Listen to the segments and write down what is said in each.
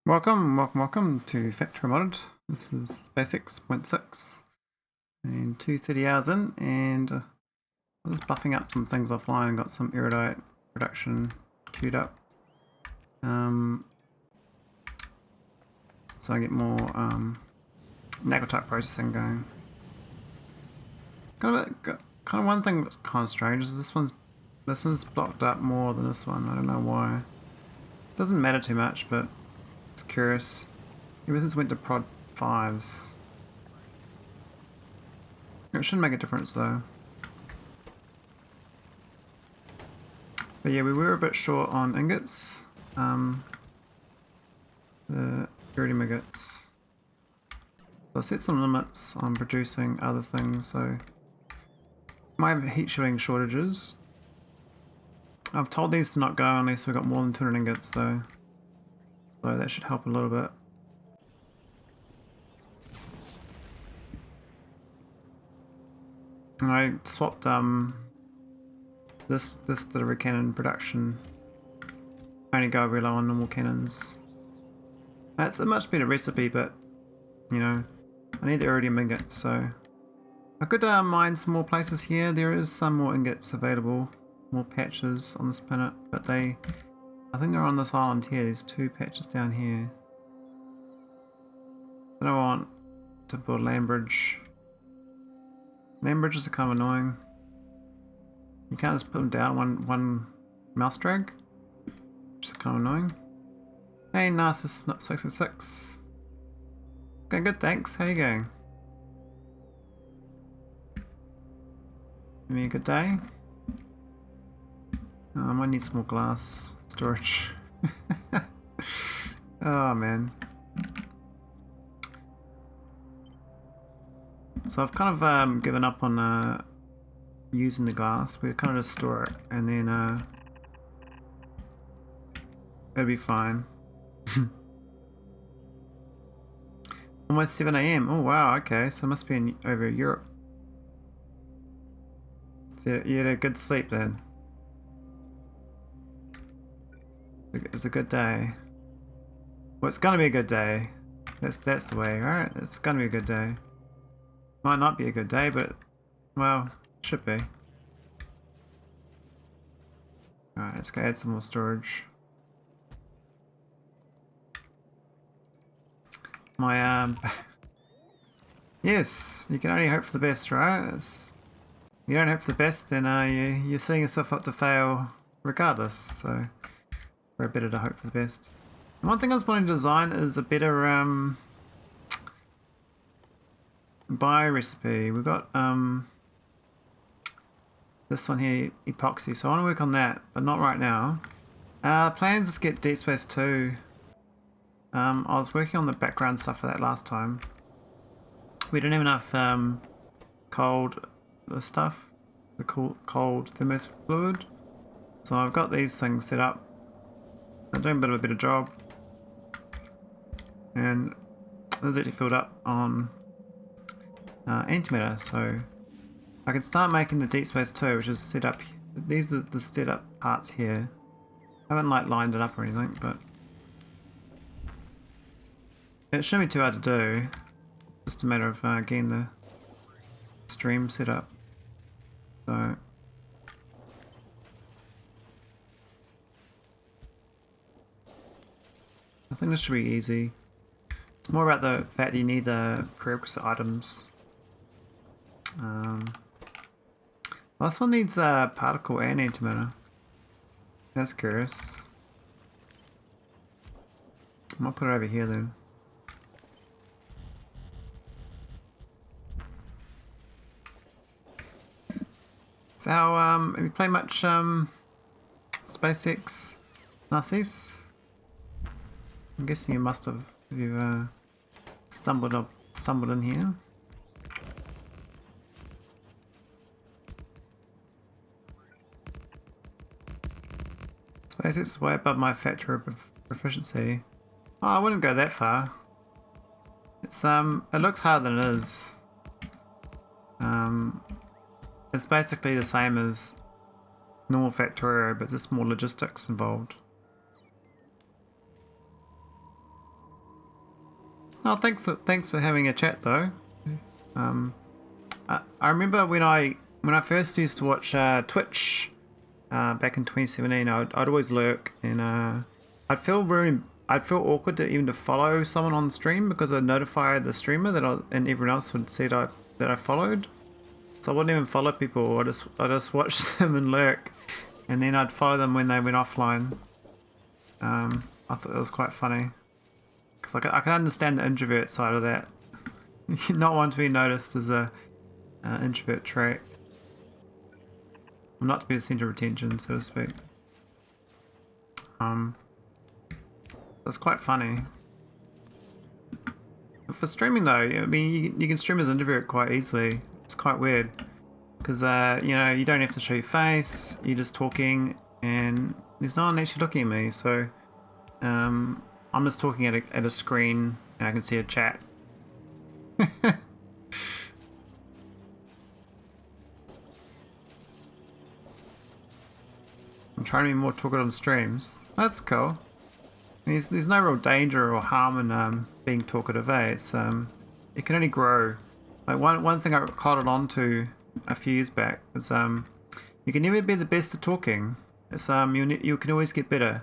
Welcome to Factorio Modded. This is Basics 0.6 and 230 hours in, and I'm just buffing up some things offline and got some iridite production queued up. So I get more type processing going. Kind of one thing that's kind of strange is this one's blocked up more than this one. I don't know why. Doesn't matter too much, but it's curious. Ever since I went to prod 5s. It shouldn't make a difference though. But yeah, we were a bit short on ingots. The iridium ingots. So I set some limits on producing other things, so might have heat shielding shortages. I've told these to not go unless we've got more than 200 ingots though. So that should help a little bit. And I swapped this delivery cannon production. Only go really low on normal cannons. That's a much better recipe, but you know, I need the iridium ingots, so I could mine some more places here. There is some more ingots available, more patches on this planet, but I think they're on this island here. There's 2 patches down here. I don't want to build land bridge. Land bridges are kind of annoying. You can't just put them down one mouse drag, which is kind of annoying. Hey, Narcissus, not 666. Going good, thanks. How you going? Give me a good day. Oh, I might need some more glass storage. Oh man. So I've kind of given up on using the glass. We kind of just store it and then it'll be fine. Almost 7 AM. Oh wow, okay, so it must be over Europe. So you had a good sleep then. It was a good day. Well, it's gonna be a good day. That's the way, right? It's gonna be a good day. Might not be a good day, but well, should be. Alright, let's go add some more storage. My yes, you can only hope for the best, right? You don't hope for the best, then you're setting yourself up to fail regardless. So, we're better to hope for the best. And one thing I was wanting to design is a better bio recipe. We've got this one here, epoxy, so I want to work on that, but not right now. Plans is to get Deep Space 2. I was working on the background stuff for that last time. We didn't have enough cold stuff, the cold thermos fluid. So I've got these things set up. I'm doing a better job. And this is actually filled up on antimatter, so I can start making the Deep Space 2, which is set up. These are the set up parts here. I haven't like lined it up or anything, but it shouldn't be too hard to do. Just a matter of getting the stream set up. So I think this should be easy. It's more about the fact that you need the prerequisite items. This one needs particle and antimatter. That's curious. I might put it over here then. So, have you played much SpaceX Narcissus? I'm guessing you must have if you've stumbled in here. SpaceX is way above my Factorio proficiency. Oh, I wouldn't go that far. It's it looks harder than it is. It's basically the same as normal Factorio, but there's more logistics involved. Oh, thanks for having a chat though. Um, I remember when I first used to watch Twitch back in 2017. I'd always lurk, and I'd feel awkward to even to follow someone on stream because I'd notify the streamer and everyone else would see that I followed. So I wouldn't even follow people. I just watch them and lurk, and then I'd follow them when they went offline. I thought it was quite funny because I can understand the introvert side of that. Not want to be noticed as a introvert trait. Not to be the center of attention, so to speak. It's quite funny. For streaming though, I mean, you can stream as an introvert quite easily. It's quite weird because you know, you don't have to show your face. You're just talking, and there's no one actually looking at me. So I'm just talking at a screen, and I can see a chat. I'm trying to be more talkative on streams. That's cool. There's no real danger or harm in being talkative, eh? It's it can only grow. Like one thing I caught it on to a few years back is you can never be the best at talking. It's you can always get better.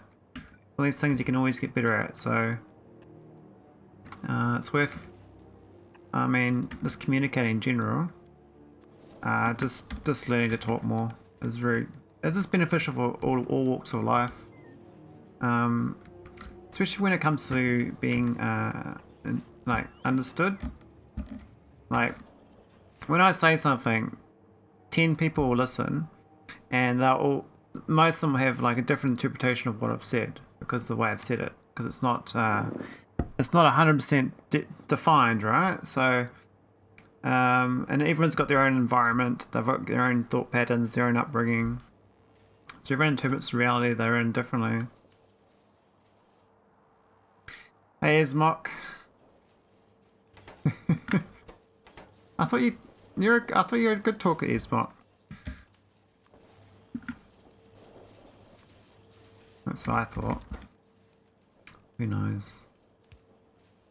All these things you can always get better at. So it's worth, I mean, just communicating in general. Just learning to talk more is just beneficial for all walks of life. Especially when it comes to being like understood. Like when I say something, 10 people will listen, and most of them will have like a different interpretation of what I've said because of the way I've said it, because it's not 100% defined, right? So and everyone's got their own environment, they've got their own thought patterns, their own upbringing, so everyone interprets the reality they're in differently. Hey, Ismok. I thought you were a good talker, Ismok. That's what I thought. Who knows?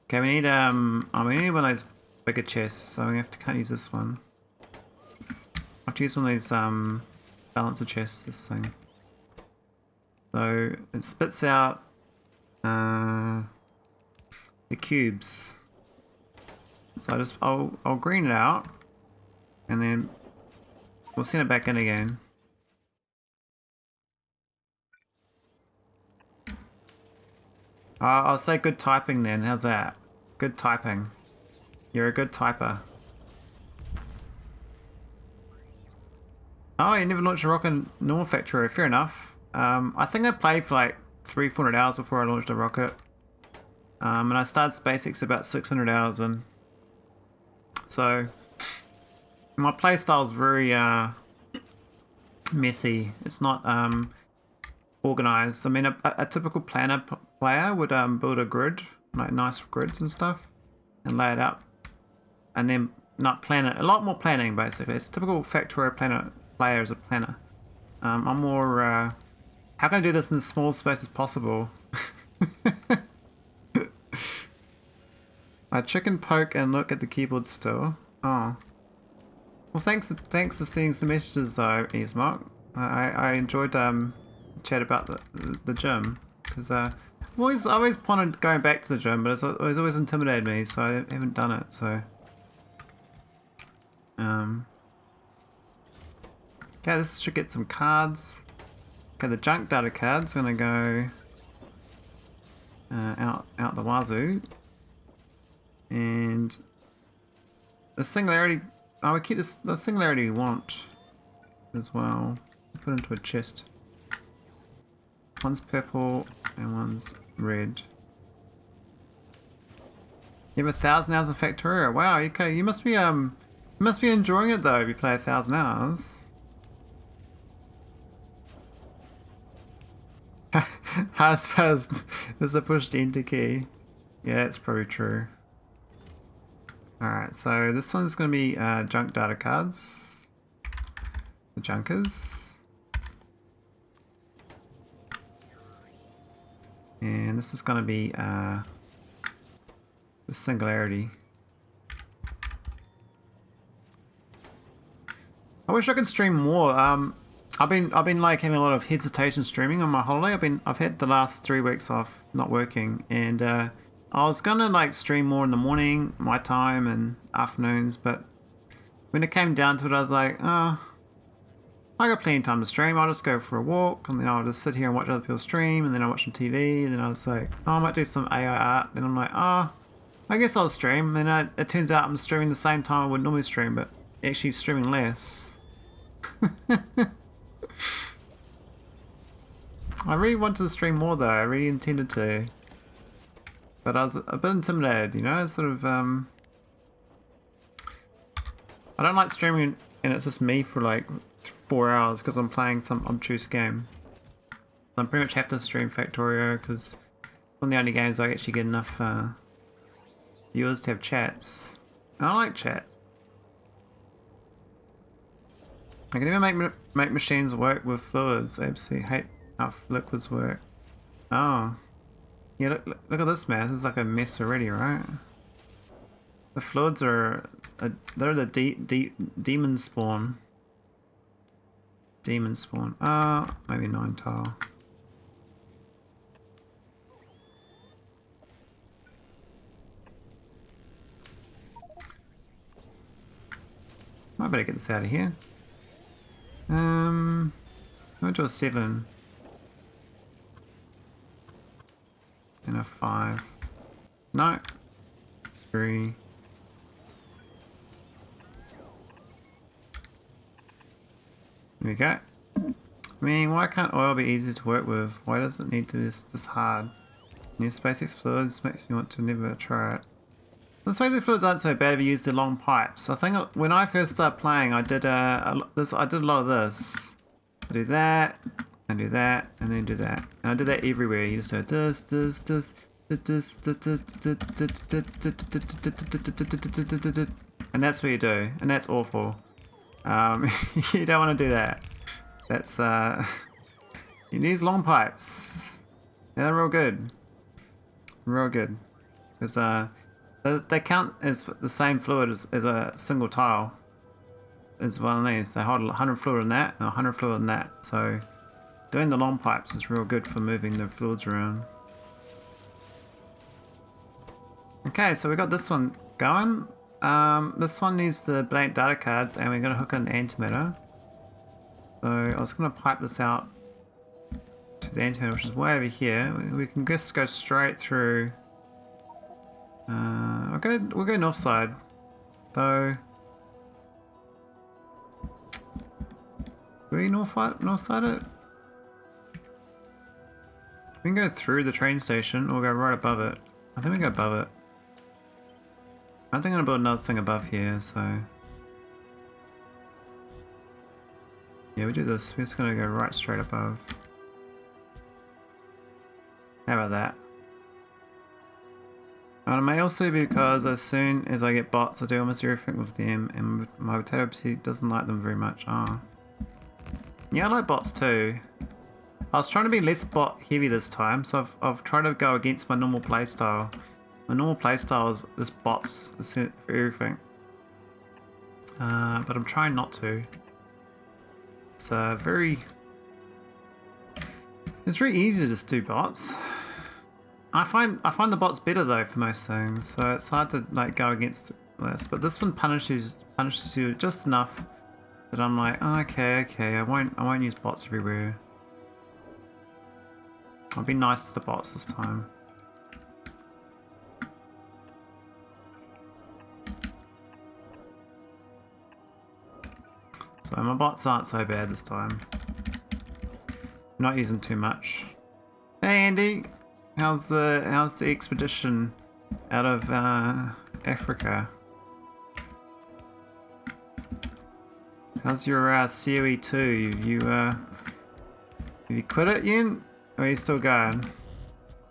Okay, we need we need one of those bigger chests, so we can't use this one. I have to use one of these balancer chests, this thing. So it spits out the cubes. So I'll green it out, and then we'll send it back in again. I'll say good typing then. How's that? Good typing. You're a good typer. Oh, you never launched a rocket in normal Factorio. Fair enough. I think I played for like 300-400 hours before I launched a rocket. And I started SpaceX about 600 hours in. So my playstyle is very messy. It's not organized. I mean, a typical planner player would build a grid, like nice grids and stuff, and lay it out, and then not plan it. A lot more planning, basically. It's a typical Factorio player as a planner. I'm more how can I do this in as small space as possible? I chicken poke and look at the keyboard still. Oh. Well, thanks for seeing some messages though, Ismark. I enjoyed chat about the gym, because I always wanted going back to the gym, but it's always intimidated me, so I haven't done it. So okay, this should get some cards. Okay, the junk data card's gonna go out the wazoo. And the singularity, we keep the singularity we want as well. Put into a chest. One's purple and one's red. You have 1,000 hours of Factorio. Wow, okay, you must be enjoying it though if you play 1,000 hours. Hardest part is the push the enter key. Yeah, it's probably true. Alright, so this one's going to be junk data cards. The junkers. And this is going to be the singularity. I wish I could stream more. I've been like having a lot of hesitation streaming on my holiday. I've had the last 3 weeks off not working, and I was gonna like stream more in the morning, my time, and afternoons, but when it came down to it, I was like, oh, I got plenty of time to stream. I'll just go for a walk, and then I'll just sit here and watch other people stream, and then I'll watch some TV, and then I was like, oh, I might do some AI art. Then I'm like, oh, I guess I'll stream. And it turns out I'm streaming the same time I would normally stream, but actually streaming less. I really wanted to stream more though, I really intended to. But I was a bit intimidated, you know, sort of, I don't like streaming and it's just me for like 4 hours because I'm playing some obtuse game. I pretty much have to stream Factorio because one of the only games I actually get enough viewers to have chats. And I like chats. I can even make machines work with fluids. I absolutely hate how liquids work. Oh. Yeah, look at this mess. This is like a mess already, right? The fluids are... they're the demon spawn. Demon spawn. Maybe 9 tile. I better get this out of here. I'm going to a 7 and a 5. No, 3. There we go. I mean, why can't oil be easy to work with? Why does it need to be this hard? New SpaceX fluids makes me want to never try it. The SpaceX fluids aren't so bad if you use the long pipes. I think when I first started playing, I did a lot of this. I do that, and do that, and then do that. And I did that everywhere. You just do this, and that's what you do. And that's awful. You don't want to do that. That's you need long pipes. Yeah, they're real good. Real good. Because they count as the same fluid as a single tile. Is one of these. They hold 100 fluid in that and 100 fluid in that. So doing the long pipes is real good for moving the fluids around. Okay, so we got this one going. This one needs the blank data cards and we're going to hook in the antimatter. So I was going to pipe this out to the antimatter, which is way over here. We can just go straight through. We'll go north side. So do we north side it? We can go through the train station or go right above it. I think we go above it. I think I'm gonna build another thing above here, so yeah, we do this. We're just gonna go right straight above. How about that? And it may also be because as soon as I get bots, I do almost everything with them, and my potato doesn't like them very much. Oh. Yeah, I like bots too. I was trying to be less bot heavy this time, so I've tried to go against my normal playstyle. My normal playstyle is just bots for everything. But I'm trying not to. It's very easy to just do bots. I find the bots better though for most things, so it's hard to like go against this. But this one punishes you just enough that I'm like, oh, okay, I won't use bots everywhere. I'll be nice to the bots this time. So my bots aren't so bad this time. I'm not using too much. Hey Andy, how's the expedition out of Africa? How's your COE2? Have you quit it yet? Or are you still going?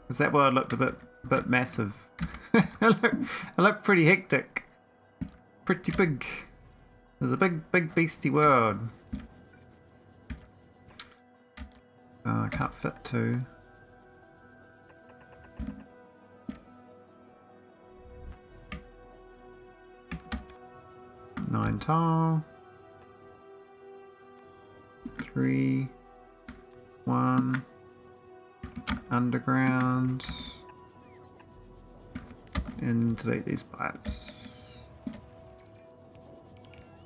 Because that world looked a bit massive. It looked pretty hectic. Pretty big. There's a big beastie world. I can't fit 2. tile. 3, 1, underground, and delete these pipes.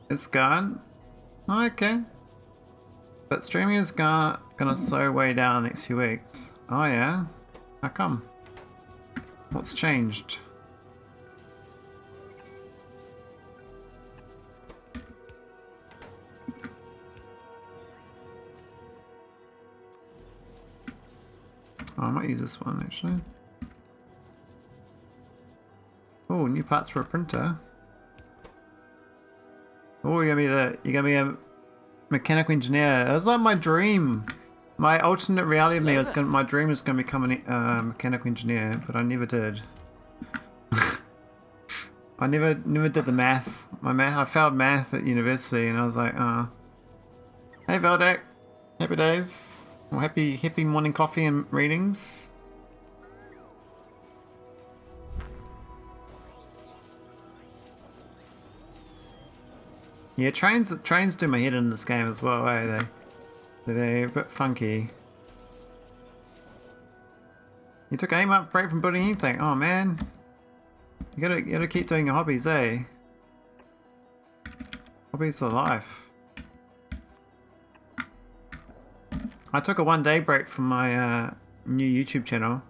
It's gone. Okay. But streaming is gonna slow way down the next few weeks. Oh yeah? How come? What's changed? Oh, I might use this one actually. Oh, new parts for a printer. Oh, you're gonna be a mechanical engineer. That was like my dream. My alternate reality of me was my dream was gonna become a mechanical engineer, but I never did. I never did the math. I failed math at university, and I was like, hey Veldek, happy days. Well, happy morning coffee and readings. Yeah, trains do my head in this game as well, eh? They're a bit funky. You took aim up break from building anything. Oh man. You gotta keep doing your hobbies, eh? Hobbies are life. I took a 1-day break from my new YouTube channel.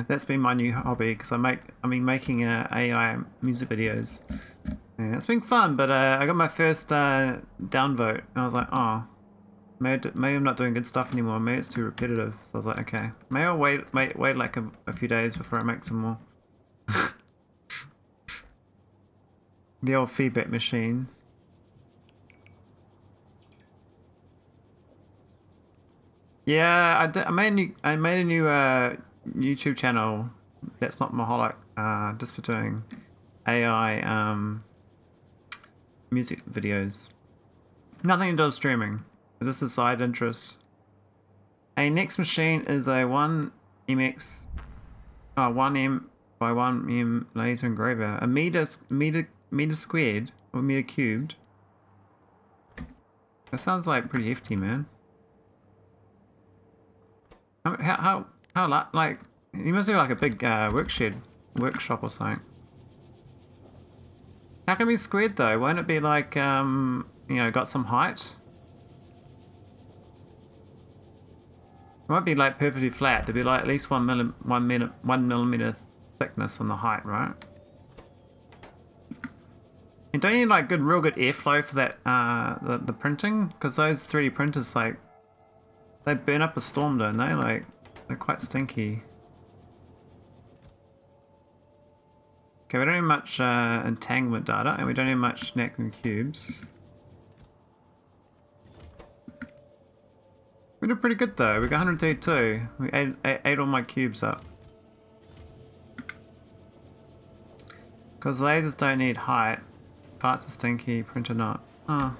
That's been my new hobby because I'm making AI music videos. Yeah, it's been fun, but I got my first downvote, and I was like, oh, maybe I'm not doing good stuff anymore. Maybe it's too repetitive. So I was like, okay, maybe I'll wait like a few days before I make some more. The old feedback machine. Yeah, I made a new YouTube channel that's not Maholic, just for doing AI music videos. Nothing to do with streaming. This is a side interest. A next machine is a 1M by 1M laser engraver. A meter squared or meter cubed. That sounds like pretty hefty, man. How like you must have like a big workshop or something. How can it be squared though? Won't it be like you know, got some height? It won't be like perfectly flat. There'll be like at least 1 millimeter thickness on the height, right? And don't you need like real good airflow for that the printing? Because those 3D printers, like, they burn up a storm, don't they? Like, they're quite stinky. Okay, we don't have much entanglement data, and we don't have much Necron cubes. We did pretty good though. We got 132. We ate all my cubes up. Because lasers don't need height. Parts are stinky, printer not. Oh.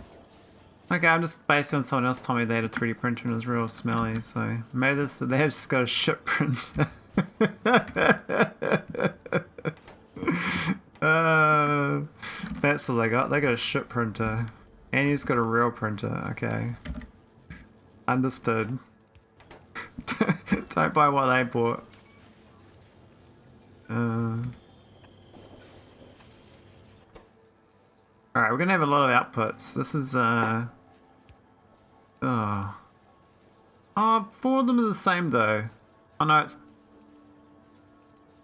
Okay, I'm just based on someone else told me they had a 3D printer and it was real smelly, so maybe they just got a shit printer. That's all they got. They got a shit printer. And he's got a real printer, okay. Understood. Don't buy what they bought. Alright, we're gonna have a lot of outputs. This is oh, 4 of them are the same though. Oh no, it's...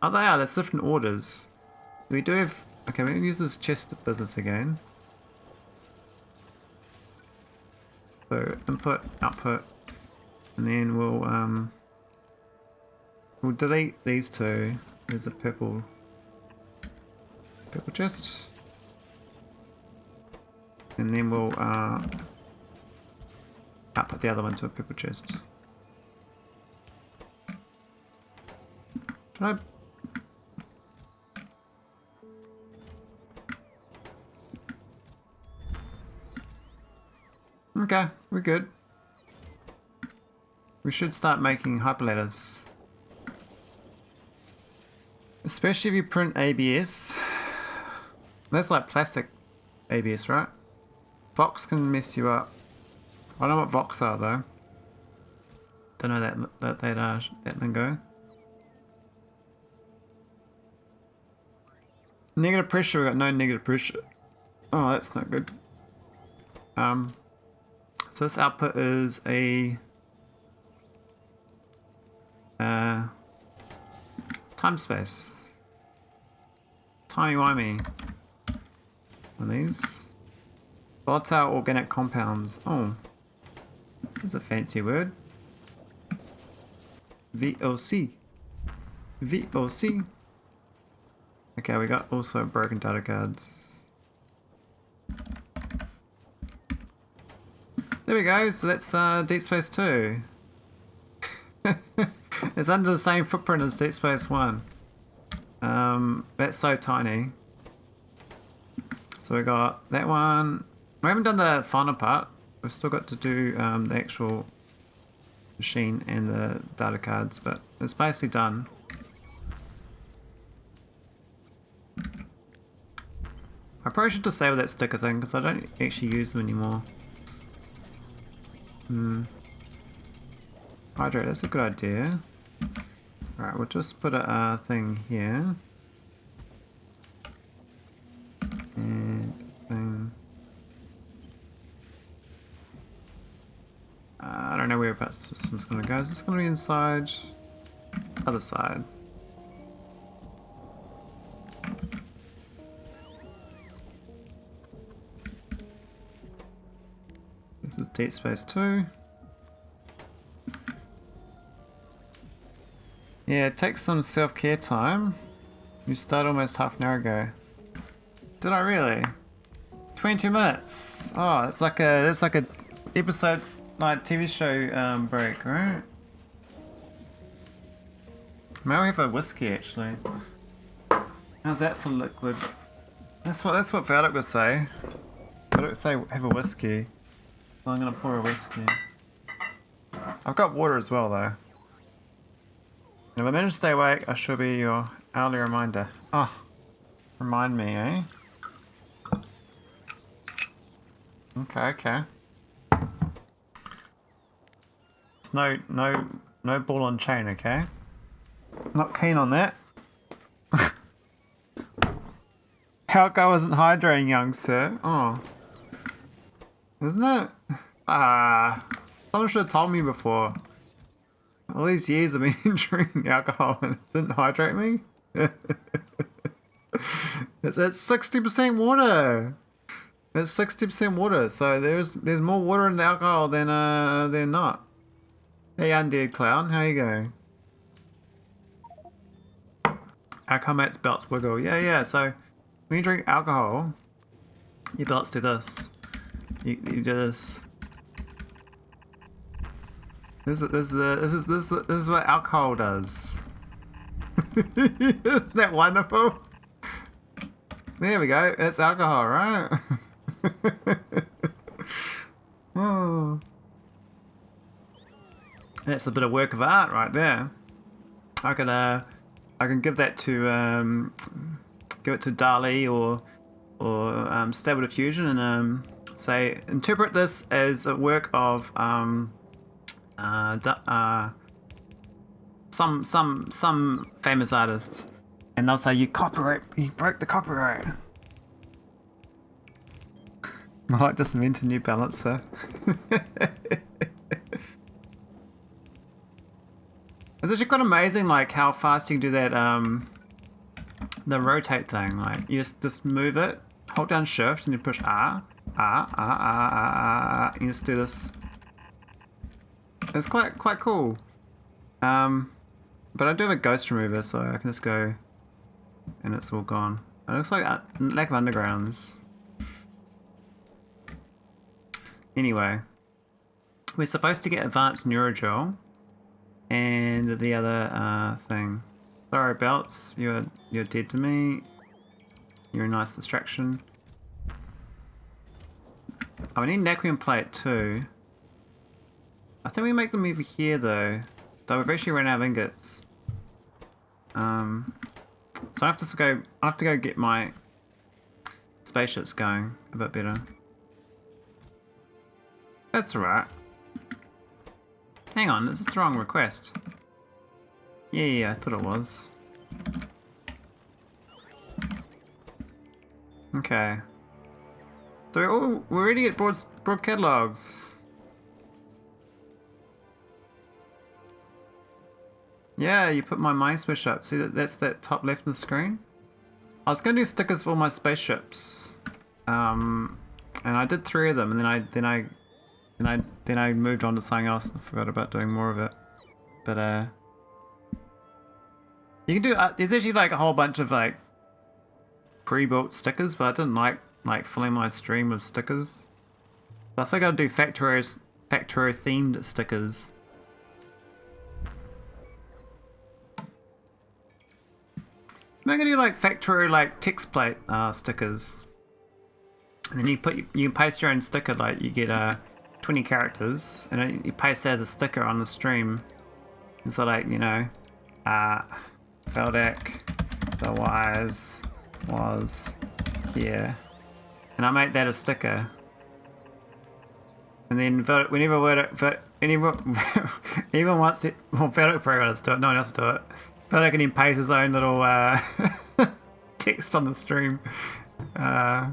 Oh, they are. That's different orders. We do have... Okay, we're gonna use this chest of business again. So, input, output, and then we'll delete these two. There's a purple chest. And then we'll output the other one to a purple chest. Did I... Okay, we're good. We should start making hyperletters. Especially if you print ABS. That's like plastic ABS, right? Vox can mess you up. I don't know what Vox are though. Don't know that lingo. Negative pressure, we got no negative pressure. Oh, that's not good. So this output is a time space. Timey-wimey. One of these. Volatile organic compounds. Oh. That's a fancy word. VOC. VOC. Okay, we got also broken data cards. There we go, so that's Deep Space 2. It's under the same footprint as Deep Space 1. That's so tiny. So we got that one. We haven't done the final part. We've still got to do the actual machine and the data cards, but it's basically done. I probably should disable that sticker thing because I don't actually use them anymore. Hydrate, that's a good idea. Alright, we'll just put a thing here. And thing. I don't know where about system's gonna go. Is this gonna be inside? Other side. This is Deep Space 2. Yeah, it takes some self-care time. You started almost half an hour ago. Did I really? 22 minutes. Oh, it's like a episode like TV show break, right? Maybe we have a whiskey actually. How's that for liquid? That's what Valdic would say. Valdic would say have a whiskey. So I'm gonna pour a whiskey. I've got water as well though. If I manage to stay awake, I shall be your hourly reminder. Oh, remind me, eh? Okay. It's no ball on chain, okay? Not keen on that. Alcohol isn't hydrating, young sir. Oh. Isn't it? Someone should have told me before. All these years I've been drinking alcohol and it didn't hydrate me. It's 60% water. It's 60% water, so there's more water in the alcohol than not. Hey undead clown, how you going? Alcohol makes belts wiggle. Yeah, so when you drink alcohol, your belts do this. You do this. This is what alcohol does. Isn't that wonderful? There we go. It's alcohol, right? Oh. That's a bit of work of art right there. I can give that to give it to Dali or Stable Diffusion and say interpret this as a work of some famous artist, and they'll say you broke the copyright. Maholic just invented a new balancer. It's actually quite amazing, like how fast you can do that. The rotate thing, like you just move it, hold down Shift, and you push R. You just do this. It's quite cool. But I do have a ghost remover, so I can just go, and it's all gone. It looks like lack of undergrounds. Anyway, we're supposed to get advanced neurogel, and the other thing. Sorry, belts, you're dead to me. You're a nice distraction. Oh, we need Naquium plate too. I think we make them over here though. Though we've actually run out of ingots. So I have to go get my spaceship's going a bit better. That's alright. Hang on, this is the wrong request. Yeah, I thought it was. Okay. So we're already at broad catalogs. Yeah, you put my mind switch up. See that's that top left of the screen? I was going to do stickers for all my spaceships. And I did 3 of them, and then I moved on to something else and forgot about doing more of it. But you can do there's actually like a whole bunch of like pre-built stickers, but I didn't like filling my stream with stickers. So I think I'll do Factorio themed stickers. I'm gonna do like Factorio like text plate stickers, and then you paste your own sticker. Like you get 20 characters, and then you paste that as a sticker on the stream. And so like, you know, Feldek, the wise was here, and I make that a sticker. And then whenever anyone wants it, well, Feldek probably wants to do it. No one else will do it. Feldek can then paste his own little text on the stream. I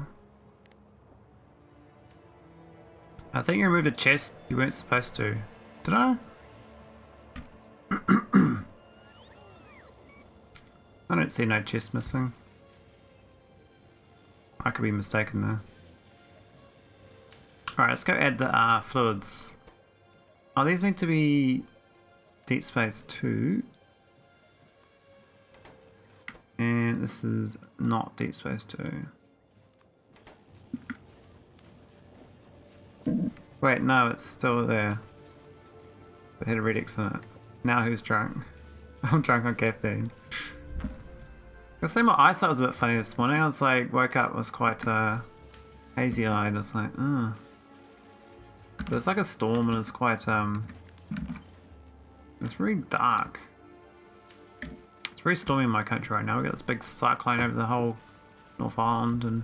think you removed a chest you weren't supposed to. Did I? I don't see no chest missing. I could be mistaken there. Alright, let's go add the fluids. Oh, these need to be Deep Space 2. And this is not Deep Space 2. Wait, no, it's still there. It had a red X in it. Now who's drunk? I'm drunk on caffeine. I say my eyesight was a bit funny this morning. I was like, woke up, was quite hazy-eyed. I was like, ugh. But it's like a storm and it's quite, it's very dark. It's very stormy in my country right now. We've got this big cyclone over the whole North Island, and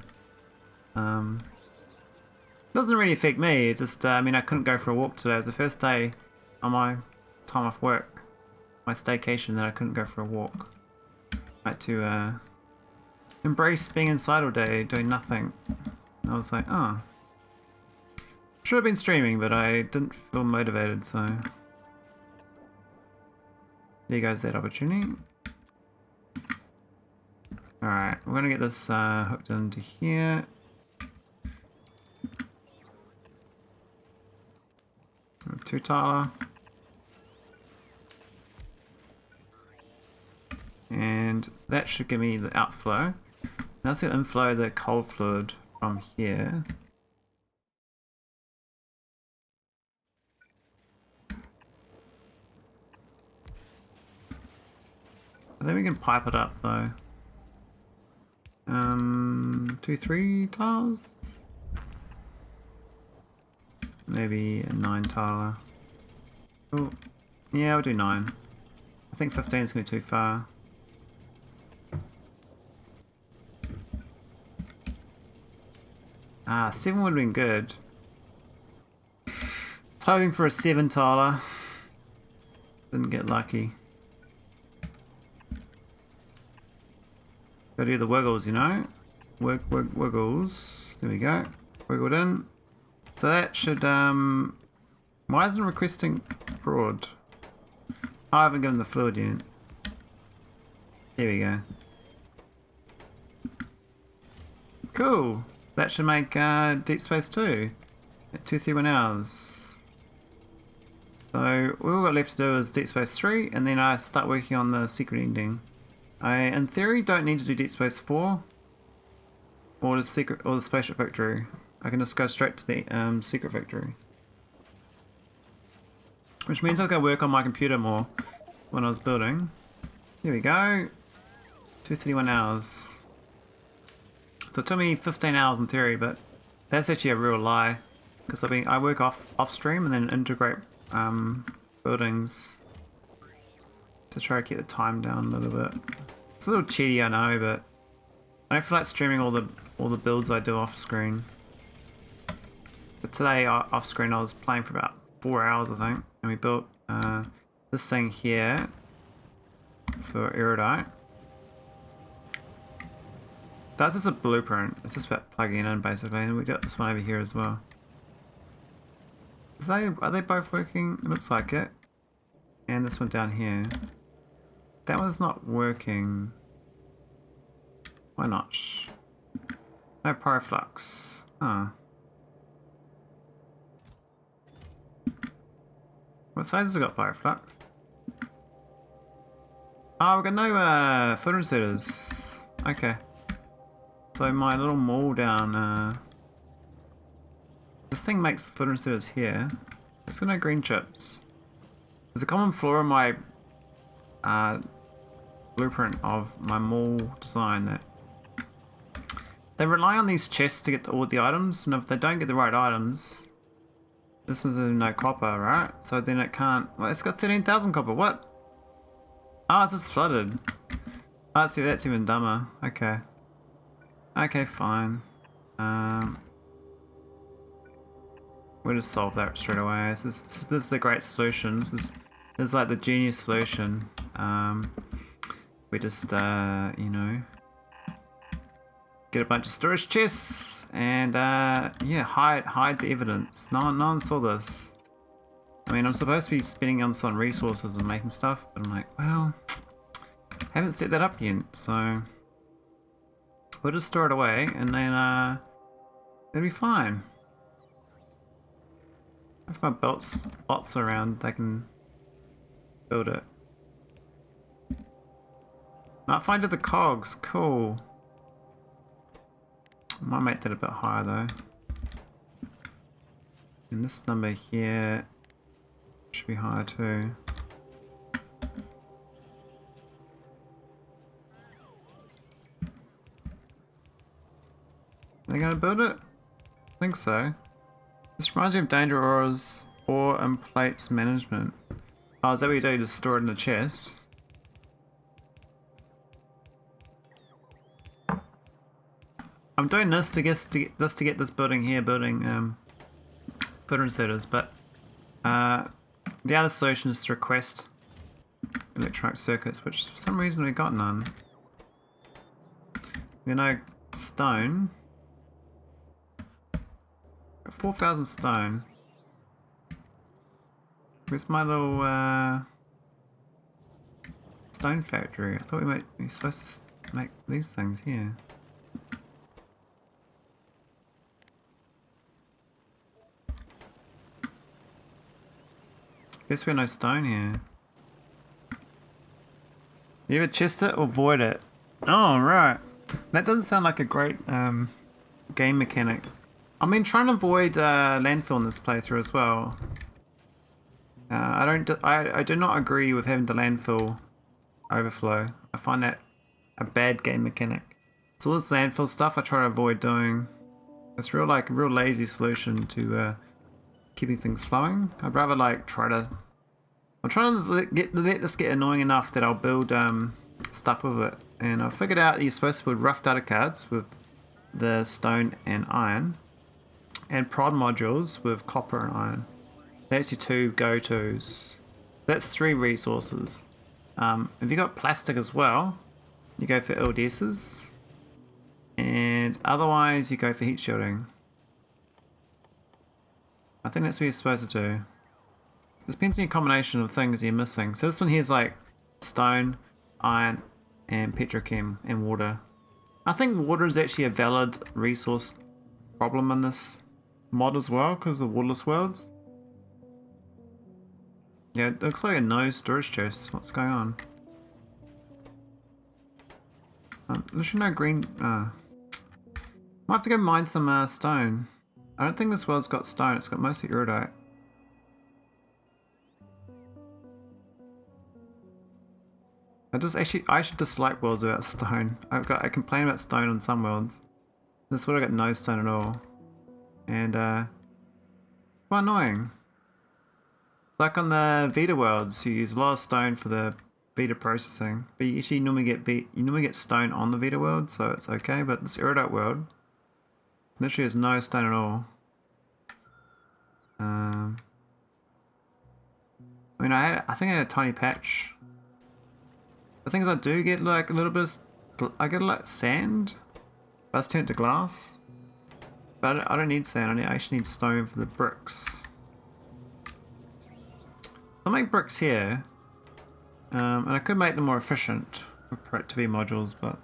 it doesn't really affect me. It just, I mean, I couldn't go for a walk today. It was the first day on my time off work, my staycation, that I couldn't go for a walk. I had to embrace being inside all day, doing nothing. And I was like, oh. Should have been streaming, but I didn't feel motivated, so there goes that opportunity. Alright, we're gonna get this hooked into here. 2 tiler. And that should give me the outflow. Now it's going to inflow the cold fluid from here. I think we can pipe it up though. 2, 3 tiles? Maybe a 9 tiler. Oh, yeah, we'll do 9. I think 15 is going to be too far. Ah, 7 would have been good. Hoping for a 7 tiler. Didn't get lucky. Gotta do the wiggles, you know? Wiggles. There we go. Wiggled in. So that should, why isn't it requesting broad? Oh, I haven't given the fluid yet. Here we go. Cool. That should make Deep Space 2 at 231 hours. So all we've got left to do is Deep Space 3, and then I start working on the secret ending. I, in theory, don't need to do Deep Space 4 or the secret or the spaceship factory. I can just go straight to the secret factory, which means I'll go work on my computer more when I was building. Here we go. 231 hours. So it took me 15 hours in theory, but that's actually a real lie, because I work off stream and then integrate buildings to try to keep the time down a little bit. It's a little cheaty, I know, but I don't feel like streaming all all the builds I do off screen. But today off screen I was playing for about 4 hours I think, and we built this thing here for iridite. That's just a blueprint. It's just about plugging in basically, and we got this one over here as well. Are they both working? It looks like it. And this one down here. That one's not working. Why not? No pyroflux. Oh. What size has it got pyroflux? Oh, we've got no photoinserters. Okay. So my little mall down, this thing makes photoinserters here. It's got no green chips. There's a common flaw in my blueprint of my mall design that they rely on these chests to get all the items, and if they don't get the right items, this one's no copper, right? So then it can't. Well, it's got 13,000 copper. What? Oh, it's just flooded. Oh, see, that's even dumber. Okay. Okay, fine. We'll just solve that straight away. This is the great solution. This is like the genius solution. We just, you know, get a bunch of storage chests and, yeah, hide the evidence. No one saw this. I mean, I'm supposed to be spending this on resources and making stuff, but I'm like, well, haven't set that up yet, so we'll just store it away and then, it'll be fine. If my bots around, they can build it. Might find it the cogs, cool. I might make that a bit higher though. And this number here should be higher too. Are they gonna build it? I think so. This reminds me of danger auras, ore and plates management. Oh, is that what you do? Just store it in the chest? I'm doing this to get this building here, building footer inserters, but the other solution is to request electronic circuits, which for some reason we got none. You know, stone. 4,000 stone. Where's my little stone factory? I thought we might be supposed to make these things here. Guess we have no stone here. You ever chest it or void it? Oh, right. That doesn't sound like a great game mechanic. I mean, trying to avoid landfill in this playthrough as well. I do not agree with having the landfill overflow. I find that a bad game mechanic. So all this landfill stuff I try to avoid doing. It's real like a real lazy solution to keeping things flowing. I'd rather like try to. I'm trying to let this get annoying enough that I'll build stuff with it. And I figured out you're supposed to build rough data cards with the stone and iron, and prod modules with copper and iron. That's your two go-tos. That's 3 resources. If you got plastic as well, you go for LDSs, and otherwise you go for heat shielding. I think that's what you're supposed to do. There's plenty of combination of things you're missing. So this one here is like stone, iron, and petrochem, and water. I think water is actually a valid resource problem in this mod as well, because of waterless worlds. Yeah, it looks like a no storage chest. What's going on? There's no green. Might have to go mine some stone. I don't think this world's got stone. It's got mostly iridite. I should dislike worlds without stone. I complain about stone on some worlds. This world I got no stone at all. And quite annoying. Like on the Vita worlds, you use a lot of stone for the Vita processing, but you actually normally get stone on the Vita world, so it's okay. But this iridite world, Literally has no stone at all. I mean, I think I had a tiny patch. The thing is, I do get like a little bit I get like sand. That's turned to glass. But I don't need sand, I actually need stone for the bricks. I'll make bricks here. And I could make them more efficient for it to be modules, but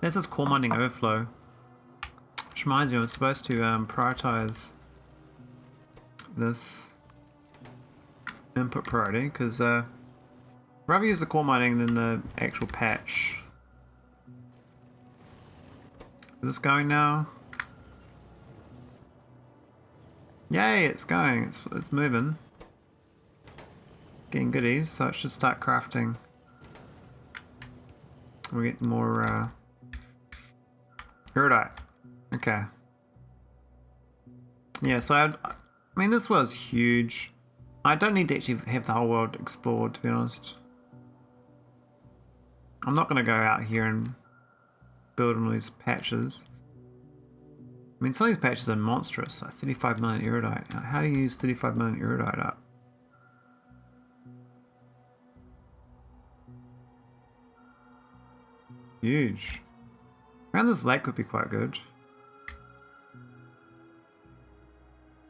there's this core mining overflow. Which reminds me, I'm supposed to prioritize this input priority, because rather use the core mining than the actual patch. Is this going now? Yay, it's going. It's moving. Getting goodies, so it should start crafting. We get more iridite. Okay. Yeah, so I mean, this was huge. I don't need to actually have the whole world explored, to be honest. I'm not going to go out here and build on these patches. I mean, some of these patches are monstrous, like 35 million iridite. How do you use 35 million iridite up? Huge. Around this lake would be quite good.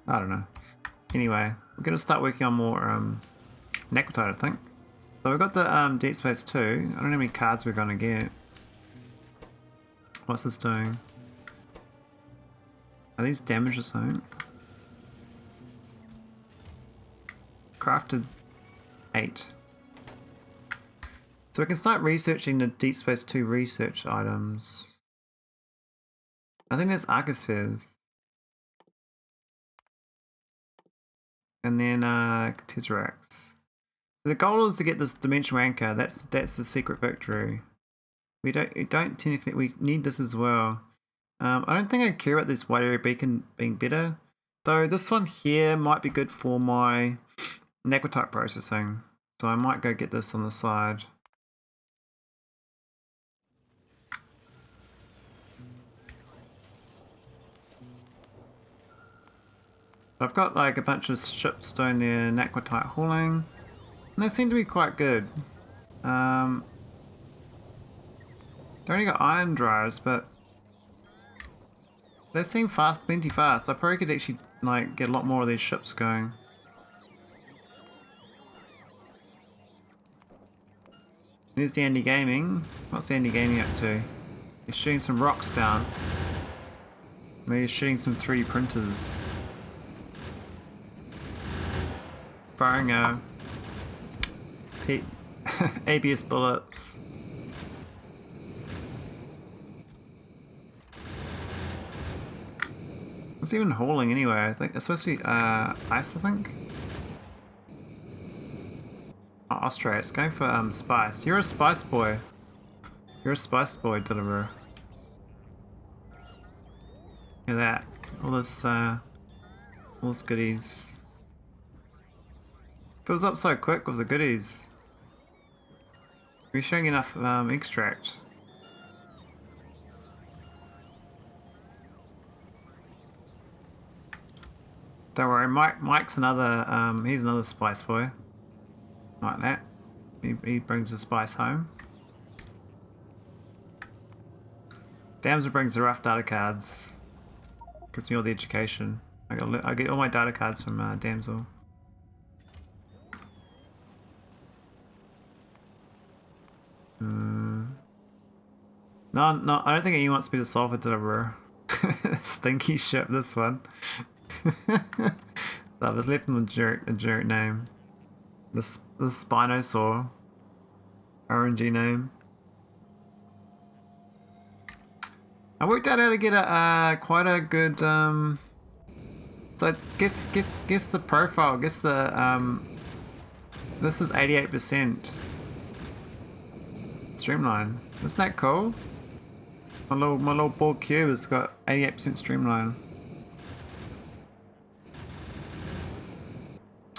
I don't know. Anyway, we're going to start working on more necrotite, I think. So we've got the Deep Space 2. I don't know how many cards we're going to get. What's this doing? Are these damaged or something? Crafted 8. So we can start researching the Deep Space 2 research items. I think that's arcospheres. And then tesseracts. So the goal is to get this dimensional anchor. That's the secret victory. We don't technically, we need this as well. I don't think I care about this wide area beacon being better, though this one here might be good for my necrotite processing. So I might go get this on the side. I've got like a bunch of ships doing their necrotite hauling, and they seem to be quite good. They only got iron drives, but they seem plenty fast. I probably could actually like get a lot more of these ships going. There's the Andy Gaming. What's the Andy Gaming up to? He's shooting some rocks down. Maybe he's shooting some 3D printers. Firing ABS bullets. It's even hauling anyway. I think it's supposed to be ice, I think. Oh, Australia. It's going for spice. You're a spice boy. You're a spice boy deliverer. Look at that. All this goodies. Fills up so quick with the goodies. We're showing enough extract. Don't worry, Mike's another, he's another spice boy. Like that. He brings the spice home. Damsel brings the rough data cards. Gives me all the education. I get all my data cards from Damsel. No, I don't think he wants me to solve a deliverer. Stinky ship, this one. So I was left him a jerk name. The Spinosaur. RNG name. I worked out how to get a quite a good so guess the profile, guess the this is 88% streamline. Isn't that cool? My little ball cube has got 88% streamline.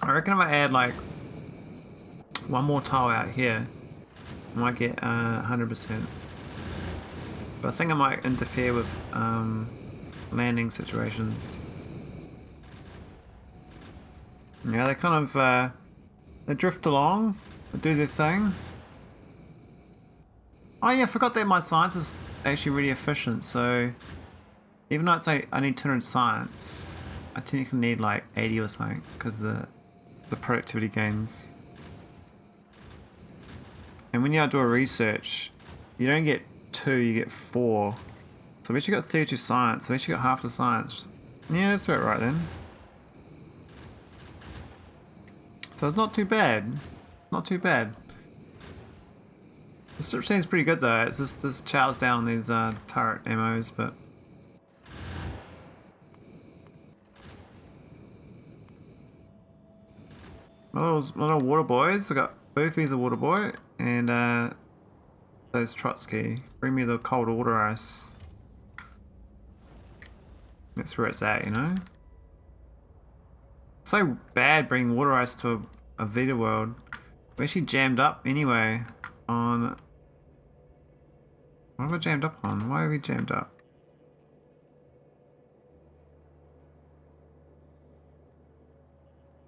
I reckon if I add like one more tile out here, I might get 100%. But I think I might interfere with landing situations. Yeah, they kind of they drift along, they do their thing. Oh yeah, I forgot that my science is actually really efficient, so even though it's like I need 200 science, I technically need like 80 or something because the productivity gains. And when you do a research, you don't get 2, you get 4. So we actually got 32 science, so we actually got half the science. Yeah, that's about right then. So it's not too bad. Not too bad. This seems pretty good though. It's just this chows down on these turret ammos, but little water boys. I got Boofy's a water boy, and those Trotsky. Bring me the cold water ice. That's where it's at, you know. So bad bringing water ice to a Vita world. We actually jammed up anyway on. What have I jammed up on? Why have we jammed up?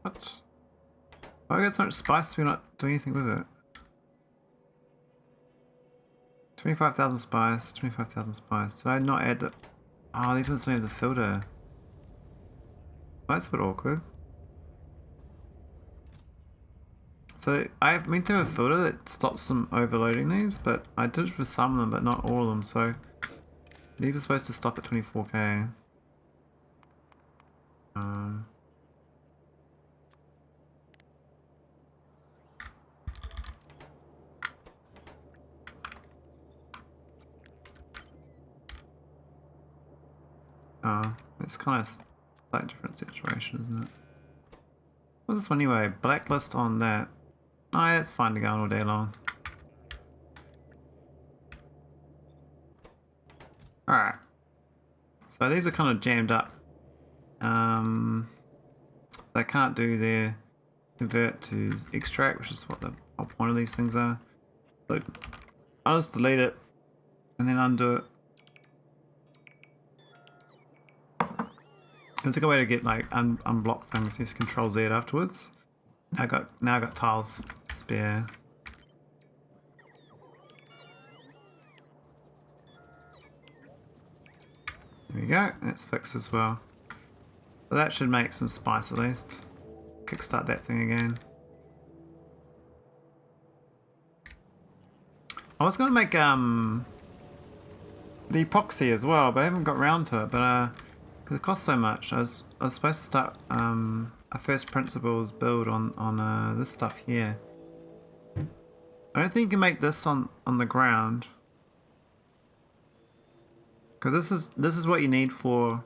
What? Why we got so much spice? We're not doing anything with it. 25,000 spice, 25,000 spice. Did I not add the... Oh, these ones don't have the filter. That's a bit awkward. So I meant to have a filter that stops them overloading these, but I did for some of them, but not all of them. So these are supposed to stop at 24k. Oh, it's kind of slightly different situation, isn't it? What's this one anyway? Blacklist on that. Oh yeah, it's fine to go on all day long. Alright. So these are kind of jammed up. They can't do their convert to extract, which is what the whole point of these things are. So I'll just delete it and then undo it. It's a good way to get like unblock things. Just Control Z afterwards. Now I got tiles spare. There we go. That's fixed as well. So that should make some spice at least. Kickstart that thing again. I was gonna make the epoxy as well, but I haven't got around to it. But because it costs so much, I was supposed to start a first principles build on this stuff here. I don't think you can make this on the ground, because this is what you need for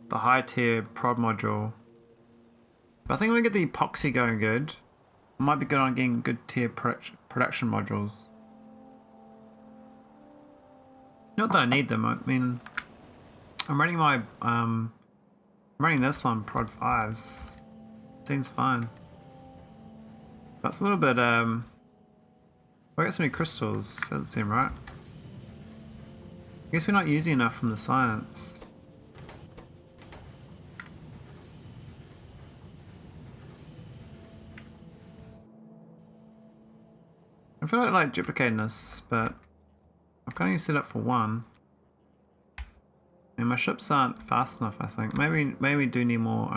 the high tier prod module. But I think when we get the epoxy going good, I might be good on getting good tier production modules. Not that I need them. I mean, I'm running my I'm running this on prod 5s. Seems fine. That's a little bit I got so many crystals. Doesn't seem right. I guess we're not using enough from the science. I feel like duplicating this, but I've kind of set up for one. And my ships aren't fast enough, I think. Maybe we do need more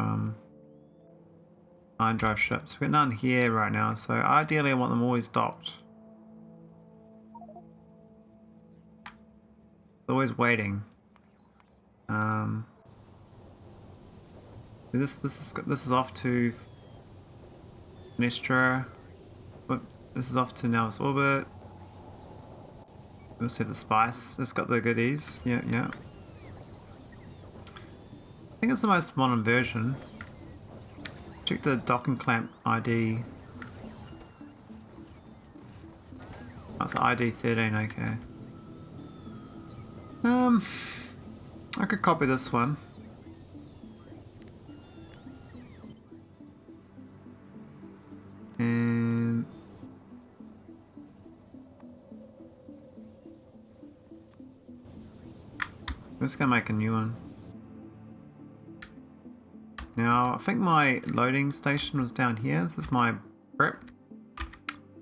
iron drive ships. We've got none here right now, so ideally I want them always docked. Always waiting. This is off to Nestra. But this is off to Nauvis orbit. We also have the spice. It's got the goodies. Yeah, yeah. I think it's the most modern version. Check the dock and clamp ID. That's ID 13. Okay. I could copy this one. And Let's go make a new one. Now, I think my loading station was down here. This is my prep.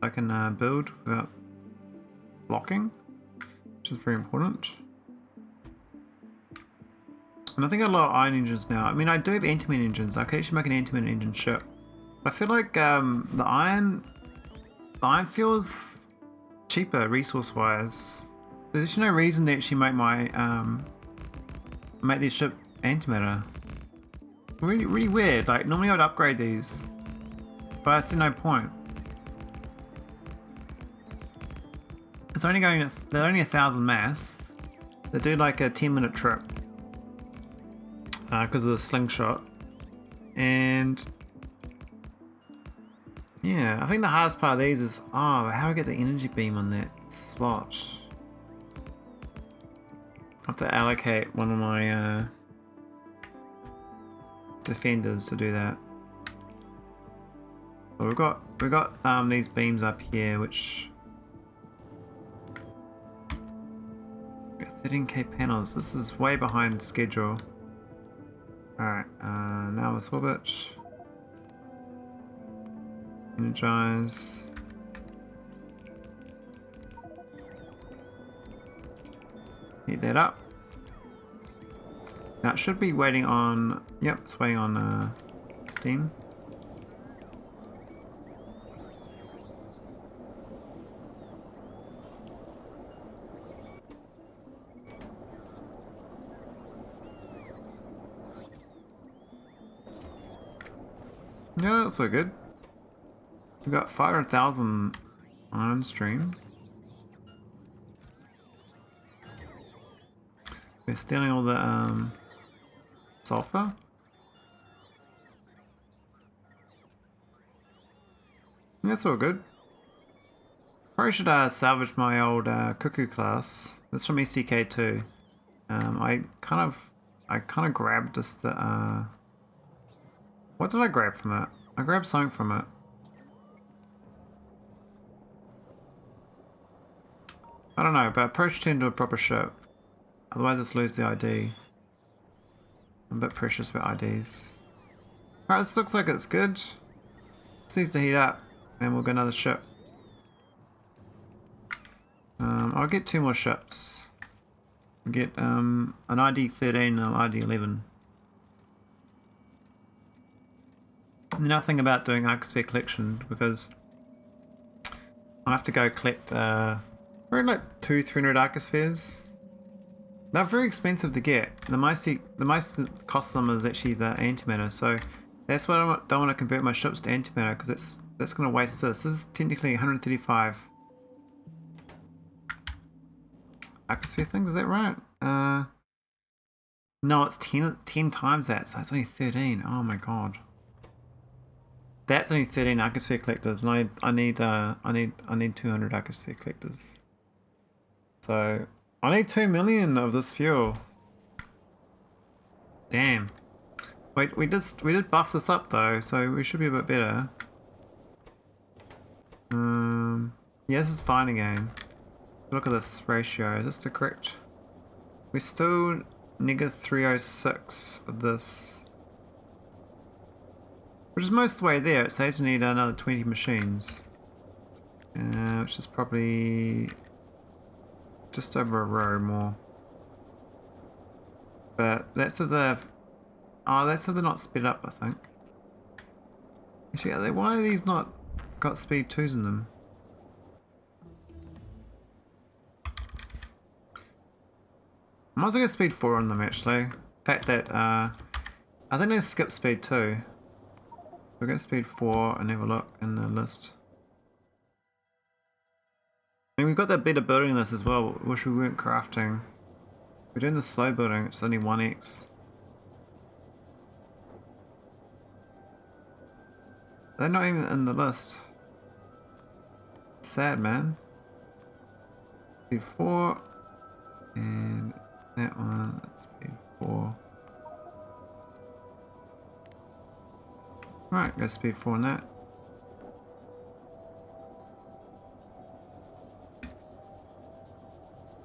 I can build without blocking, which is very important. And I think I have a lot of iron engines now. I mean, I do have antimatter engines. I could actually make an antimatter engine ship. But I feel like the iron feels cheaper resource-wise. There's no reason to actually make my make this ship antimatter. Really weird. Like normally I'd upgrade these, but I see no point. It's only going. They're only 1,000 mass. They do like a 10-minute trip because of the slingshot, and yeah, I think the hardest part of these is how do I get the energy beam on that slot? I have to allocate one of my defenders to do that. So we've got these beams up here, which 13k panels. This is way behind schedule. Alright, now let's swap it. Energize. Heat that up. Now it should be waiting on, yep, it's waiting on steam. Yeah, that's so good. We've got 500,000 iron stream. We're stealing all the sulfur. That's all good. Probably should salvage my old cuckoo class. That's from ECK2. I kind of grabbed just the what did I grab from it? I grabbed something from it. I don't know, but approach it into a proper ship. Otherwise, just lose the ID. I'm a bit precious about IDs. Alright, this looks like it's good. This needs to heat up, and we'll get another ship. I'll get 2 more ships. I'll get an ID 13 and an ID 11. Nothing about doing arcosphere collection because I have to go collect probably like 200-300 arcospheres. They're very expensive to get. The most cost them is actually the antimatter, so that's why I don't want to convert my ships to antimatter because that's going to waste this. This is technically 135 arcosphere things. Is that right? No, it's 10 times that, so it's only 13. Oh my god. That's only 13 arcosphere collectors, and I need 200 arcosphere collectors. So I need 2 million of this fuel. Damn. Wait, we did buff this up though, so we should be a bit better. Yeah, this is fine again. Look at this ratio. Is this the correct? We're still -306 for this. Which is most of the way there. It says we need another 20 machines. Which is probably just over a row more. But that's if they're... Oh, that's if they're not sped up, I think. Actually, why are these not got speed 2s in them? I might as well get speed 4 on them, actually. The fact that, I think they skip speed 2. We'll get speed 4 and have a look in the list. And we've got that better building in this as well, which we weren't crafting. We're doing the slow building, it's only 1x. They're not even in the list. Sad, man. Speed 4. And that one, speed 4. Right, go speed 4 on that.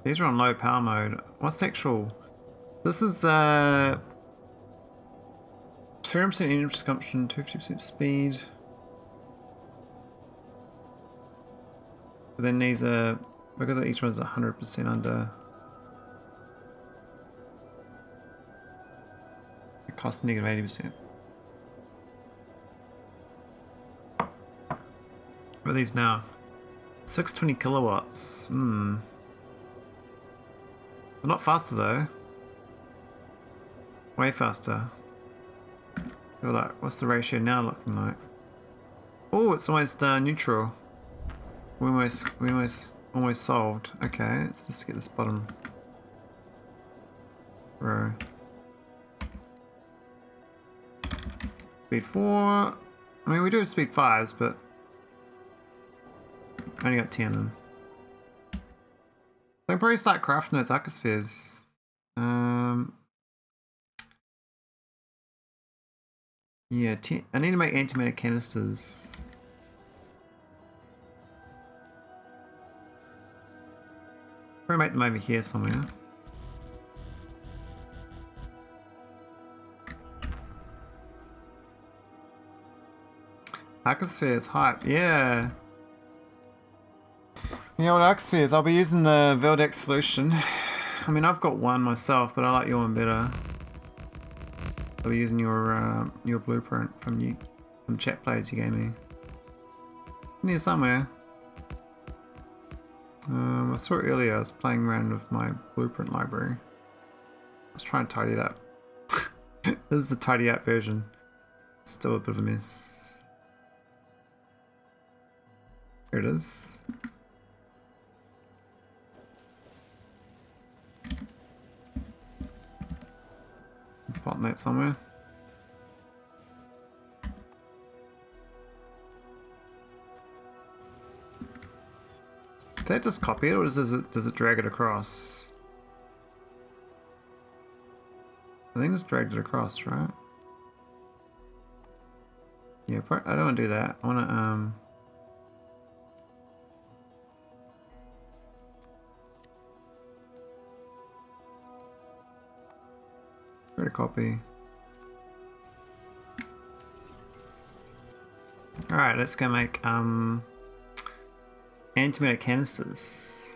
These are on low power mode. What's the actual This is 3% energy consumption, 250% speed. But then these are, because each one's 100% under. It costs negative 80%. What are these now? 620 kilowatts. They're not faster though. Way faster. Feel like, what's the ratio now looking like? Oh, it's almost neutral. We almost solved. Okay, let's just get this bottom row. Speed 4. I mean, we do have speed 5s, but I only got 10 of them. So I can probably start crafting those arcospheres. Yeah, I need to make antimatter canisters. Probably make them over here somewhere. Arcospheres, hype, yeah. Yeah, what arcospheres? I'll be using the Veldex solution. I mean, I've got one myself, but I like your one better. I'll be using your blueprint from chat plays you gave me. Near somewhere. I saw it earlier. I was playing around with my blueprint library. I was trying to tidy it up. This is the tidy up version. It's still a bit of a mess. Here it is. Plotting that somewhere. Did that just copy it, or does it drag it across? I think it's dragged it across, right? Yeah, I don't want to do that. I want to create a copy. Alright, let's go make antimatter canisters.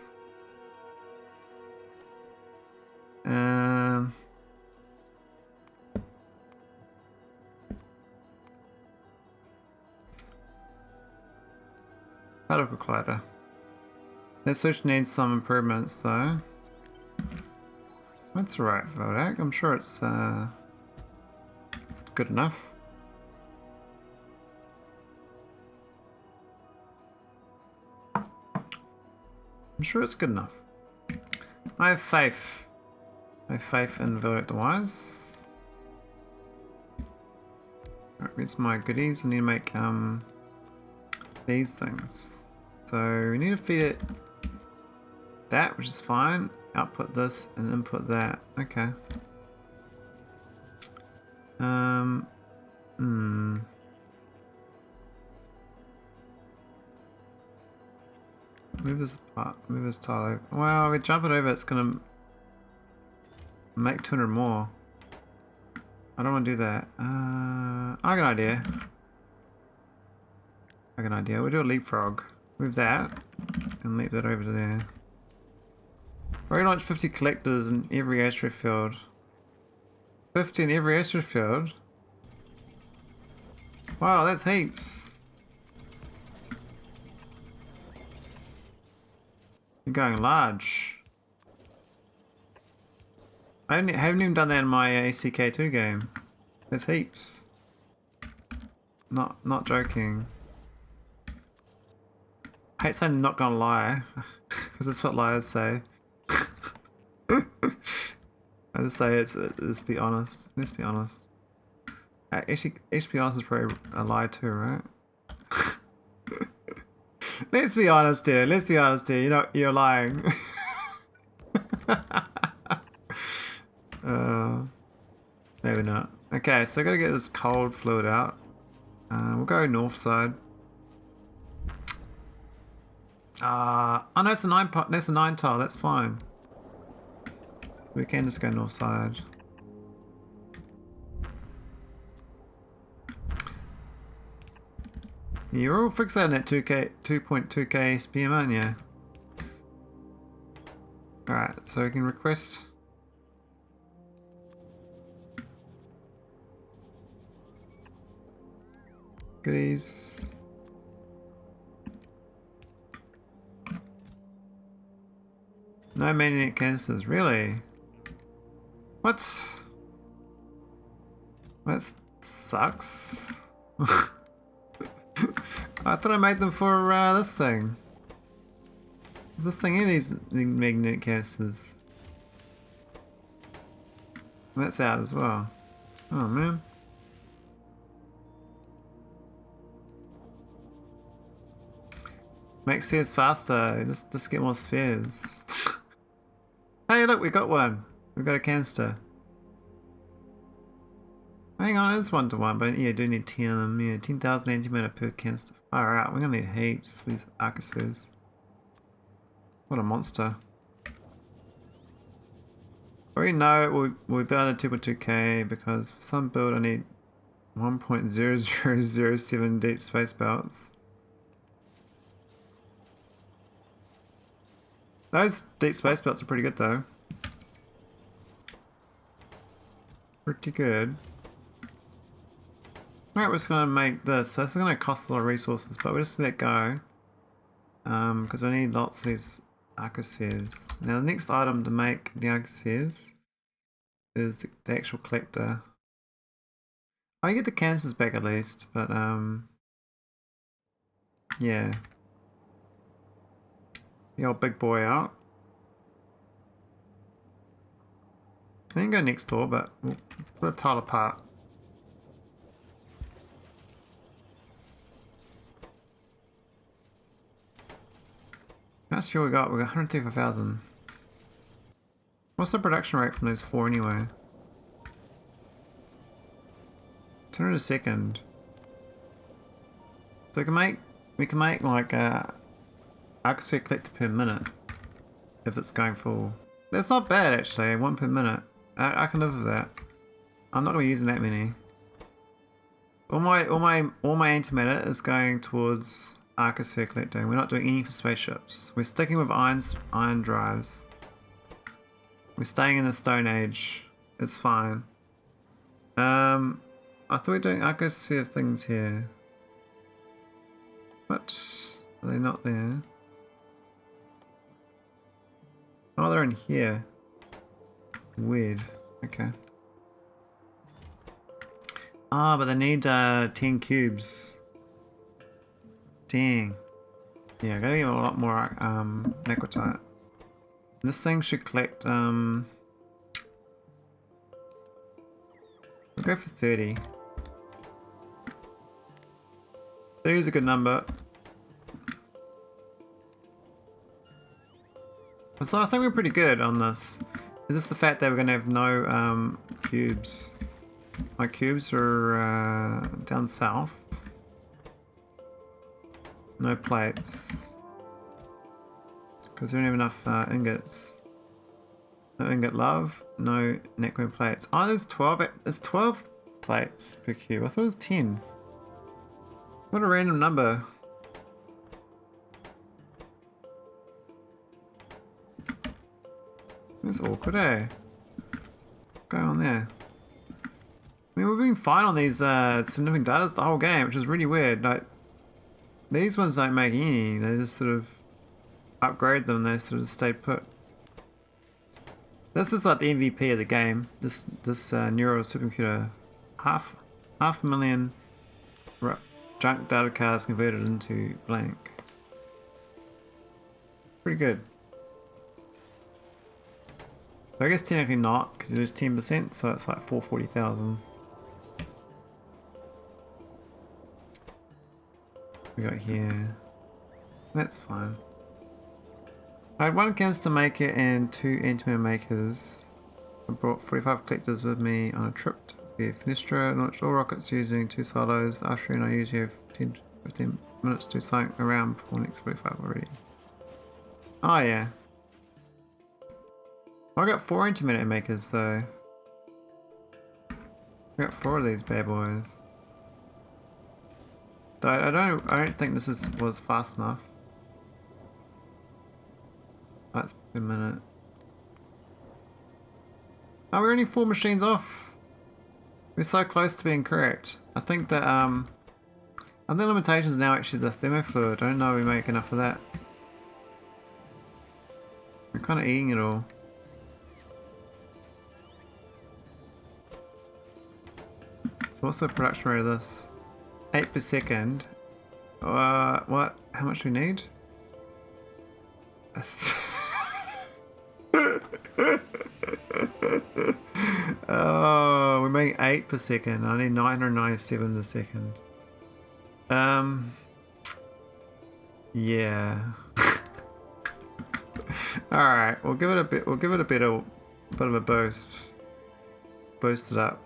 Particle collider. This switch needs some improvements though. That's alright, Vodak. I'm sure it's good enough. I'm sure it's good enough. I have faith. I have faith in Vodak the Wise. Alright, here's my goodies. I need to make these things. So we need to feed it that, which is fine. Output this and input that. Okay. Move this apart. Move this tile over. Well, if we jump it over, it's gonna make 200 more. I don't want to do that. I got an idea. We'll do a leapfrog. Move that and leap that over to there. We're gonna launch 50 collectors in every asteroid field. 50 in every asteroid field? Wow, that's heaps. You're going large. I haven't even done that in my ACK2 game. That's heaps. Not joking. I hate saying not gonna lie, because that's what liars say. I just say let's be honest. Let's be honest. Actually, be honest is probably a lie too, right? Let's be honest here. Let's be honest here. You're lying. Maybe not. Okay, so I gotta get this cold fluid out. We'll go north side. Oh no, it's a 9 tile. That's fine. We can just go north side. You're all fixated on that 2.2k SPM, aren't you? Alright, so we can request. Goodies. No magnetic cancers, really? What? That sucks. I thought I made them for this thing. This thing here needs the magnetic cancers. That's out as well. Oh man. Make spheres faster, just get more spheres. Hey look, we got one. We got a canister. Hang on, it's 1-to-1, but yeah, do need 10 of them. Yeah, 10,000 antimatter per canister. Far out, we're gonna need heaps for these arcospheres. What a monster. I already know we'll build a 2.2k because for some build I need 1.0007 deep space belts. Those deep space belts are pretty good though. Pretty good. Alright, we're just gonna make this. So this is gonna cost a lot of resources, but we'll just let it go. Because we need lots of these arcospheres. Now the next item to make the arcospheres is the actual collector. I get the cancers back at least, but yeah. The old big boy out. I can go next door, but we'll put a tile apart. That's sure we got 135,000. What's the production rate from those four anyway? 200 a second. So we can make like a arcosphere collector per minute if it's going full. That's not bad actually, 1 per minute. I can live with that. I'm not gonna be using that many. All my antimatter is going towards arcosphere collecting. We're not doing any for spaceships. We're sticking with iron drives. We're staying in the Stone Age. It's fine. I thought we were doing arcosphere things here. What? Are they not there? Oh, they're in here. Weird. Okay. Ah, but they need 10 cubes. Dang. Yeah, I gotta get a lot more necrotite. This thing should collect we'll go for 30. 30 is a good number. And so I think we're pretty good on this. It's just the fact that we're gonna have no cubes. My cubes are down south. No plates. Because we don't have enough ingots. No ingot love, no necro plates. Oh, there's 12 plates per cube. I thought it was 10. What a random number. That's awkward, eh? What's going on there? I mean, we've been fine on these significant data the whole game, which is really weird. Like, these ones don't make any. They just sort of upgrade them. They sort of stay put. This is like the MVP of the game. This neural supercomputer, half a million junk data cards converted into blank. Pretty good. So I guess technically not, because it is 10%, so it's like 440,000. We got here. That's fine. I had 1 canister maker and 2 antimatter makers. I brought 45 collectors with me on a trip via Finestra. Launched all rockets using 2 silos. After and I usually have 10 to 15 minutes to something around before next 45 already. Oh yeah. I got 4 antimatter makers though. I got 4 of these bad boys. Though I don't think this was fast enough. That's a minute. Oh, we're only 4 machines off. We're so close to being correct. I think that I think the limitation is now actually the thermofluid. I don't know if we make enough of that. We're kind of eating it all. So what's the production rate of this? 8 per second. What? How much do we need? Oh, we're making 8 per second. I need 997 per second. Yeah. All right, we'll give it a bit. We'll give it a bit of a boost. Boost it up.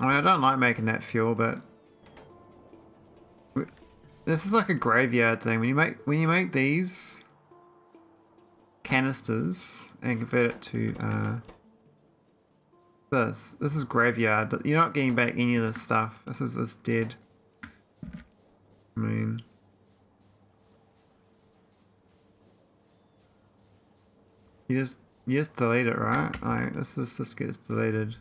I mean, I don't like making that fuel, but this is like a graveyard thing. When you make these canisters and convert it to this is graveyard. You're not getting back any of this stuff. This is dead. I mean, you just delete it, right? Like this gets deleted.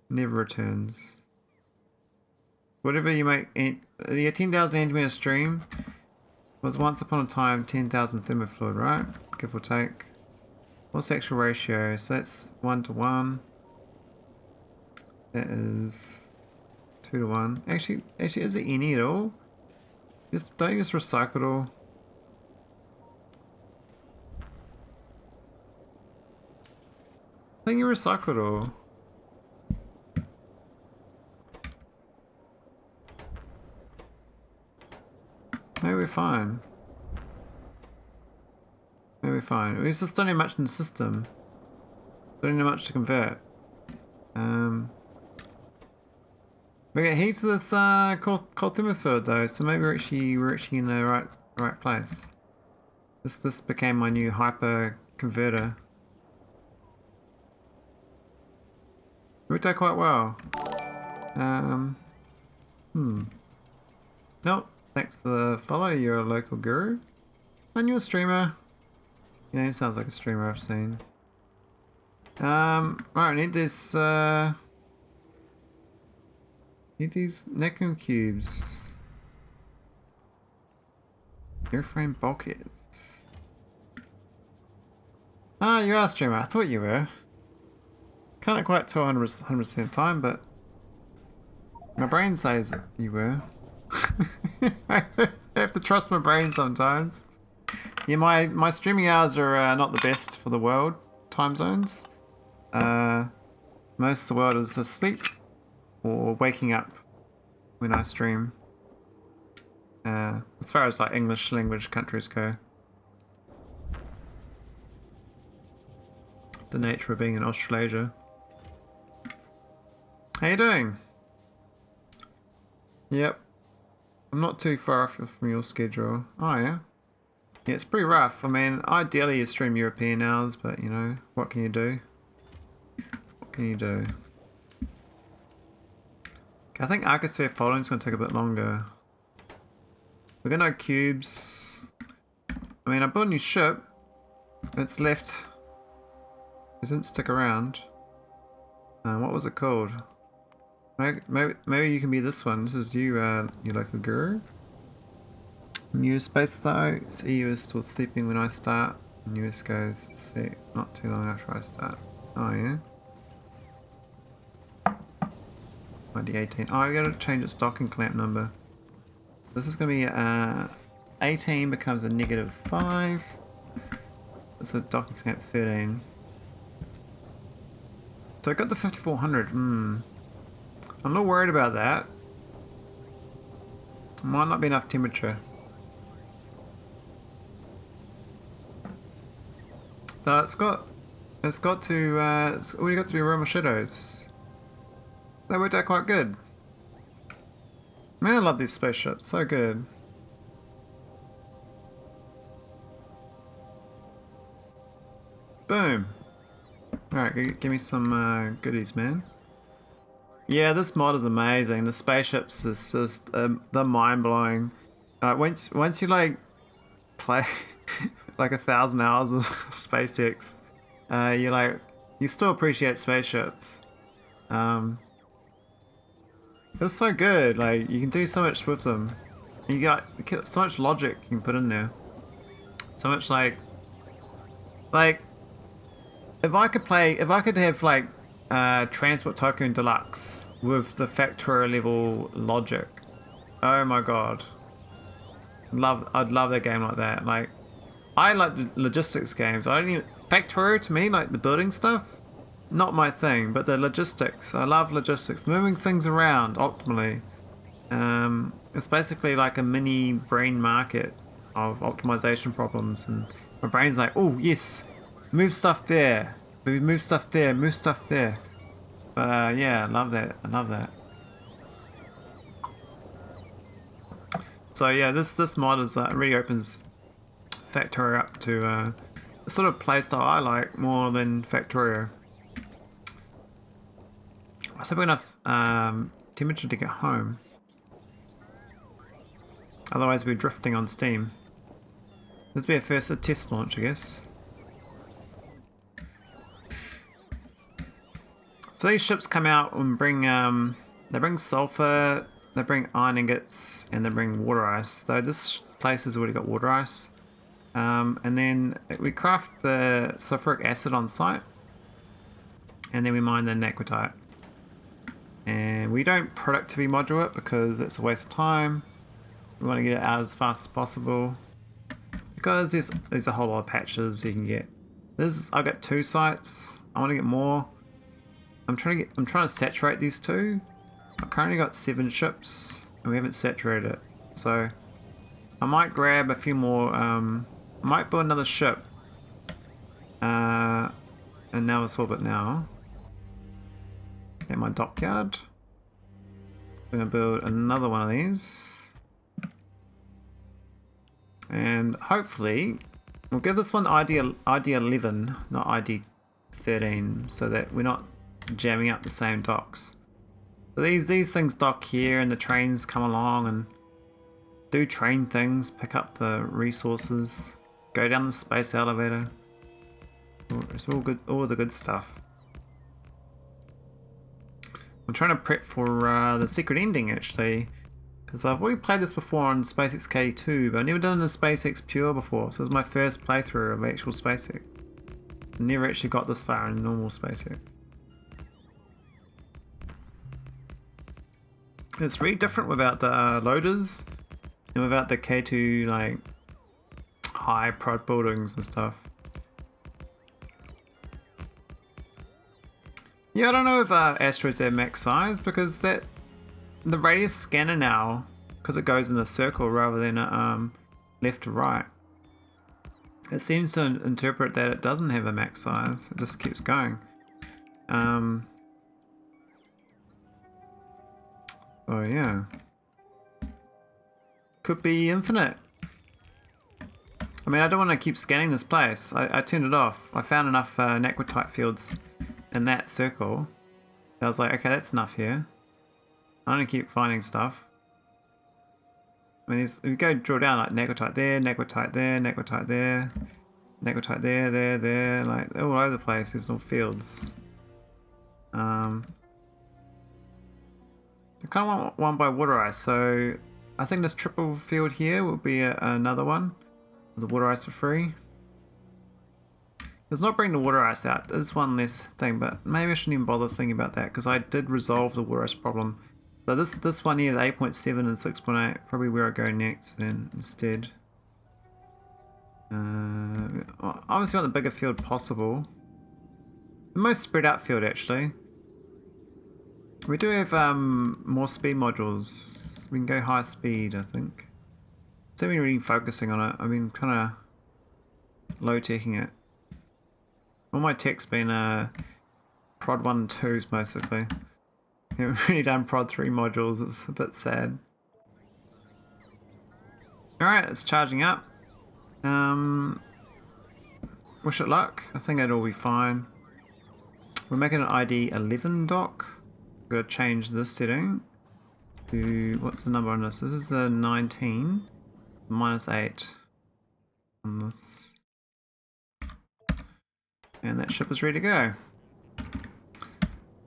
Never returns. Whatever you make, the 10,000 antimatter stream was once upon a time 10,000 thermofluid, right? Give or take. What's the actual ratio? So that's 1 to 1. That is 2 to 1. Actually, is it any at all? Don't you just recycle it all? I think you recycle it all. Maybe we're fine. Maybe we're fine. We just don't need much in the system. Don't need much to convert. We get heaps of this called thermofluid though, so maybe we're actually in the right place. This became my new hyper converter. It worked out quite well. Nope. Thanks for the follow, you're a local guru. And you're a streamer. You know, sounds like a streamer I've seen. Alright, I need this, need these Necum cubes. Airframe bulkheads. Ah, you are a streamer, I thought you were. Can't quite tell 100% of the time, but my brain says you were. I have to trust my brain sometimes. Yeah, my streaming hours are not the best for the world time zones. Most of the world is asleep or waking up when I stream. As far as like English language countries go. The nature of being in Australasia. How you doing? Yep. I'm not too far off from your schedule. Oh yeah. Yeah, it's pretty rough. I mean, ideally you stream European hours, but you know, what can you do? What can you do? Okay, I think arcosphere folding is going to take a bit longer. We're going to have cubes. I mean, I built a new ship. It's left. It didn't stick around. What was it called? Maybe you can be this one. This is you, you local guru. New space though. So EU is still sleeping when I start. US goes to sleep not too long after I start. Oh yeah. 2018. Oh, I gotta change its docking clamp number. This is gonna be 18 becomes a -5. It's a docking clamp 13. So I got the 5400. I'm not worried about that. Might not be enough temperature. It's got to it's already got to be Roma shadows. That worked out quite good. Man, I love these spaceships, so good. Boom. Alright, give me some goodies, man. Yeah, this mod is amazing. The spaceships is just they're mind blowing. Once you like play like 1,000 hours of SpaceX, you still appreciate spaceships. It was so good. Like you can do so much with them. You got so much logic you can put in there. So much like if I could have like Transport Tycoon Deluxe with the Factorio level logic. Oh my god. I'd love that game like that. Like I like the logistics games. I don't even Factorio to me, like the building stuff, not my thing, but the logistics. I love logistics. Moving things around optimally. It's basically like a mini brain market of optimization problems, and my brain's like, oh yes, move stuff there. Move stuff there, move stuff there. But yeah, I love that. I love that. So yeah, this mod is really opens Factorio up to the sort of playstyle I like more than Factorio. I hope we're enough temperature to get home. Otherwise we're drifting on steam. This will be our first test launch, I guess. So these ships come out and bring they bring sulfur, they bring iron ingots, and they bring water ice. So this place has already got water ice. And then we craft the sulfuric acid on site, and then we mine the naquitite. And we don't productivity module it because it's a waste of time. We want to get it out as fast as possible because there's a whole lot of patches you can get. I've got 2 sites. I want to get more. I'm trying to saturate these 2. I've currently got 7 ships and we haven't saturated it. So I might grab a few more. I might build another ship. And now it's orbit now. At my dockyard. I'm gonna build another one of these. And hopefully we'll give this one ID 11, not ID 13, so that we're not jamming up the same docks. So these things dock here and the trains come along and do train things, pick up the resources, go down the space elevator. It's all good, all the good stuff. I'm trying to prep for the secret ending actually, because I've already played this before on SpaceX K2, but I've never done the SpaceX Pure before, so it was my first playthrough of actual SpaceX. I never actually got this far in normal SpaceX. It's really different without the loaders and without the K2 like high prod buildings and stuff. Yeah, I don't know if asteroids have max size because the radius scanner now, because it goes in a circle rather than a left to right, it seems to interpret that it doesn't have a max size. It just keeps going. Oh yeah, could be infinite. I mean, I don't want to keep scanning this place. I turned it off. I found enough naquitite fields in that circle. I was like, okay, that's enough here. I don't want to keep finding stuff. I mean, if you go drill down, like naquitite there, naquitite there, naquitite there, naquitite there, like all over the place. There's no fields. I kind of want one by water ice, so I think this triple field here will be another one. The water ice for free. Does not bring the water ice out. There's one less thing, but maybe I shouldn't even bother thinking about that because I did resolve the water ice problem. So this one here, the 8.7 and 6.8, probably where I go next then instead. Obviously want the bigger field possible. The most spread out field actually. We do have more speed modules. We can go high speed, I think. So I've been really focusing on it. I've been kind of low teching it. All my tech's been prod 1 and 2s basically. I haven't really done prod 3 modules, it's a bit sad. Alright, it's charging up. We're Wish it luck. I think it'll be fine. We're making an ID 11 dock. We're gonna change this setting to, what's the number on this? This is a 19 -8 on this. And that ship is ready to go.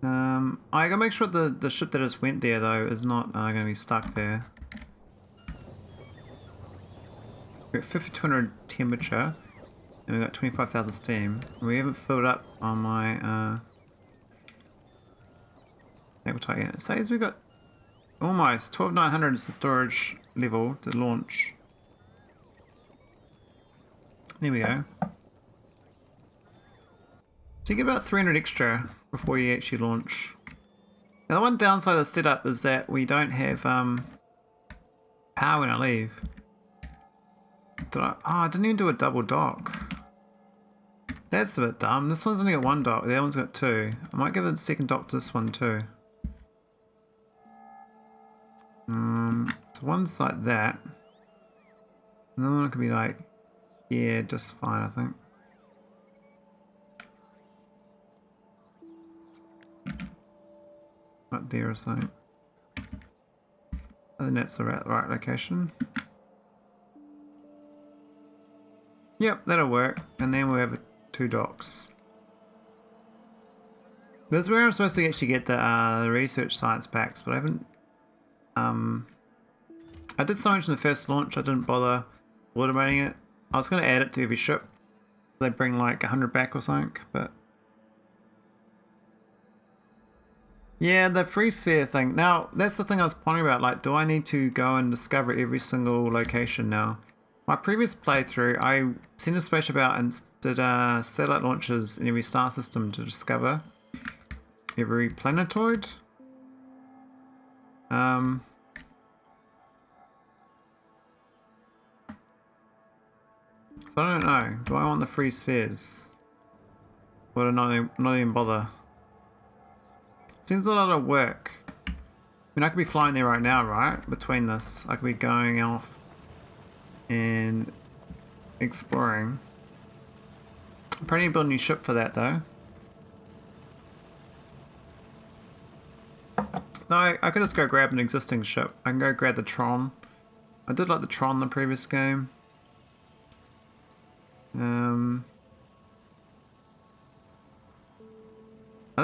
I gotta make sure the ship that just went there though is not gonna be stuck there. We're at 5200 temperature and we've got 25,000 steam. We haven't filled up on my magnetite yet. It says we've got almost 12,900 storage level to launch. There we go. So you get about 300 extra before you actually launch. Now the one downside of the setup is that we don't have power when I leave. I didn't even do a double dock. That's a bit dumb. This one's only got one dock, the other one's got two. I might give a second dock to this one too. So one's like that. And the one could be like, yeah, just fine I think. Right there or something. I think that's the right location. Yep, that'll work. And then we'll have two docks. This is where I'm supposed to actually get the research science packs, but I haven't. I did so much in the first launch, I didn't bother automating it. I was going to add it to every ship. They bring like 100 back or something, but. Yeah, the free sphere thing. Now, that's the thing I was pondering about. Like, do I need to go and discover every single location now? My previous playthrough, I sent a spaceship out and did satellite launches in every star system to discover every planetoid. So I don't know. Do I want the free spheres? Or do I not even bother? Seems a lot of work. I mean, I could be flying there right now, right? Between this, I could be going off and exploring. I probably need to build a new ship for that, though. No, I could just go grab an existing ship. I can go grab the Tron. I did like the Tron in the previous game. I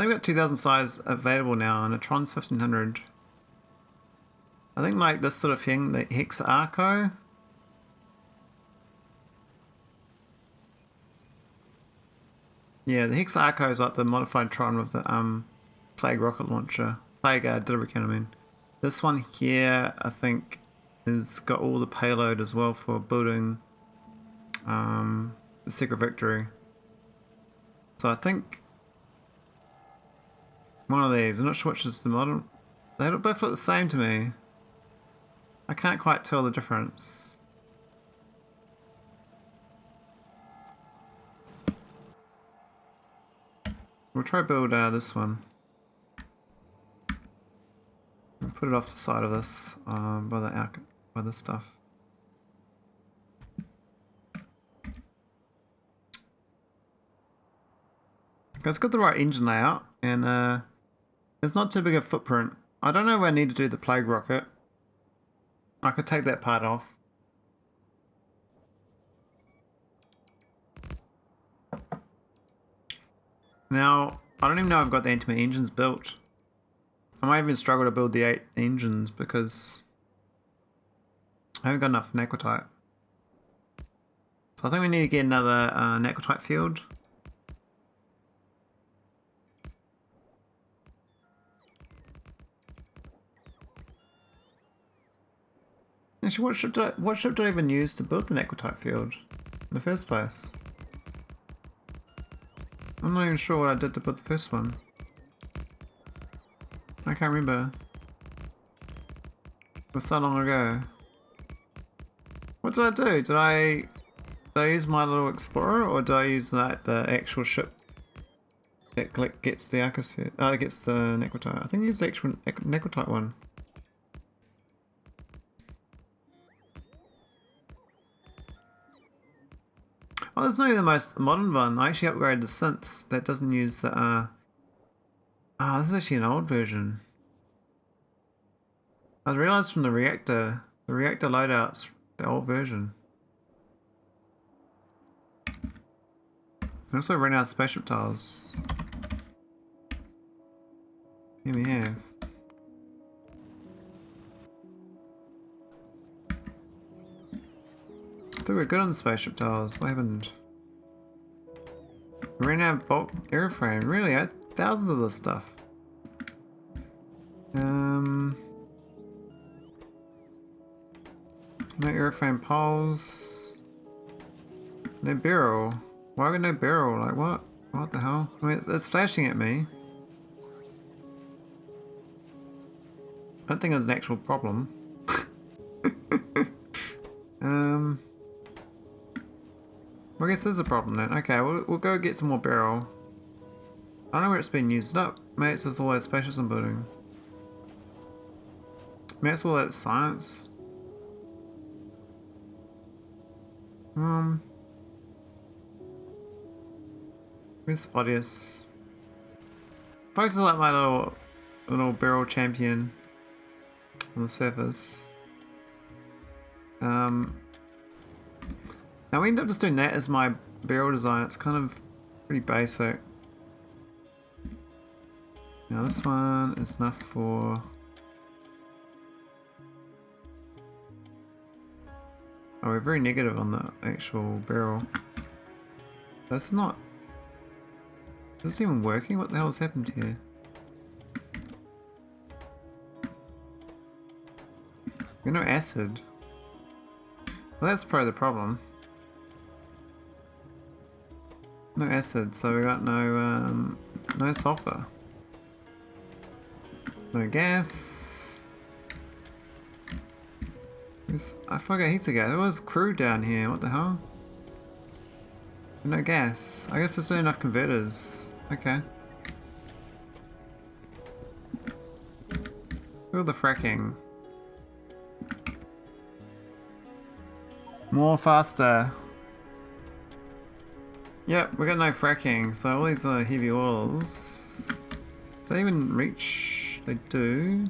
think we've got 2000 size available now, and a Tron's 1500. I think like this sort of thing, the Hex Arco. Yeah, the Hex Arco is like the modified Tron with the Plague rocket launcher. Plague delivery can, I mean. This one here, I think, has got all the payload as well for building the Secret Victory. So I think one of these, I'm not sure which is the model. They both look the same to me. I can't quite tell the difference. We'll try build this one. We'll put it off the side of this by the stuff. It's got the right engine layout, and it's not too big a footprint. I don't know if I need to do the Plague rocket. I could take that part off. Now, I don't even know if I've got the antimatter engines built. I might even struggle to build the 8 engines because I haven't got enough naquitite. So I think we need to get another naquitite field. Actually, what ship do I even use to build the naquitite field in the first place? I'm not even sure what I did to build the first one. I can't remember. It was so long ago. What did I do? Did I use my little explorer, or did I use like the actual ship that gets the arcosphere? It gets the naquitite. I think I used the actual naquitite one. Oh, it's not even the most modern one. I actually upgraded the synths that doesn't use the oh, this is actually an old version. I realized from the reactor loadout's the old version. I also ran out of spaceship tiles. Here we have. I thought we were good on the spaceship tiles. What happened? We ran out of bulk airframe. Really? I had thousands of this stuff. No airframe poles. No beryl. Why would no beryl? Like what? What the hell? I mean, it's flashing at me. I don't think it's an actual problem. I guess there's a problem then. Okay, we'll go get some more beryl. I don't know where it's been used up. Maybe it's just all that spaceships I'm building. Maybe it's all that science. Where's fodius? Fodius is like my little beryl champion on the surface. Now we end up just doing that as my beryl design. It's kind of pretty basic. Now this one is enough for... Oh, we're very negative on the actual beryl. That's not... Is this even working? What the hell has happened here? We got no acid. Well, that's probably the problem. No acid, so we got no sulfur. No gas. I forgot heat again. There was crude down here. What the hell? No gas. I guess there's not enough converters. Okay. Feel the fracking. More faster. Yep, we got no fracking, so all these are heavy oils. Do they even reach? They do.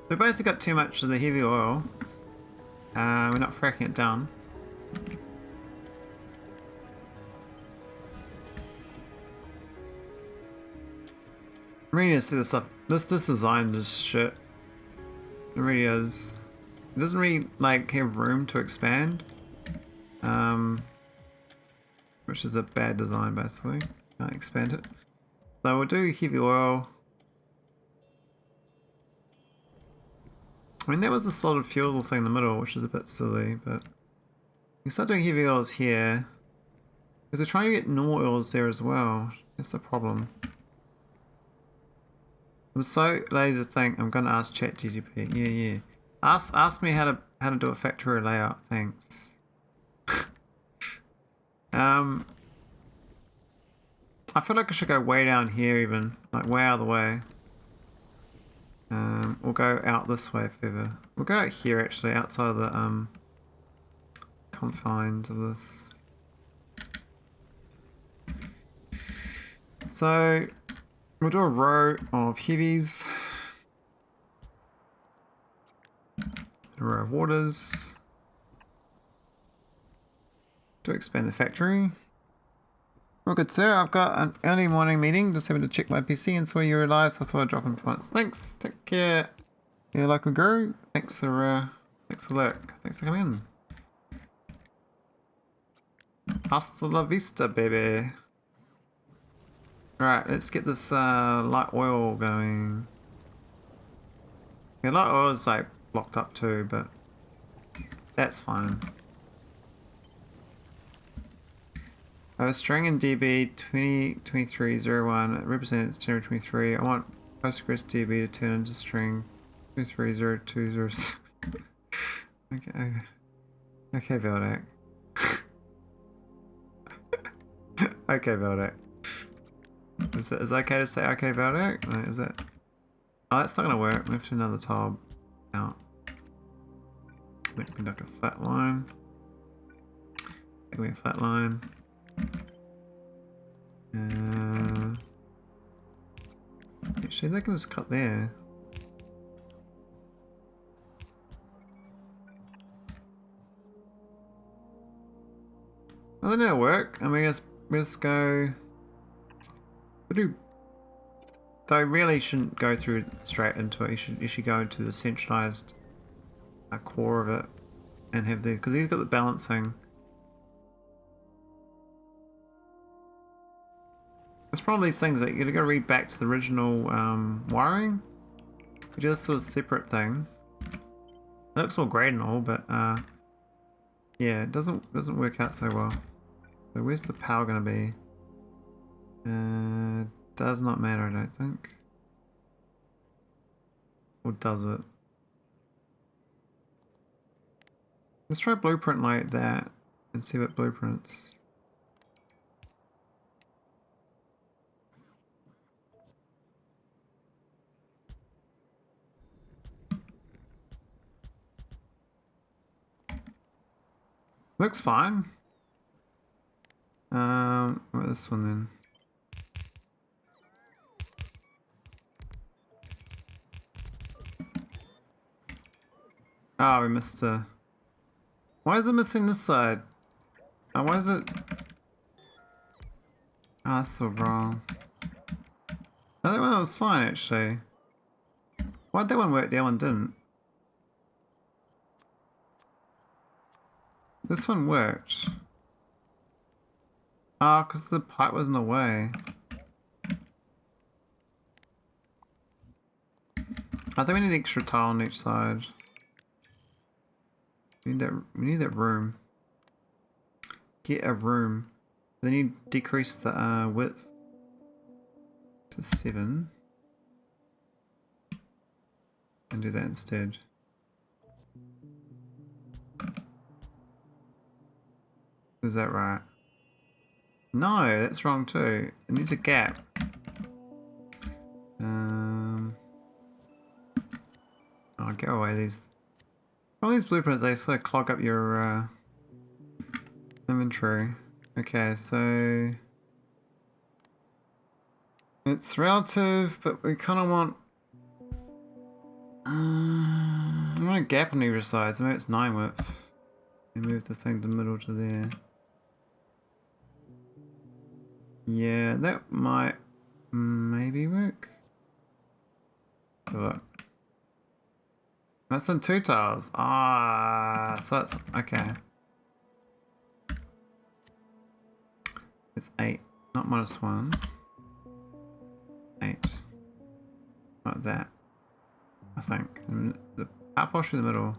We basically got too much of the heavy oil. We're not fracking it down. I really need to see this up. This design is shit. It really is. It doesn't really like have room to expand. Which is a bad design basically. Can't expand it. So we'll do heavy oil. I mean, there was a solid fuel thing in the middle, which is a bit silly, but we start doing heavy oils here. Because we're trying to get normal oils there as well. That's the problem. I'm so lazy to think I'm gonna ask ChatGPT. Yeah. Ask me how to do a Factorio layout. Thanks. I feel like I should go way down here even, like way out of the way. We'll go out this way if ever. We'll go out here actually, outside of the confines of this. So we'll do a row of heavies, a row of waters to expand the factory. Well, good sir, I've got an early morning meeting, just having to check my PC and saw you were live, so I thought I'd drop in for once. Thanks, take care. Your local guru. Thanks for lurk. Thanks for coming in. Hasta la vista, baby. Alright, let's get this light oil going. Yeah, light oil is like blocked up too, but that's fine. I have a string in DB 202301. It represents January 23. I want Postgres DB to turn into string 230206. Okay, Veldak. Okay, Veldak. Is it okay to say okay, Veldak? No, is that? Oh, that's not gonna work. Move to another tab. Out. Make me like a fat line. Give me a flat line. Actually, they can just cut there. Well, that didn't work. I mean, let's go. Though really shouldn't go through straight into it. You should go into the centralized core of it and have the, because he's got the balancing. It's probably these things that you're gonna read back to the original wiring. You do this sort of separate thing. It looks all great and all, but yeah, it doesn't work out so well. So where's the power gonna be? Does not matter, I don't think. Or does it? Let's try blueprint like that and see what blueprints. Looks fine. What this one then? Oh, we missed the... Why is it missing this side? Oh, why is it... Oh, that's so wrong. No, that one was fine, actually. Why'd that one work, the other one didn't? This one worked. Oh, because the pipe was in the way. I think we need extra tile on each side. We need that room. Get a room. Then you decrease the width to 7. And do that instead. Is that right? No, that's wrong too. It needs a gap. I'll get away these. All these blueprints, they sort of clog up your inventory. Okay, so it's relative, but we kind of want. I want a gap on either side, so maybe it's 9 width. And move the thing to the middle to there. Yeah, that might maybe work. So look. That's in 2 tiles. Ah, so it's okay. It's 8, not -1. 8. Like that. I think. And the power push through the middle.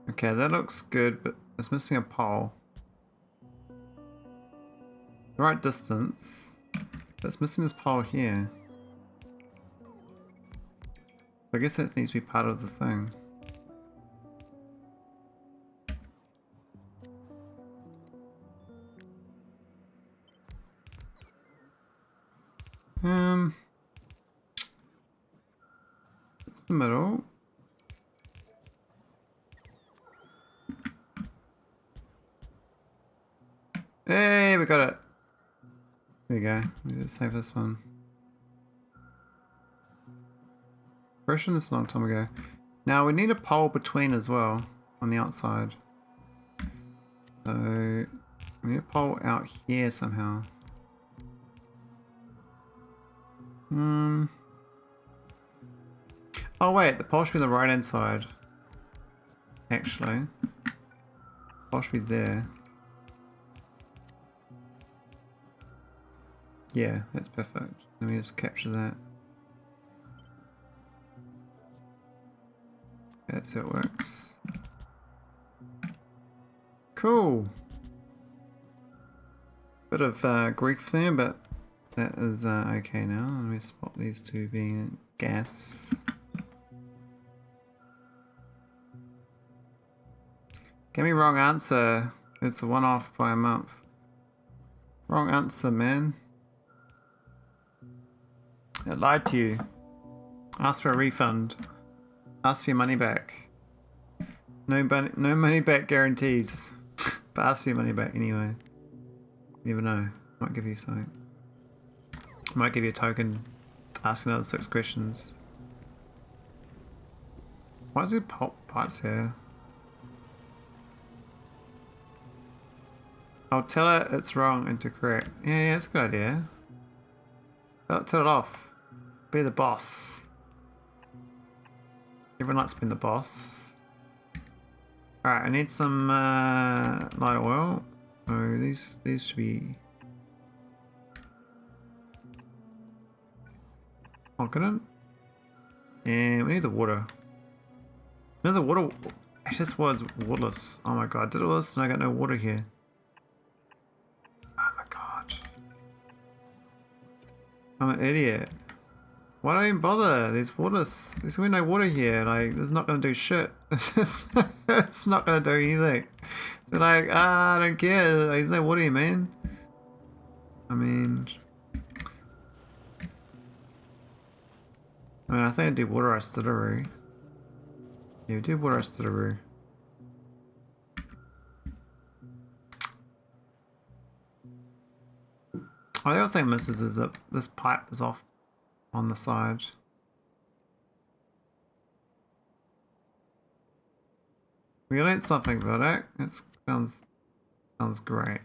Okay, that looks good, but it's missing a pole. The right distance, but it's missing this pole here. So I guess that needs to be part of the thing. It's the middle. Hey, we got it. There we go. We did save this one. Version this a long time ago. Now we need a pole between as well on the outside. So we need a pole out here somehow. Oh wait, the pole should be on the right hand side. Actually. The pole should be there. Yeah, that's perfect. Let me just capture that. That's how it works. Cool. Bit of grief there, but that is okay now. Let me spot these two being gas. Give me wrong answer. It's a 1 off by a month. Wrong answer, man. I lied to you. Ask for a refund. Ask for your money back. No money back guarantees. But ask for your money back anyway. You never know. Might give you something. Might give you a token to ask another 6 questions. Why is there pipes here? I'll tell her it's wrong and to correct. Yeah, that's a good idea. Tell it off. Be the boss. Everyone likes being the boss. Alright, I need some light oil. So these should be confident. And we need the water. There's the water. Actually, this was waterless. Oh my god, I did all this and I got no water here. Oh my god. I'm an idiot. Why do I even bother? There's water. There's gonna be no water here. Like, it's not gonna do shit. It's not gonna do anything. They're like, I don't care. There's no water here, man. I mean, I think I did water artillery. Yeah, we did water artillery. Oh, the other thing misses is that this pipe is off on the side. We learned something about it. It sounds great.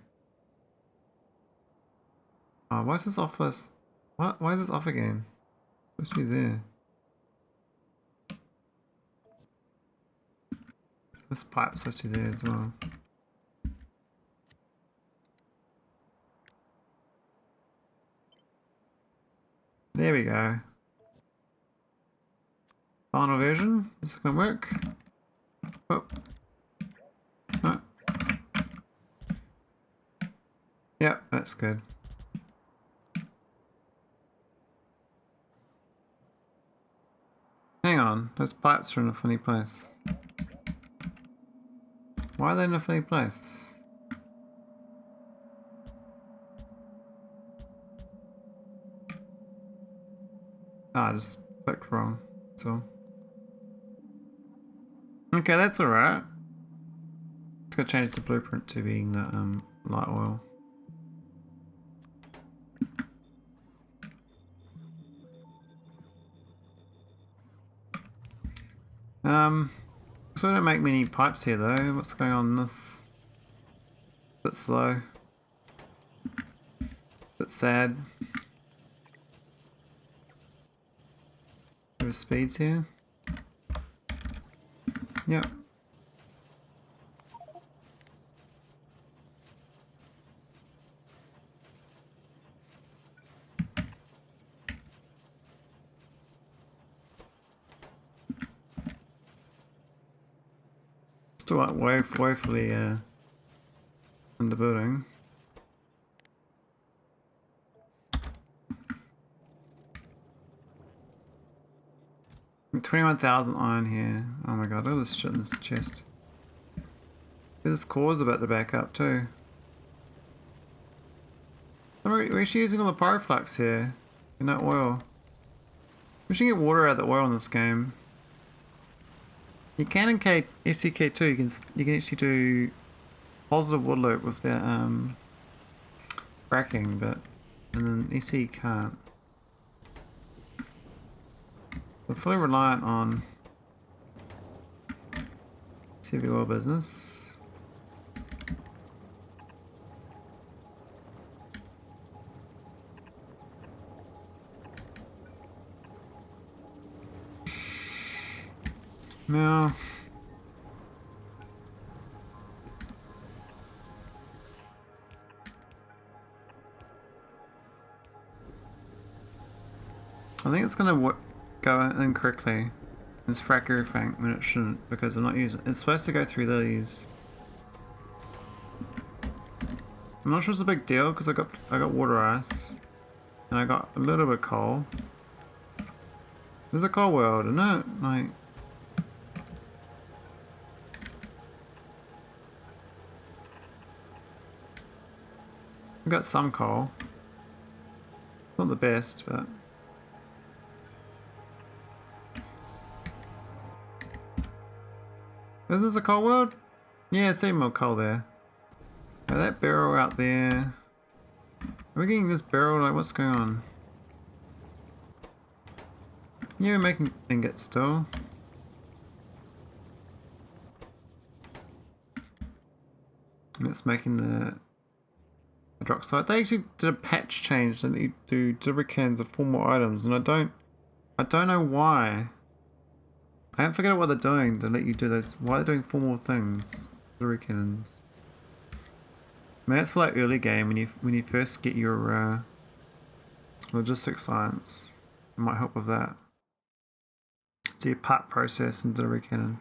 Oh, why is this off this? What? Why is this off again? It's supposed to be there. This pipe's supposed to be there as well. There we go. Final version. Is it gonna work? Oh. No. Yep, that's good. Hang on, those pipes are in a funny place. Why are they in a funny place? Ah, I just clicked wrong, so. Okay, that's alright. It's gonna change the blueprint to being the light oil. So I don't make many pipes here though. What's going on in this? Bit slow. Bit sad. There are speeds here. Yep. Still like woefully in the building. And 21,000 iron here. Oh my god, look at this shit in this chest. This core's about to back up too. We're actually using all the pyroflux here. In that oil. We should get water out of the oil in this game. You can in SCK2, you can actually do positive water loop with the fracking, but and then SC can't. We're fully reliant on heavy oil business. Now, I think it's gonna go incorrectly. It's frak everything when it shouldn't, because I'm not using it. It's supposed to go through these. I'm not sure it's a big deal because I got water ice and I got a little bit of coal. There's a coal world, isn't it? Like, I got some coal. Not the best, but Is this a coal world? Yeah, 3 more coal there. Now that beryl out there. Are we getting this beryl? Like, what's going on? Yeah, we're making ingots still. And it's making the hydroxide. They actually did a patch change that you do delivery cans of 4 more items, and I don't know why. I haven't figured out what they're doing to let you do this. Why are they doing 4 more things? Delivery cannons. I mean, that's for like early game when you first get your logistics science. It might help with that. So your part process and delivery cannon.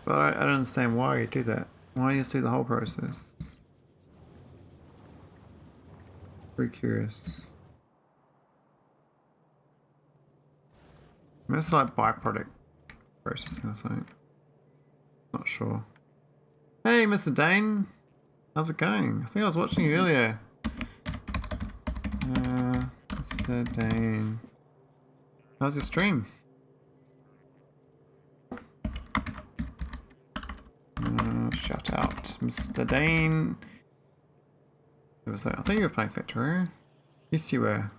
But I don't understand why you do that. Why don't you just do the whole process? Very curious. Maybe it's like byproduct processing or something. Not sure. Hey, Mr. Dane. How's it going? I think I was watching you earlier. Mr. Dane. How's your stream? Shout out, Mr. Dane. It was like, I think you were playing Factorio. Yes, you were.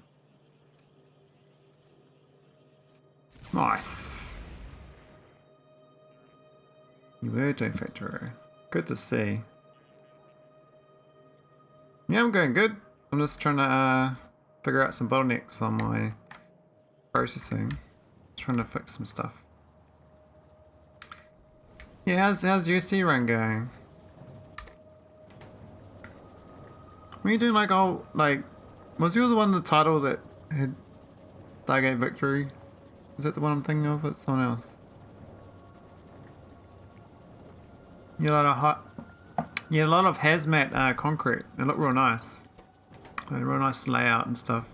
Nice. You were doing Factorio. Good to see. Yeah, I'm going good. I'm just trying to figure out some bottlenecks on my processing. Trying to fix some stuff. Yeah, how's your C run going? Were you doing like all like was you the one in the title that had Stargate Victory? Is that the one I'm thinking of? Or it's someone else? You had a lot of hazmat concrete. They look real nice. They had a real nice layout and stuff.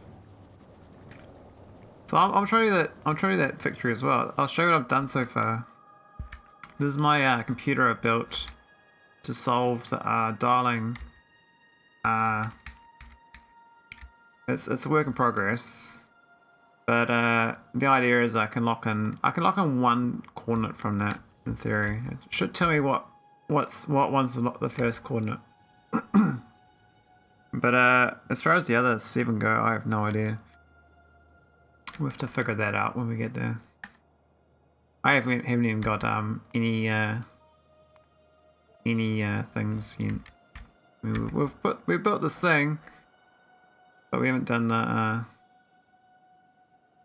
So I'm showing you that. I'm showing you that Victory as well. I'll show you what I've done so far. This is my computer I built to solve the dialing. It's a work in progress, but the idea is I can lock in one coordinate from that. In theory, it should tell me what one's the first coordinate. But as far as the other 7 go, I have no idea. We'll have to figure that out when we get there. I haven't even got any things yet. I mean, we've built this thing, but we haven't done the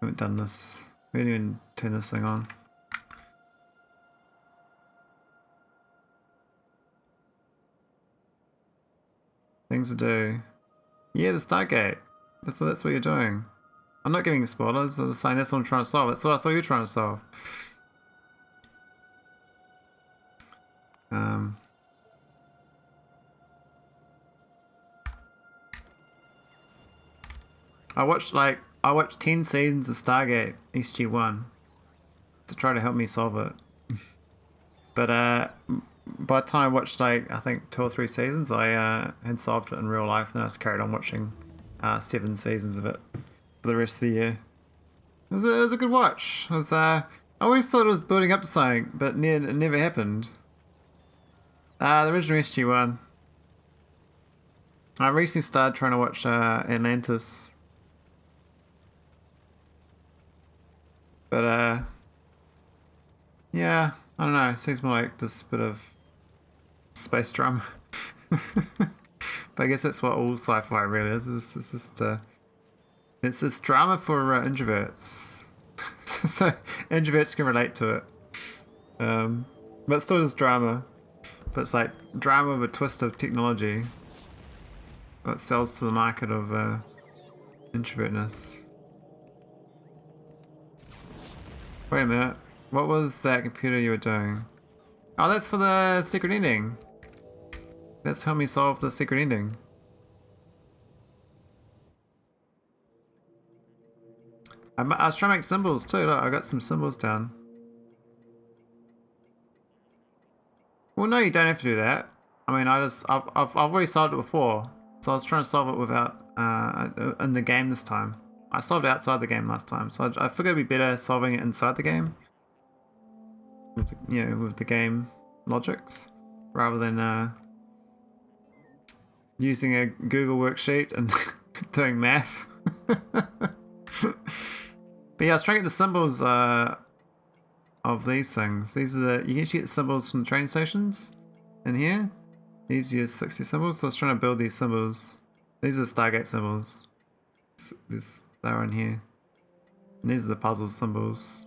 this. We didn't even turn this thing on. Things to do. Yeah, the Stargate. That's what you're doing. I'm not giving you spoilers. I was just saying that's what I'm trying to solve. That's what I thought you were trying to solve. I watched 10 seasons of Stargate SG-1 to try to help me solve it. But by the time I watched like I think 2 or 3 seasons, I had solved it in real life, and I just carried on watching 7 seasons of it for the rest of the year. It was a good watch. I always thought it was building up to something, but it never happened. The original SG-1. I recently started trying to watch Atlantis. But yeah, I don't know, it seems more like this bit of space drama. But I guess that's what all sci-fi really is. It's just it's this drama for introverts. So introverts can relate to it. But still just drama. But it's like drama with a twist of technology that sells to the market of introvertness. Wait a minute. What was that computer you were doing? Oh, that's for the secret ending. That's help me solve the secret ending. I was trying to make symbols too. Look, I got some symbols down. Well, no, you don't have to do that. I mean, I've already solved it before, so I was trying to solve it without in the game this time. I solved outside the game last time, so I figured it'd be better solving it inside the game. With the, you know, with the game logics, rather than using a Google worksheet and doing math. But yeah, I was trying to get the symbols of these things. These are the, you can actually get the symbols from the train stations in here. These are 60 symbols, so I was trying to build these symbols. These are the Stargate symbols. They're in here. And these are the puzzle symbols.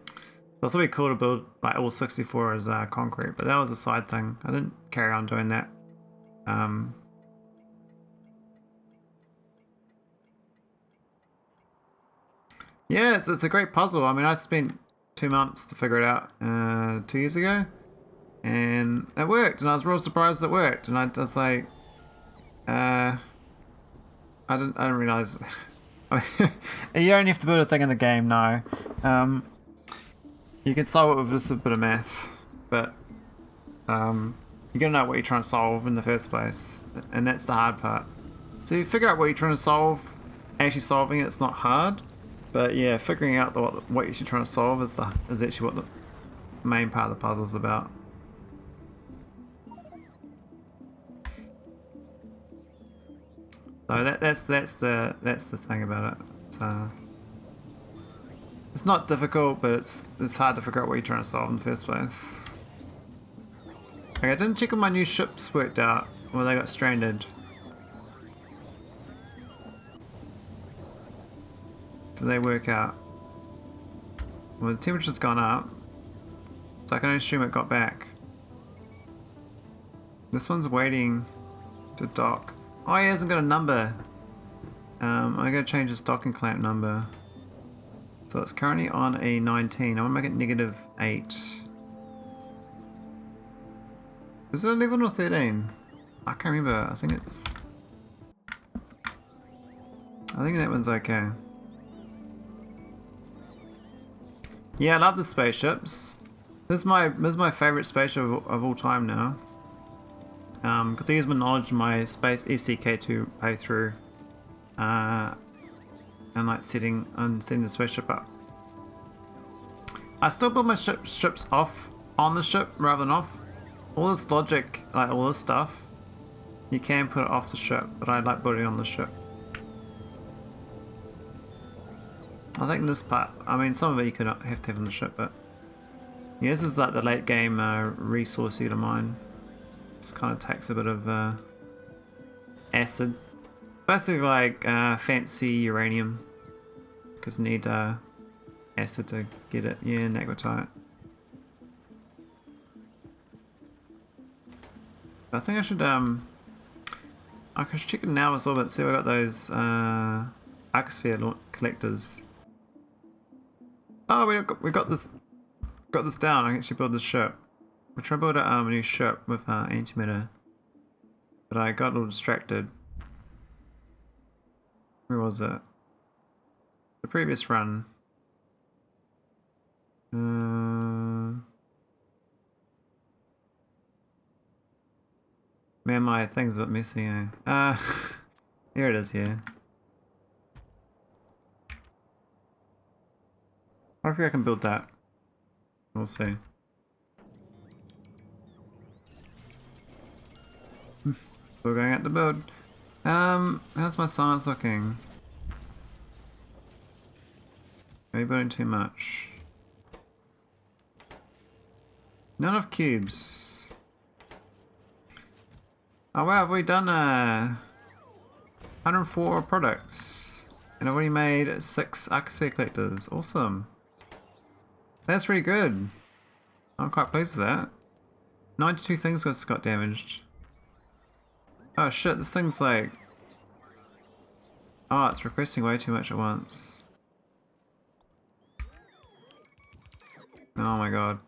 So I thought it'd be cool to build like all 64 as concrete, but that was a side thing. I didn't carry on doing that. Yeah, it's a great puzzle. I mean, I spent 2 months to figure it out 2 years ago, and it worked. And I was real surprised it worked. And I was like, I didn't realize. You don't have to build a thing in the game, no. You can solve it with just a bit of math, but you gotta know what you're trying to solve in the first place, and that's the hard part. So you figure out what you're trying to solve. Actually solving it's not hard. But yeah, figuring out what you're trying to solve is actually what the main part of the puzzle is about. So that's the thing about it. It's not difficult, but it's hard to figure out what you're trying to solve in the first place. Okay, I didn't check if my new ships worked out, or they got stranded. Do they work out? Well, the temperature's gone up, so I can only assume it got back. This one's waiting to dock. Oh, he hasn't got a number. I gotta change his docking clamp number. So it's currently on a 19. I want to make it -8. Is it 11 or 13? I can't remember. I think that one's okay. Yeah, I love the spaceships. This is my favorite spaceship of all time now. Because I use my knowledge in my space ECK2 playthrough, and like setting the spaceship up. I still build my ships off on the ship rather than off. All this logic, like all this stuff, you can put it off the ship, but I like building on the ship. I think this part, I mean, some of it you could have to have on the ship, but yeah, this is like the late game resource you to mine. This kind of takes a bit of acid, basically like fancy uranium, because you need acid to get it. Yeah, magnetite. I think I should check it now as well, but see if I got those arcosphere collectors. Oh, we got this down. I can actually build this ship. We're trying to build a new ship with antimatter, but I got a little distracted. Where was it? The previous run. Man, my thing's a bit messy. Here it is. Here. Hopefully I can build that. We'll see. We're going out to build. How's my science looking? Are you building too much? Not enough cubes. Oh wow, have we done 104 products? And I've already made 6 arcosphere collectors. Awesome. That's really good. I'm quite pleased with that. 92 things got damaged. Oh shit, this thing's like... Oh, it's requesting way too much at once. Oh my god.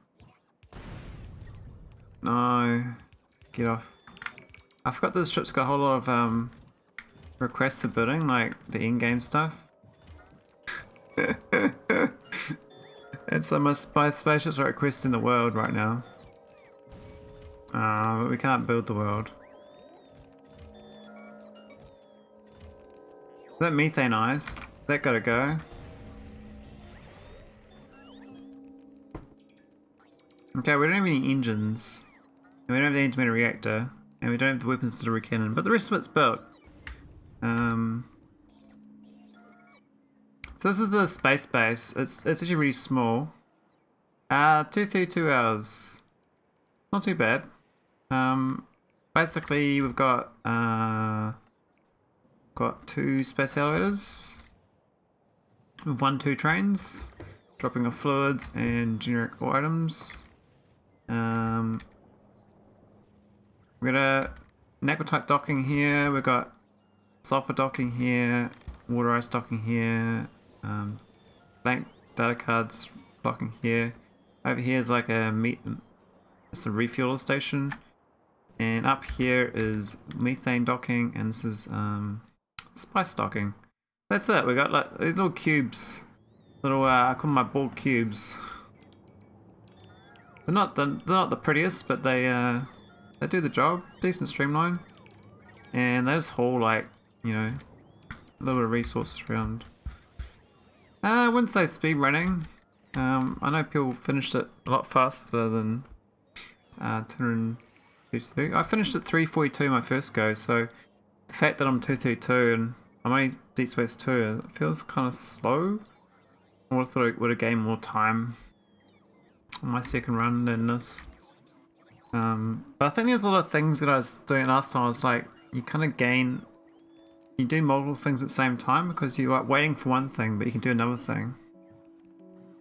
No. Get off. I forgot this ship's got a whole lot of requests for building, like the in-game stuff. And so my spaceships are requesting the world right now. But we can't build the world. That methane ice, that gotta go. Okay, we don't have any engines. And we don't have the antimatter reactor. And we don't have the weapons to the cannon, but the rest of it's built. So this is the space base. It's actually really small. 232 hours. Not too bad. Basically we've got 2 space elevators with 2 trains, dropping off fluids and generic items. We've got a Naquitite docking here, we've got sulfur docking here, water ice docking here, blank data cards docking here. Over here is like it's a refueler station, and up here is methane docking, and this is spice docking. That's it. We got like these little cubes, little I call them my ball cubes. They're not the prettiest, but they do the job. Decent streamline, and they just haul like, you know, a little bit of resources around. I wouldn't say speed running. I know people finished it a lot faster than 232. I finished at 342 my first go, so the fact that I'm 232 and I'm only Deep Space 2, it feels kind of slow. I would have thought I would have gained more time on my second run than this. But I think there's a lot of things that I was doing last time. I was like, you kind of gain, you do multiple things at the same time because you're like waiting for one thing, but you can do another thing.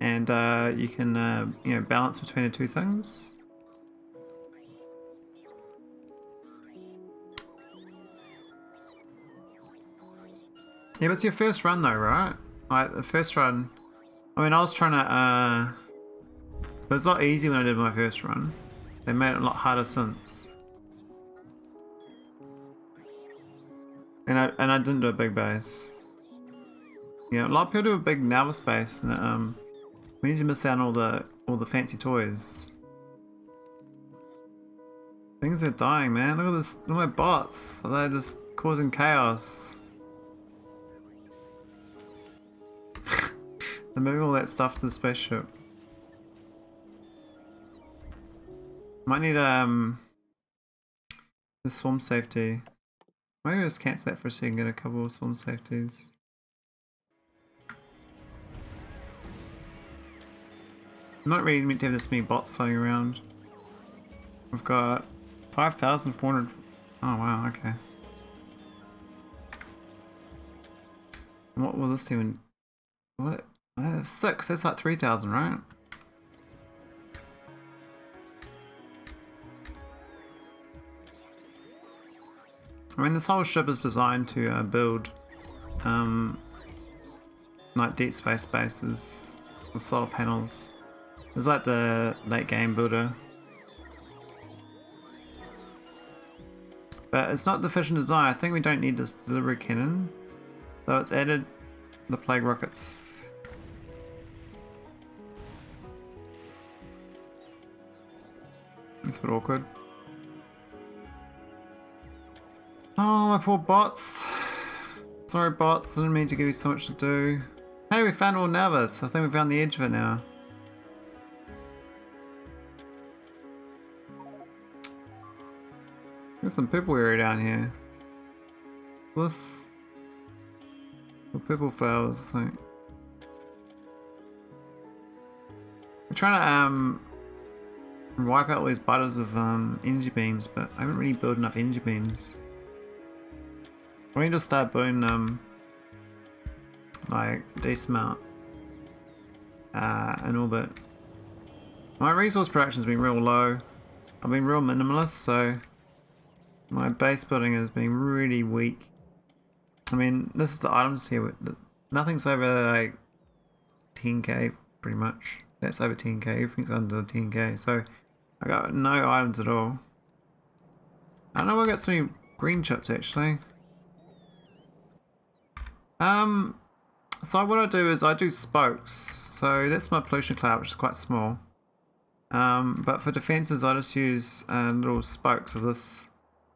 And you can, you know, balance between the 2 things. Yeah, but it's your first run though, right? Like the first run, I mean, I was trying to, it was a lot easier when I did my first run. They made it a lot harder since. And I didn't do a big base. Yeah, a lot of people do a big nauvis base, and it means you miss out on all the fancy toys. Things are dying, man. Look at this. Look at my bots. They're just causing chaos. They're moving all that stuff to the spaceship. Might need the swarm safety. Maybe just cancel that for a second, get a couple of swarm safeties. I'm not really meant to have this many bots floating around. We've got 5,400. Oh wow, okay. And what will this even? What? 6. That's like 3,000, right? I mean, this whole ship is designed to build like deep space bases with solar panels. It's like the late game builder. But it's not the efficient design. I think we don't need this delivery cannon. So it's added the plague rockets. That's a bit awkward. Oh, my poor bots. Sorry bots, I didn't mean to give you so much to do. Hey, we found all nauvis. I think we found the edge of it now. There's some purple area down here. This. The purple flowers, I think. We're trying to wipe out all these butters of energy beams, but I haven't really built enough energy beams. We need to start building like decent amount in orbit. My resource production's been real low. I've been real minimalist, so my base building has been really weak. I mean, this is the items here. Nothing's over like 10k pretty much. That's over 10k. Everything's under 10k. So I got no items at all. I don't know. I got some green chips actually. So what I do is I do spokes. So that's my pollution cloud, which is quite small. But for defenses, I just use little spokes of this,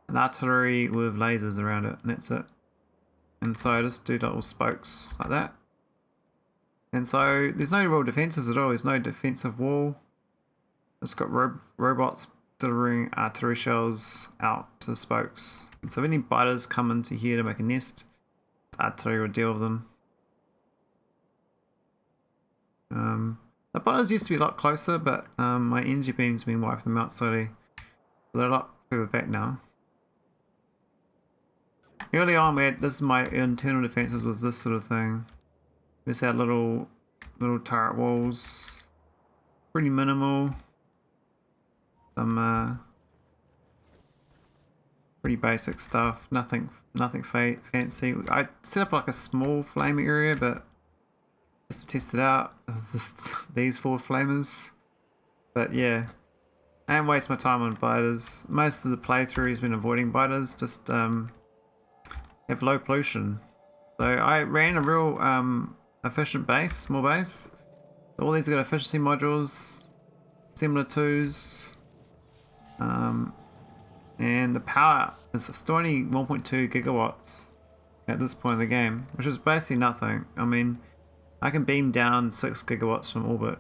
an artillery with lasers around it, and that's it. And so I just do little spokes like that. And so there's no real defences at all. There's no defensive wall. It's got robots delivering artillery shells out to the spokes. And so if any biters come into here to make a nest, the artillery will deal with them. The biters used to be a lot closer, but my energy beam's been wiping them out slowly. So they're a lot further back now. Early on, this is my internal defences was this sort of thing. Just had little turret walls, pretty minimal. Some pretty basic stuff. Nothing fancy. I set up like a small flame area, but just to test it out, it was just these 4 flamers. But yeah, I didn't waste my time on biters. Most of the playthrough has been avoiding biters. Just have low pollution. So I ran a real efficient base, small base. All these got efficiency modules, similar twos, and the power is still only 1.2 gigawatts at this point in the game, which is basically nothing. I mean, I can beam down 6 gigawatts from orbit.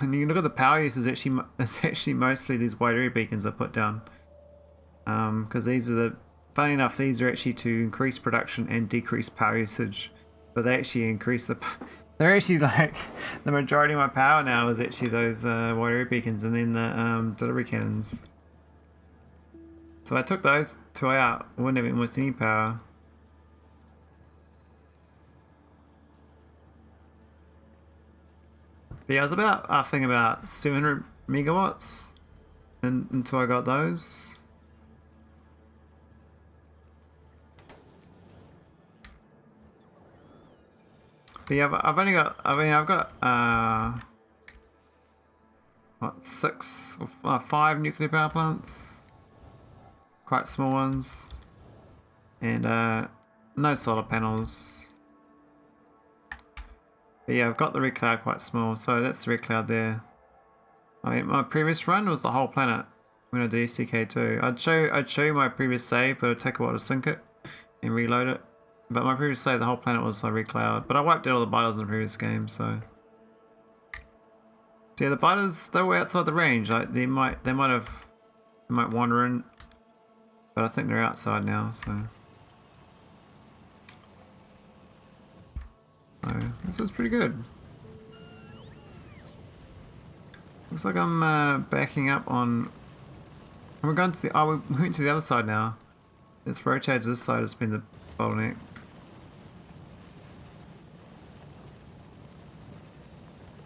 And you can look at the power use is actually mostly these wide area beacons I put down. Because these are funny enough, these are actually to increase production and decrease power usage. But they actually increase they're actually like, the majority of my power now is actually those wide area beacons and then the delivery cannons. So I took those 2 out, I wouldn't have almost any power. But yeah, I was about, I think about 700 megawatts until I got those. But yeah, I've only got, I've got, what, 6 or 5 nuclear power plants. Quite small ones. And, no solar panels. But yeah, I've got the red cloud quite small, so that's the red cloud there. I mean, my previous run was the whole planet when I did SDK2. I'd show you my previous save, but it'd take a while to sync it and reload it. But my previous save, the whole planet was a red cloud. But I wiped out all the biters in the previous game, so yeah, the biters, they were outside the range. Like they might wander in, but I think they're outside now, so this was pretty good. Looks like I'm backing up on. And we're going to the. Oh, we went to the other side now. It's rotated to this side. It's been the bottleneck.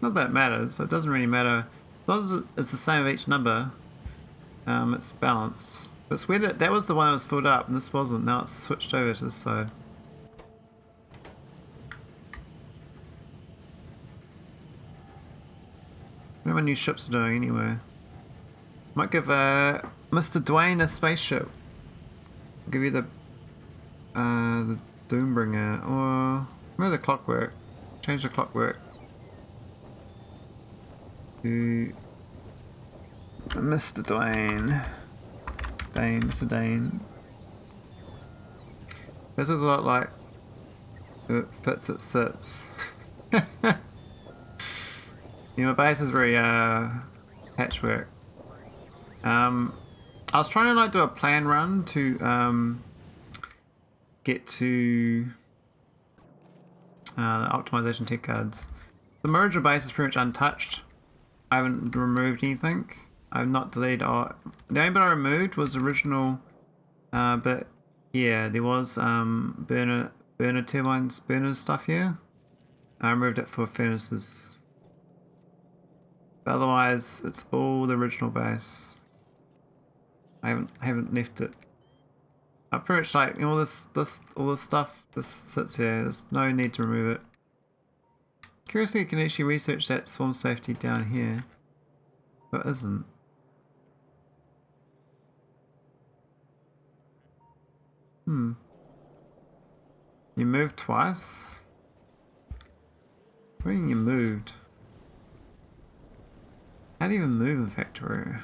Not that it matters. It doesn't really matter. As long as it's the same of each number, it's balanced. But it's weird that was the one that was filled up and this wasn't. Now it's switched over to this side. I don't know what new ships are doing anyway. Might give Mr. Dwayne a spaceship. I'll give you the Doombringer, or maybe the Clockwork. Change the Clockwork to Mr. Dwayne. Mr. Dane. This is a lot like it fits, it sits. You know, my base is very patchwork. I was trying to like do a plan run to get to the optimization tech cards. The original base is pretty much untouched. I haven't removed anything. I've not deleted all. The only bit I removed was the original but yeah, there was burner turbines, burner stuff here. I removed it for furnaces. But otherwise, it's all the original base. I haven't left it. I pretty much like, you know, all this stuff just sits here. There's no need to remove it. Curiously, I can actually research that swarm safety down here, but it isn't. You moved twice? What do you mean you moved? How do you even move in Factorio?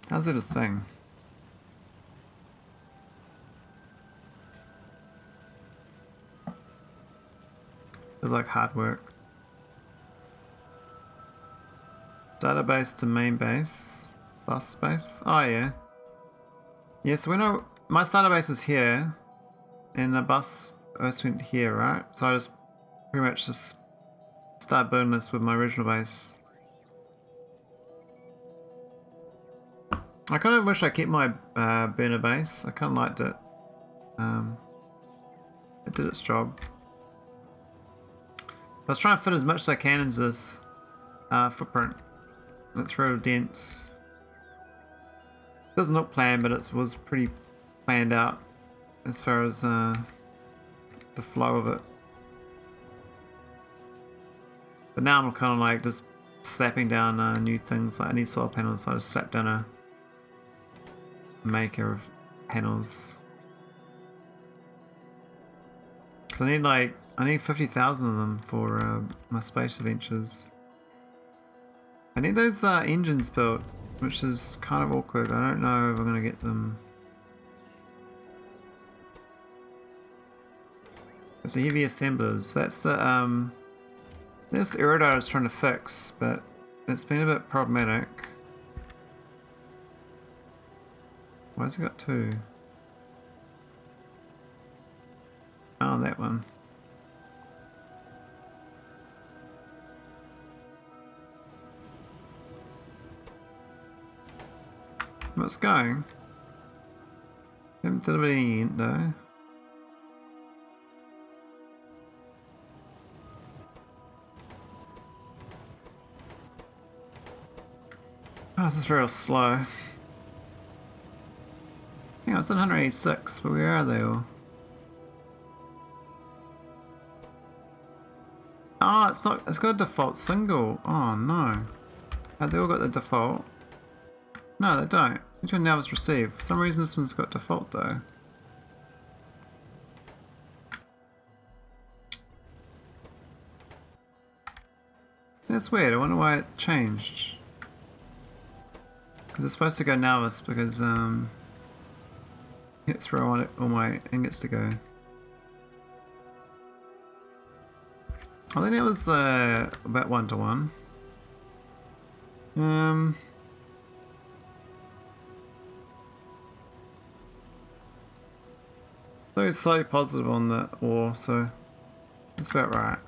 How's it a thing? Feels like hard work. Database to main base. Bus space. Oh yeah. Yeah, so my starter base is here, and the bus first went here, right? So I just pretty much just start building this with my original base. I kind of wish I kept my burner base. I kind of liked it. It did its job. I was trying to fit as much as I can into this footprint. It's real dense. Doesn't look planned, but it was pretty planned out as far as the flow of it. But now I'm kind of like just slapping down new things. Like I need solar panels, so I just slap down a maker of panels. Cause I need 50,000 of them for my space adventures. I need those engines built, which is kind of awkward. I don't know if I'm gonna get them. It's the heavy assemblers. That's the iridite I was trying to fix, but it's been a bit problematic. Why has it got two? Oh, that one. What's going? Haven't delivered any yet though. Oh, this is real slow. Yeah, it's 186, but where are they all? Oh, it's got a default single. Oh no. Have they all got the default? No, they don't. Which one now was received? For some reason this one's got default though. That's weird, I wonder why it changed. Because it's supposed to go nauvis because it's where I want all my ingots to go. I think that was about 1 to 1. So it's slightly positive on the ore, so it's about right.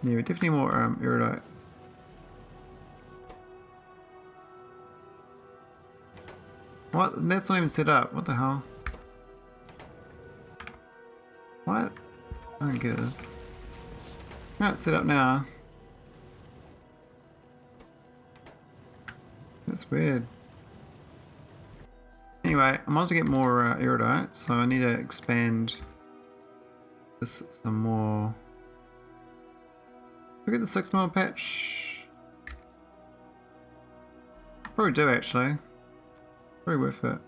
Yeah, we definitely need more iridite. What? That's not even set up. What the hell? What? I don't get this. No, it's set up now. That's weird. Anyway, I might as well get more iridite, so I need to expand this some more. Look at the 6mm patch. Probably do actually. Probably worth it.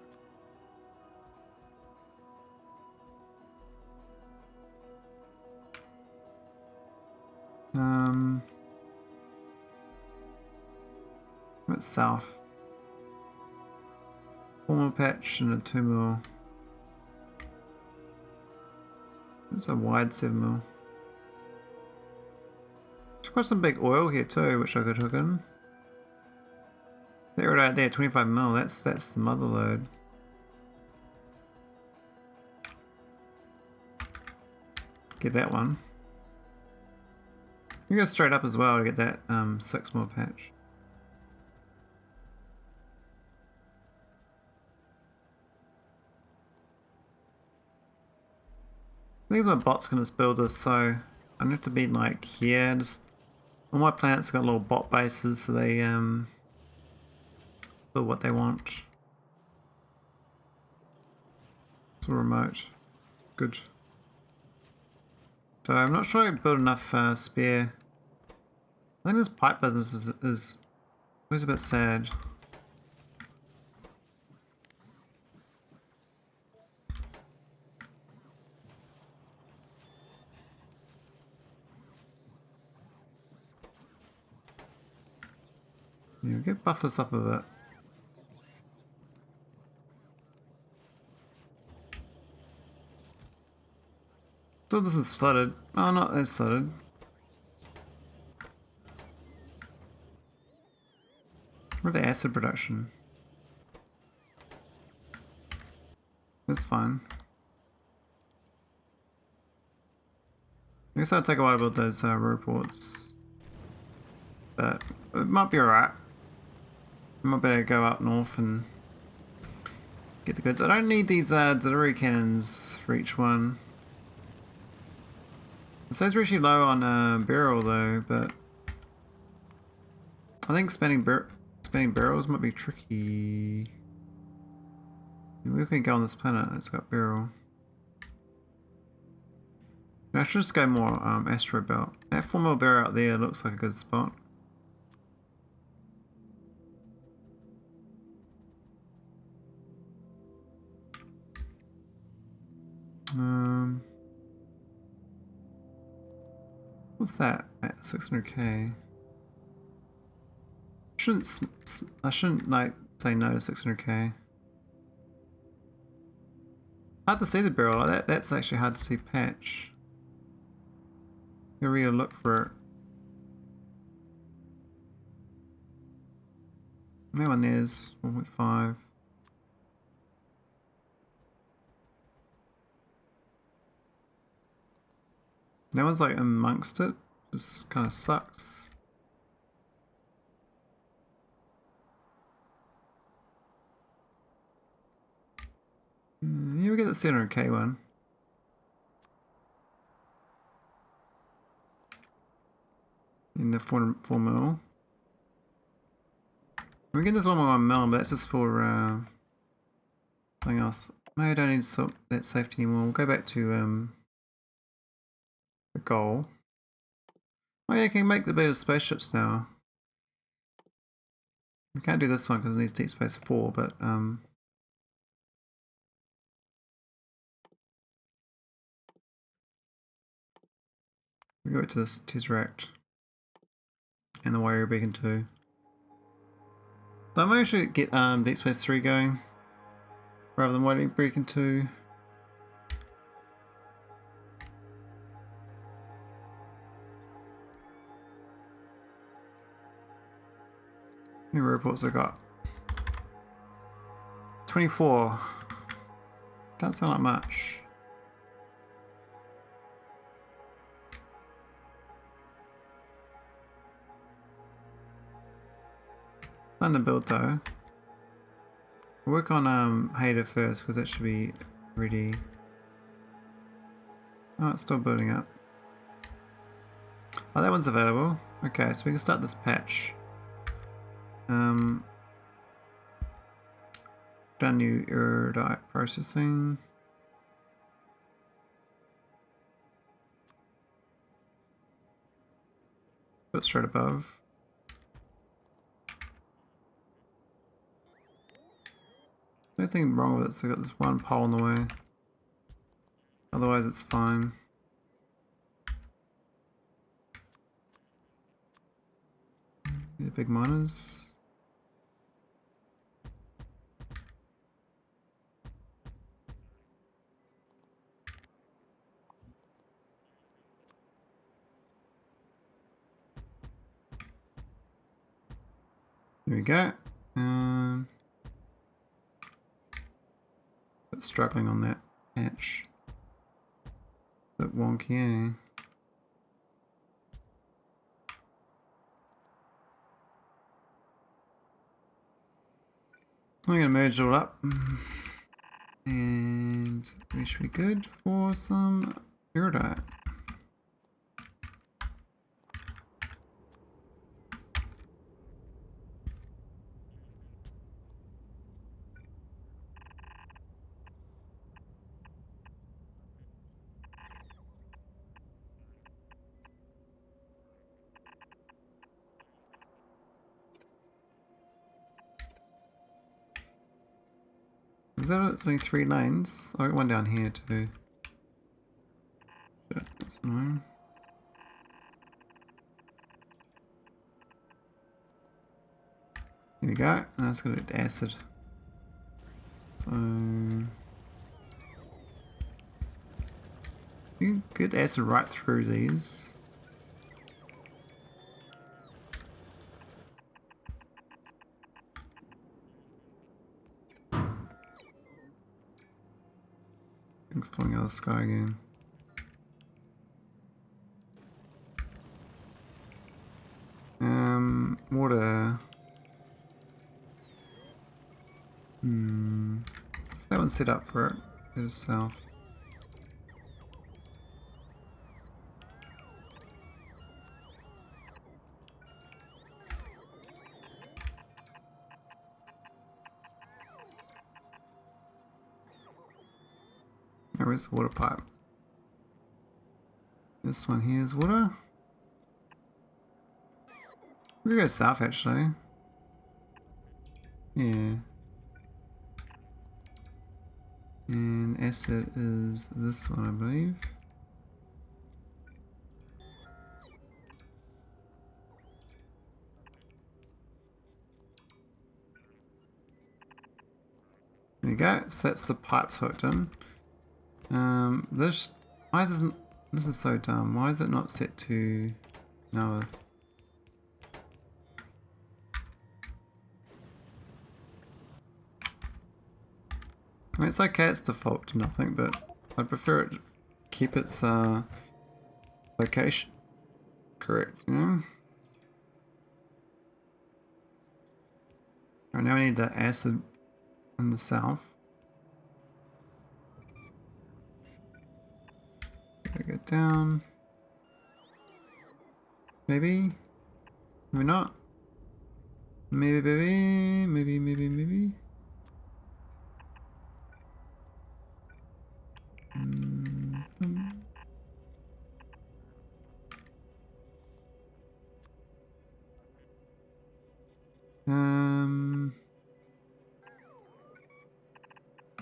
What's south? 4mm patch and a 2mm. There's a wide 7mm. There's quite some big oil here too, which I could hook in. There, right there, 25mm. That's the mother load. Get that one. You go straight up as well to get that 6mm patch. I think my bot's gonna build this, so I don't have to be like here. Just all my planets got little bot bases, so they build what they want. It's all remote. Good. So I'm not sure I built enough spare. I think this pipe business is always a bit sad. Yeah, get buff this up a bit. So this is flooded. Oh, not as flooded. Where's the acid production? That's fine. I guess I'll take a while to build those reports. But it might be alright. I might better go up north and get the goods. I don't need these artillery cannons for each one. It says we're actually low on beryl though, but I think spending barrels might be tricky. We can go on this planet that's got beryl. I should just go more asteroid belt. That 4 mil beryl out there looks like a good spot. What's that? At 600k. I shouldn't like say no to 600k. Hard to see the beryl. That's actually hard to see patch. You really look for it. That one there's 1.5. That one's like amongst it. Just kind of sucks. Yeah, we get the 700k one. In the 4 mil. We get this 1.1 mil, but that's just for something else. Maybe I don't need that safety anymore. We'll go back to the goal. Oh yeah, I can make the beta spaceships now. We can't do this one because it needs Deep Space 4, but we go to this Tesseract and the Warrior Beacon 2. So I might actually get Deep Space 3 going rather than Warrior Beacon 2. How many reports I got? 24. Don't sound like much. Time to build though. We'll work on hadur first because that should be ready. Oh, it's still building up. Oh, that one's available. Okay, so we can start this patch. Done new iridite processing. Put straight above. Nothing wrong with it, so I got this one pole in the way. Otherwise it's fine. The big miners. There we go. But struggling on that patch. Bit wonky, eh? I'm gonna merge it all up. And we should be good for some iridite. Is that it's only 3 lanes? I got one down here too. Shit, that's annoying. Here we go. Now it's gonna do acid. So we You get acid right through these. Things falling out of the sky again. Water. That one's set up for it itself. Now where's the water pipe? This one here is water. We could go south actually. Yeah. And acid is this one, I believe. There you go. So that's the pipes hooked in. This is so dumb. Why is it not set to nauvis? I mean, it's okay, it's default to nothing, but I'd prefer it to keep its location correct, you know? Alright, now we need the acid in the south. Gotta go down. Maybe? Maybe not? Maybe.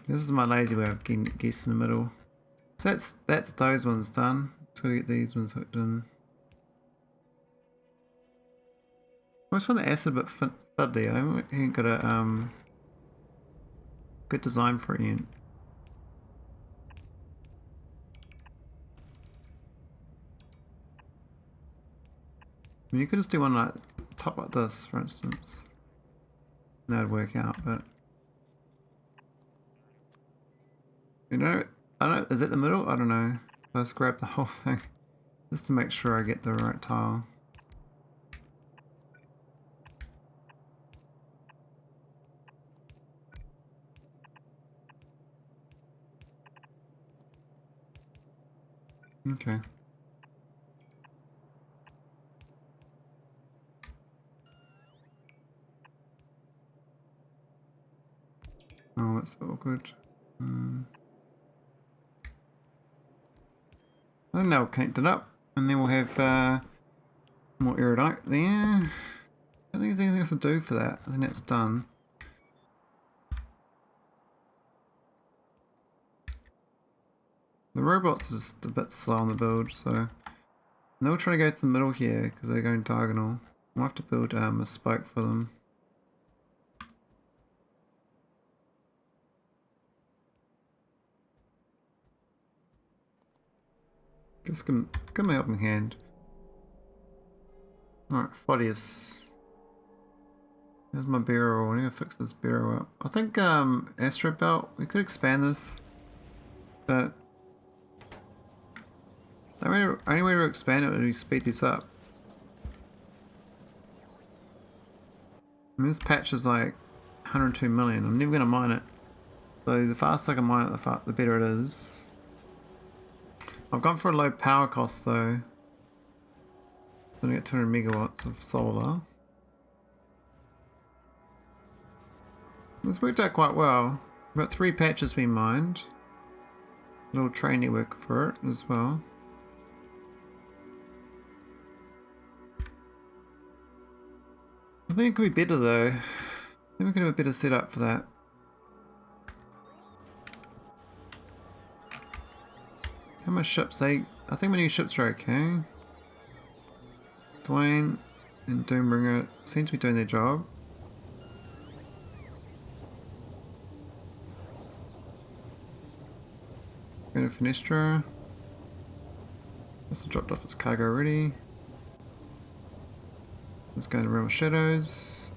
This is my lazy way of getting guess in the middle. So that's those ones done. Let's go get these ones hooked in. I always find the acid a bit fuddy. I ain't got a good design for it yet. I mean, you could just do one like top like this, for instance. And that'd work out, but you know, I don't know, is it the middle? I don't know. Let's grab the whole thing just to make sure I get the right tile. Okay. Oh, that's awkward. I think now we'll connect it up, and then we'll have more iridite there. I don't think there's anything else to do for that. I think that's done. The robots is just a bit slow on the build, so they'll try to go to the middle here because they're going diagonal. We'll have to build a spoke for them. Just give me a helping hand. Alright, fodius. There's my beryl. I need to fix this beryl up. I think asteroid belt, we could expand this, but the only way to expand it would be speed this up. I mean, this patch is like 102 million. I'm never going to mine it. So the faster I can mine it, the better it is. I've gone for a low power cost though. I'm going to get 200 megawatts of solar. It's worked out quite well. We've got 3 patches we mined. A little train network for it as well. I think it could be better though. I think we could have a better setup for that. How much ships? I think my new ships are okay. Dwayne and Doombringer seem to be doing their job. Go to Finestra. Also dropped off its cargo already. Let's go in the realm of shadows.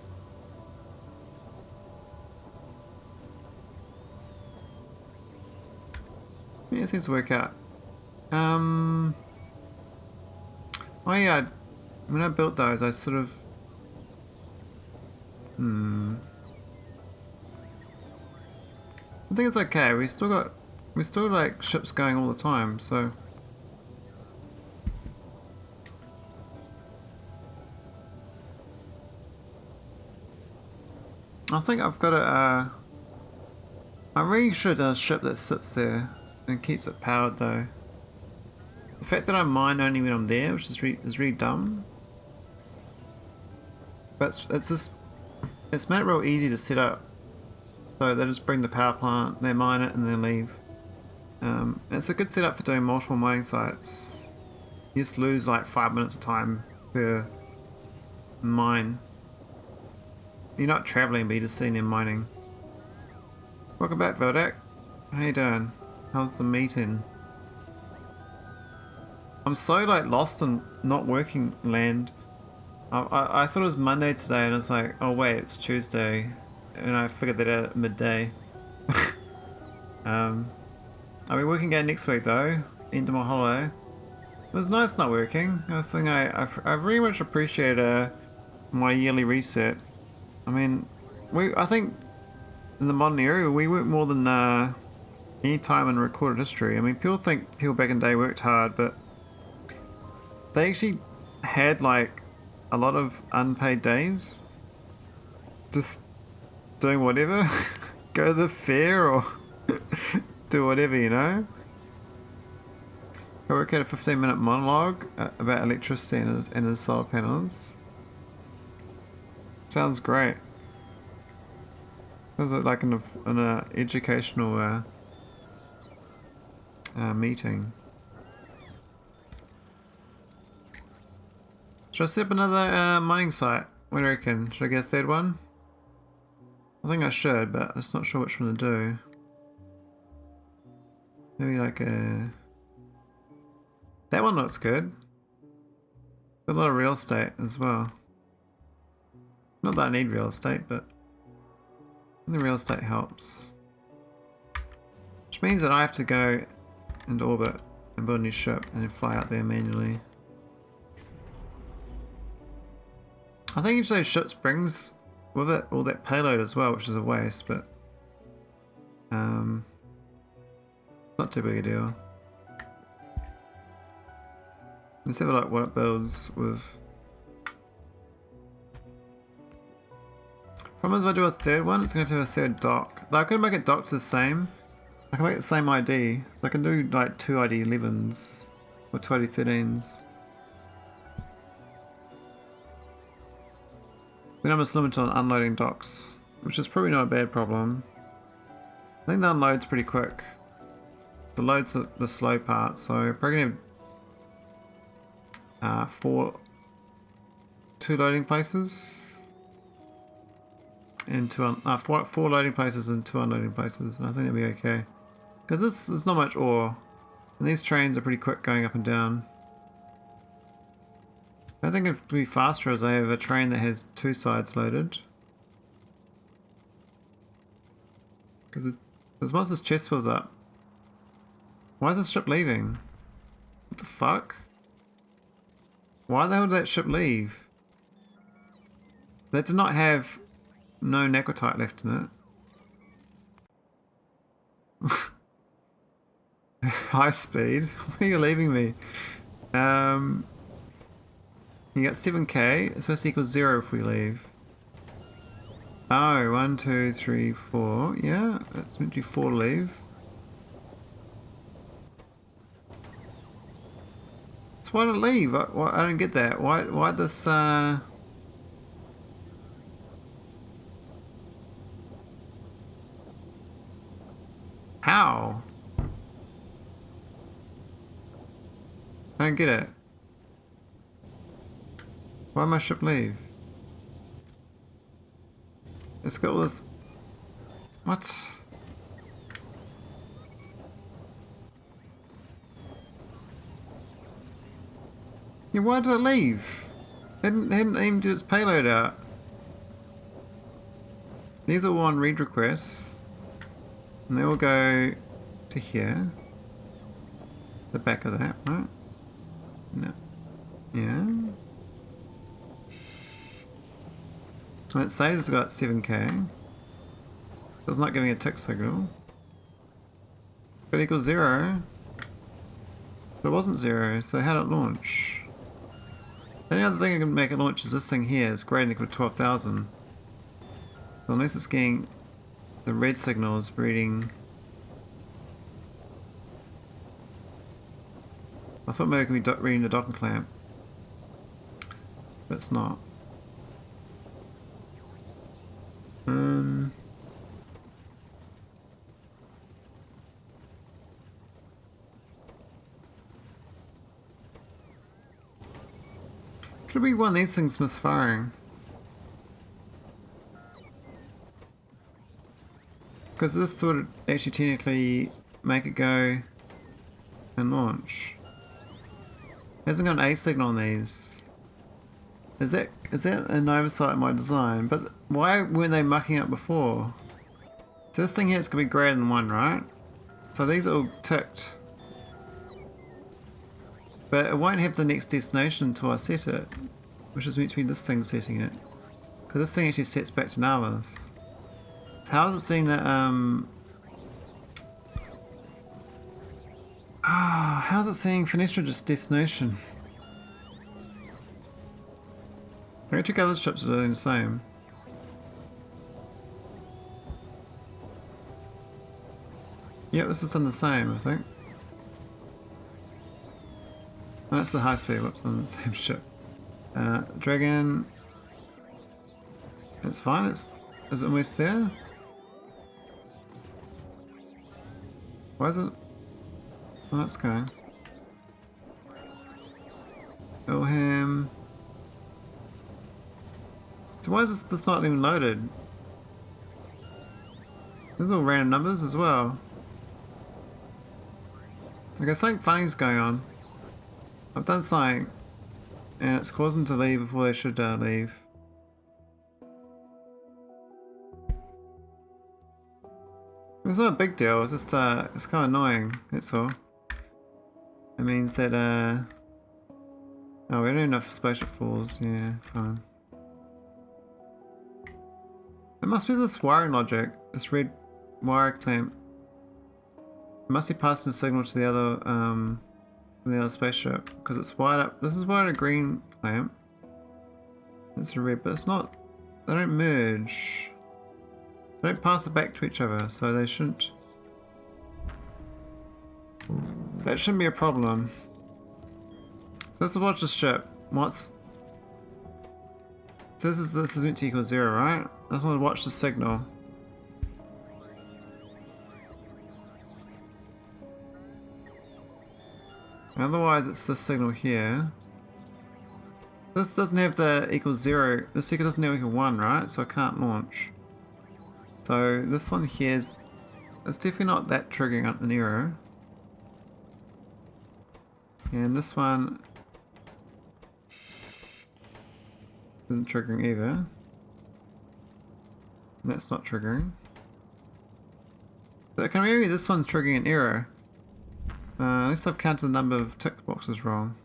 Yeah, it seems to work out. Oh yeah, when I built those, I sort of... I think it's okay. We still like ships going all the time, so... I think I've got a... I really should have done a ship that sits there and keeps it powered though. The fact that I mine only when I'm there, which is really dumb. But it's made it real easy to set up. So they just bring the power plant, they mine it, and then leave. It's a good setup for doing multiple mining sites. You just lose like 5 minutes of time per mine. You're not traveling, but you're just sitting there mining. Welcome back, Vodak. How you doing? How's the meeting? I'm so like lost in not working land. I thought it was Monday today, and it's like, oh wait, it's Tuesday, and I figured that out at midday. I'll be working again next week though, end of my holiday. It was nice not working. I was thinking I very much appreciate my yearly reset. I mean, I think in the modern era we work more than any time in recorded history. I mean, people think people back in the day worked hard, but they actually had like a lot of unpaid days, just doing whatever, go to the fair or do whatever, you know. I work out a 15-minute monologue about electricity and the solar panels. Sounds great. Sounds like an educational meeting. Should I set up another mining site? What do you reckon? Should I get a third one? I think I should, but I'm just not sure which one to do. Maybe like a... That one looks good. Got a lot of real estate as well. Not that I need real estate, but the real estate helps. Which means that I have to go into orbit and build a new ship and then fly out there manually. I think each of those ships brings with it all that payload as well, which is a waste, but not too big a deal. Let's have a look what it builds with. Problem is, if I do a third one, it's going to have to have a third dock. Though I could make it docked to the same. I can make it the same ID, so I can do like 2 ID 11s or 2 ID 13s. Then I'm just limited on unloading docks, which is probably not a bad problem. I think the unload's pretty quick. The load's the slow part, so probably gonna have 2 loading places and 4 loading places and 2 unloading places, and I think that'll be okay. Because there's not much ore, and these trains are pretty quick going up and down. I think it'd be faster as I have a train that has 2 sides loaded. Because as once this chest fills up. Why is this ship leaving? What the fuck? Why the hell did that ship leave? That did not have no necrotite left in it. High speed? Where are you leaving me? You got 7k, it's supposed to equal 0 if we leave. Oh, 1, 2, 3, 4. Yeah, it's meant to be 4 to leave. So why did it leave? I don't get that. Why this, How? I don't get it. Why did my ship leave? Let's get all this. What? Yeah, why did it leave? They hadn't even did its payload out. These are all on read requests. And they all go to here. The back of that, right? No. Yeah. And it says it's got 7k. So it's not giving a tick signal. But equals 0. But it wasn't 0, so how did it launch? The only other thing I can make it launch is this thing here. It's greater than equal to 12,000. So unless it's getting the red signal is reading. I thought maybe it could be reading the docking clamp. But it's not. Could be one of these things misfiring. Because this would actually technically make it go and launch. It hasn't got an A signal on these. Is that an oversight in my design? But why weren't they mucking up before? So this thing here is going to be greater than 1, right? So these are all ticked. But it won't have the next destination until I set it. Which is meant to be this thing setting it. Because this thing actually sets back to nauvis. So how is it seeing that, how's it seeing Fenestra just destination? I check other ships are doing the same. Yep, this is done the same, I think. Oh, that's the high speed, whoops, on the same ship. Dragon. It's fine, is it almost there? Why is it? Oh, that's going. Ilham. So why is this not even loaded? There's all random numbers as well. Okay, something funny's going on. I've done something, and it's caused them to leave before they should leave. It's not a big deal, it's just, it's kind of annoying, that's all. It means that, oh, we don't have enough spaceship falls, yeah, fine. It must be this wiring logic, this red wire clamp. It must be passing a signal to the other spaceship, because it's wired up. This is wired a green clamp. It's a red, but it's not, they don't merge. They don't pass it back to each other, so they shouldn't. That shouldn't be a problem. So let's watch this ship. So this is meant to equal 0, right? I just want to watch the signal. Otherwise it's the signal here. This doesn't have the equal 0. This signal doesn't have equal 1, right? So I can't launch. So this one here is, it's definitely not that triggering up an error. And this one isn't triggering either. And that's not triggering. So can maybe this one's triggering an error. At least I've counted the number of tick boxes wrong.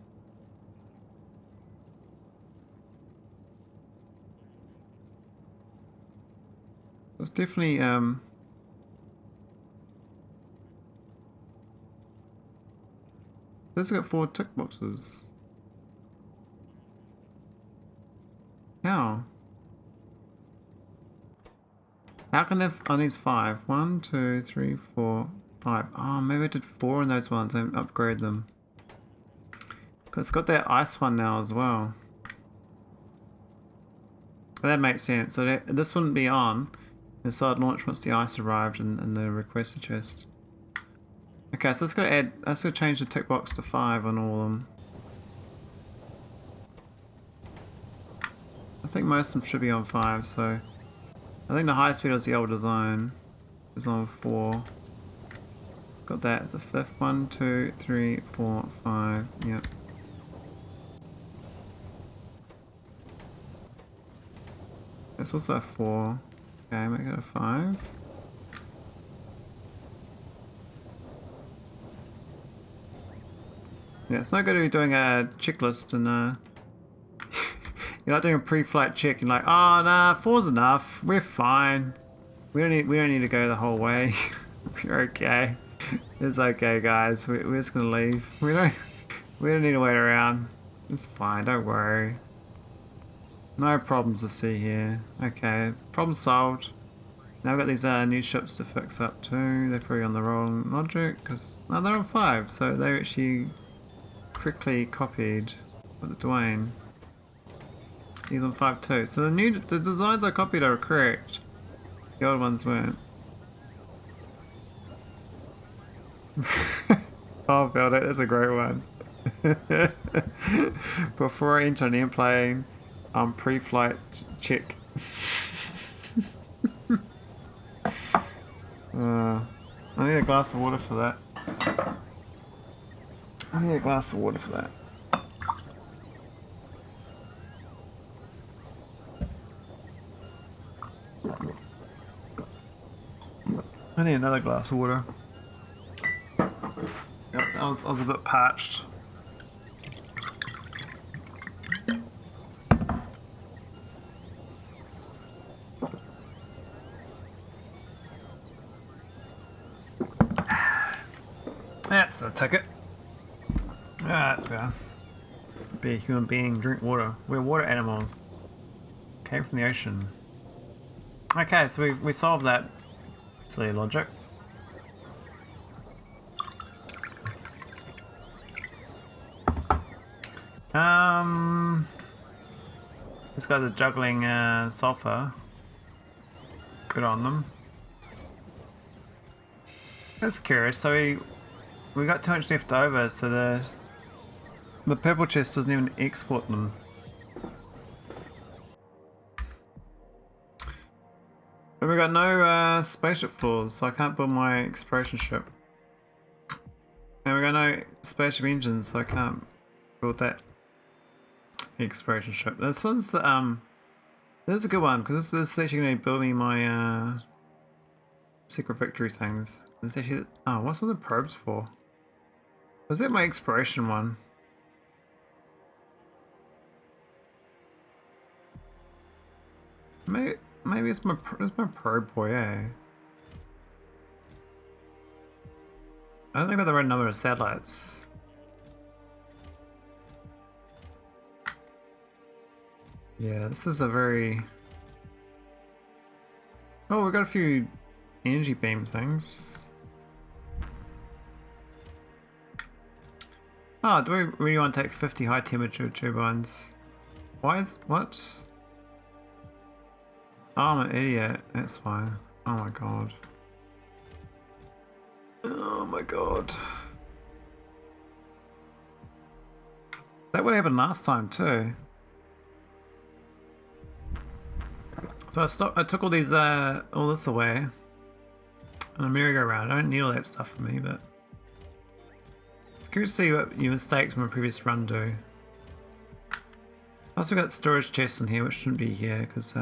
It's definitely this has got 4 tick boxes. How? How can there? Oh, needs 5. 1, 2, 3, 4, 5. Oh, maybe I did 4 in those ones and upgrade them. Because it's got that ice one now as well. That makes sense. So this wouldn't be on. The side launch once the ice arrived and the requested chest. Okay, so let's go change the tick box to 5 on all of them. I think most of them should be on 5, so I think the high speed of the old design is on 4. Got that as the 5th. 1, 2, 3, 4, 5. Yep. It's also a 4. Okay, make it a 5. Yeah, it's not good to be doing a checklist and you're not doing a pre-flight check and like, oh nah, 4's enough. We're fine. We don't need to go the whole way. We're okay. It's okay, guys. We're just gonna leave. We don't need to wait around. It's fine. Don't worry. No problems to see here. Okay, problem solved. Now I've got these new ships to fix up too. They're probably on the wrong logic because no, they're on 5, so they actually quickly copied with Dwayne. He's on 5 too. So the designs I copied are correct. The old ones weren't. Oh, build it. That's a great one. Before I enter an airplane, pre-flight check. I need a glass of water for that. I need a glass of water for that. I need another glass of water. Yep, I was a bit parched. That's the ticket. That's better. Be a human being, drink water. We're water animals. Came from the ocean. Okay, so we solved that silly logic. These guys are juggling sulfur. Good on them. That's curious. So we got too much left over, so the purple chest doesn't even export them. And we got no spaceship floors, so I can't build my exploration ship. And we got no spaceship engines, so I can't build that exploration ship. This one's the this is a good one because this is actually going to build me my secret victory things. It's actually, oh, what's all the probes for? Was that my exploration one? Maybe it's my probe boy, eh? I don't think I got the right number of satellites. Yeah, this is a very... Oh, we got a few energy beam things. Oh, do we really want to take 50 high temperature turbines? Why is... what? Oh, I'm an idiot. That's why. Oh my god. Oh my god. That would happen last time too. So I took all these all this away on a merry-go-round. I don't need all that stuff for me, but it's curious to see what your mistakes from a previous run do. Also got storage chests in here, which shouldn't be here because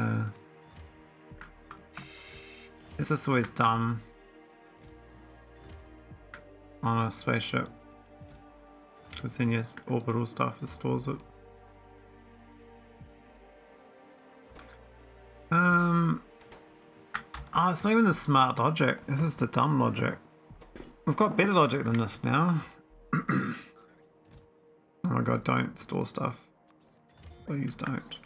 it's just always dumb on a spaceship because then your orbital stuff stores it. Oh, it's not even the smart logic. This is the dumb logic. We've got better logic than this now. Oh my god, don't store stuff. Please don't.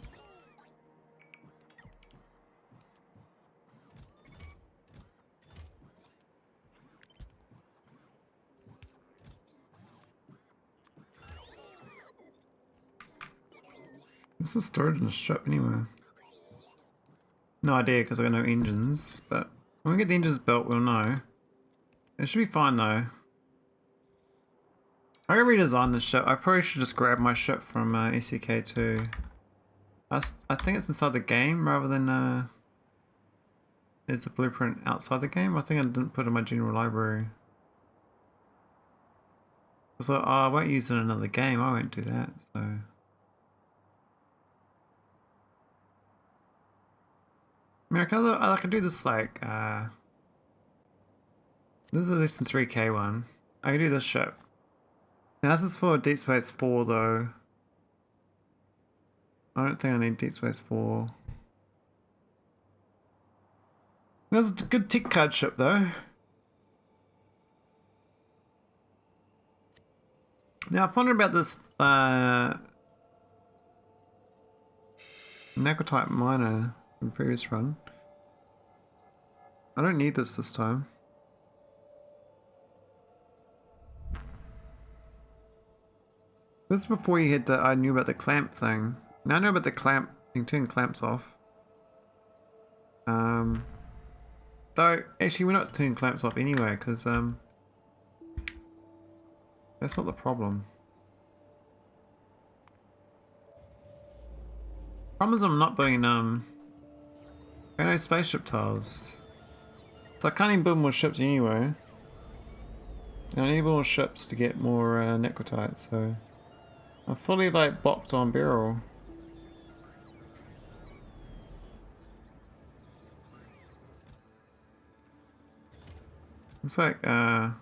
What's the storage in the ship anyway? No idea because I got no engines, but when we get the engines built, we'll know. It should be fine though. I gotta redesign the ship. I probably should just grab my ship from SEK2. I think it's inside the game rather than is the blueprint outside the game. I think I didn't put it in my general library. So I won't use it in another game. I won't do that. So mean, I can do this like, this is a less than 3k one. I can do this ship. Now this is for Deep Space 4 though. I don't think I need Deep Space 4. That's a good tick card ship though. Now I've wondered about this Necrotite miner from the previous run. I don't need this time. This is before you had I knew about the clamp thing. Now I know about the clamp. You can turn clamps off. Though actually we're not turning clamps off anyway because that's not the problem. Problem is I'm not building no spaceship tiles. So I can't even build more ships anyway. And I need more ships to get more necrotite, so I'm fully like blocked on beryl. Looks like quite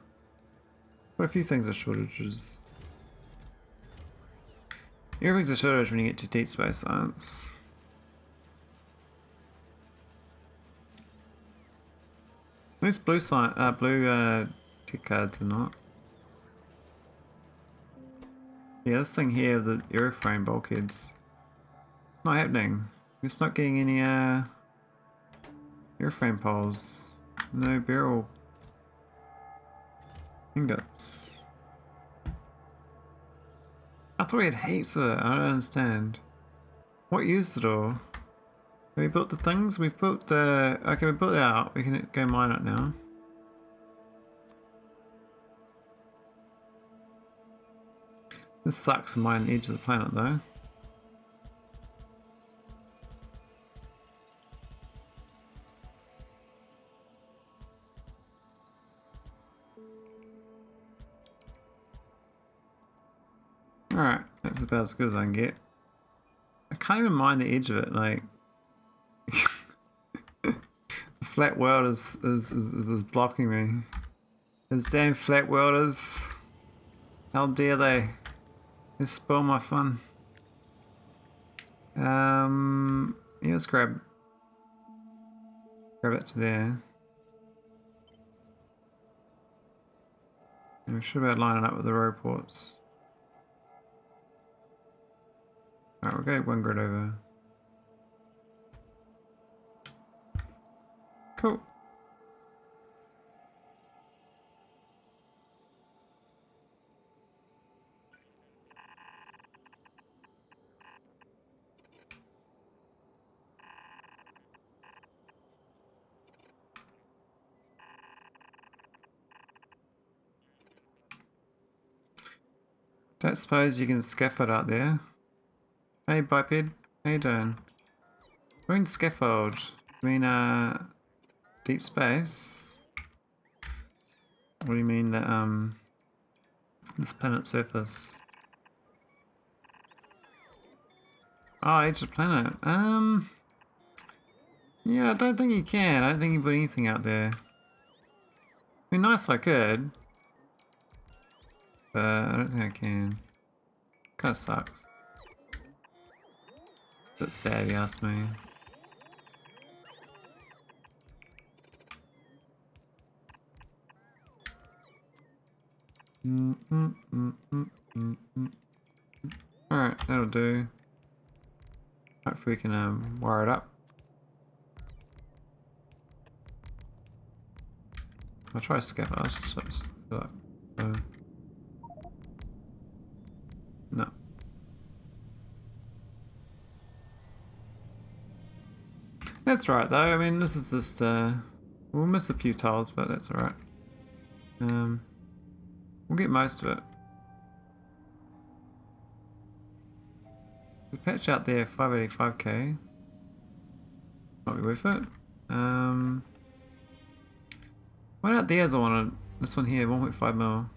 a few things are shortages. Everything's a shortage when you get to deep space science. These blue tick cards are not. Yeah, this thing here, the airframe bulkheads, not happening. It's not getting any airframe poles. No beryl ingots. I thought we had heaps of it. I don't understand. What used it all? Have we built the things? We've built the... Okay, we built it out. We can go mine it now. This sucks to mine the edge of the planet though. Alright, that's about as good as I can get. I can't even mine the edge of it, like... the flat world is blocking me. Those damn flat welders. How dare they? They spoil my fun. Yeah, let's grab it to there. And we should be able to line it up with the row ports. Alright, we'll go one grid over. Cool. Don't suppose you can scaffold out there. Hey biped, how you doing? We're in scaffold. I mean deep space. What do you mean that this planet's surface? Oh, edge of the planet. Yeah, I don't think you can. I don't think you put anything out there. It'd be nice if I could. But I don't think I can. Kinda sucks. Bit sad, you ask me. Alright, that'll do. Hopefully we can wire it up. I'll try to scaffold. I'll just do it. No. That's right though. I mean, this is just we'll miss a few tiles, but that's alright. We'll get most of it. The patch out there, 585k. Might be worth it. What out there is I wanted? This one here, 1.5 mil.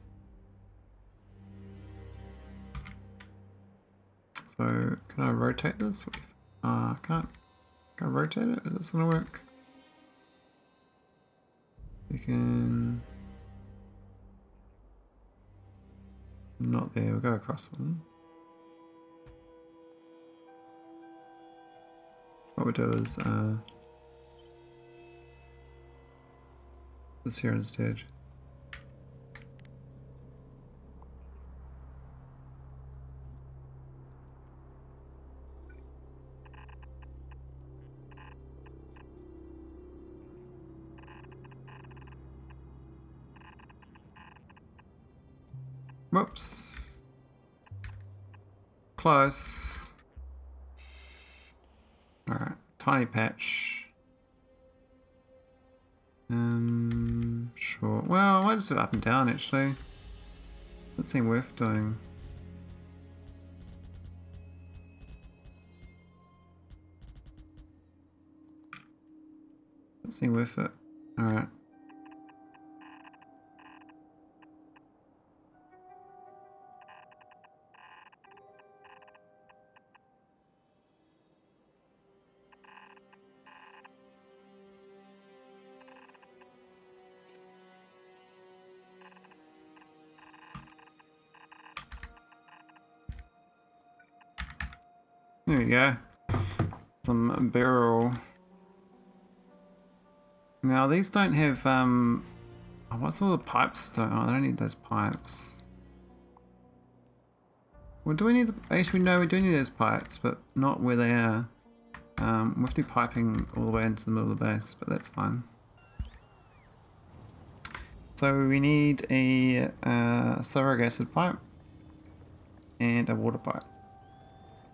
So, can I rotate this? I can't. Can I rotate it? Is this gonna work? We can... Not there, we'll go across one. What we do is this here instead. Whoops. Close. Alright, tiny patch. Sure. Well, I might just do it up and down actually. Doesn't seem worth doing. Doesn't seem worth it. Alright. There we go. Some beryl. Now these don't have oh, what's all the pipes don't? Oh, I don't need those pipes. Well, do we need the, actually no, we do need those pipes, but not where they are. We have to do piping all the way into the middle of the base, but that's fine. So we need a sulfuric acid pipe and a water pipe.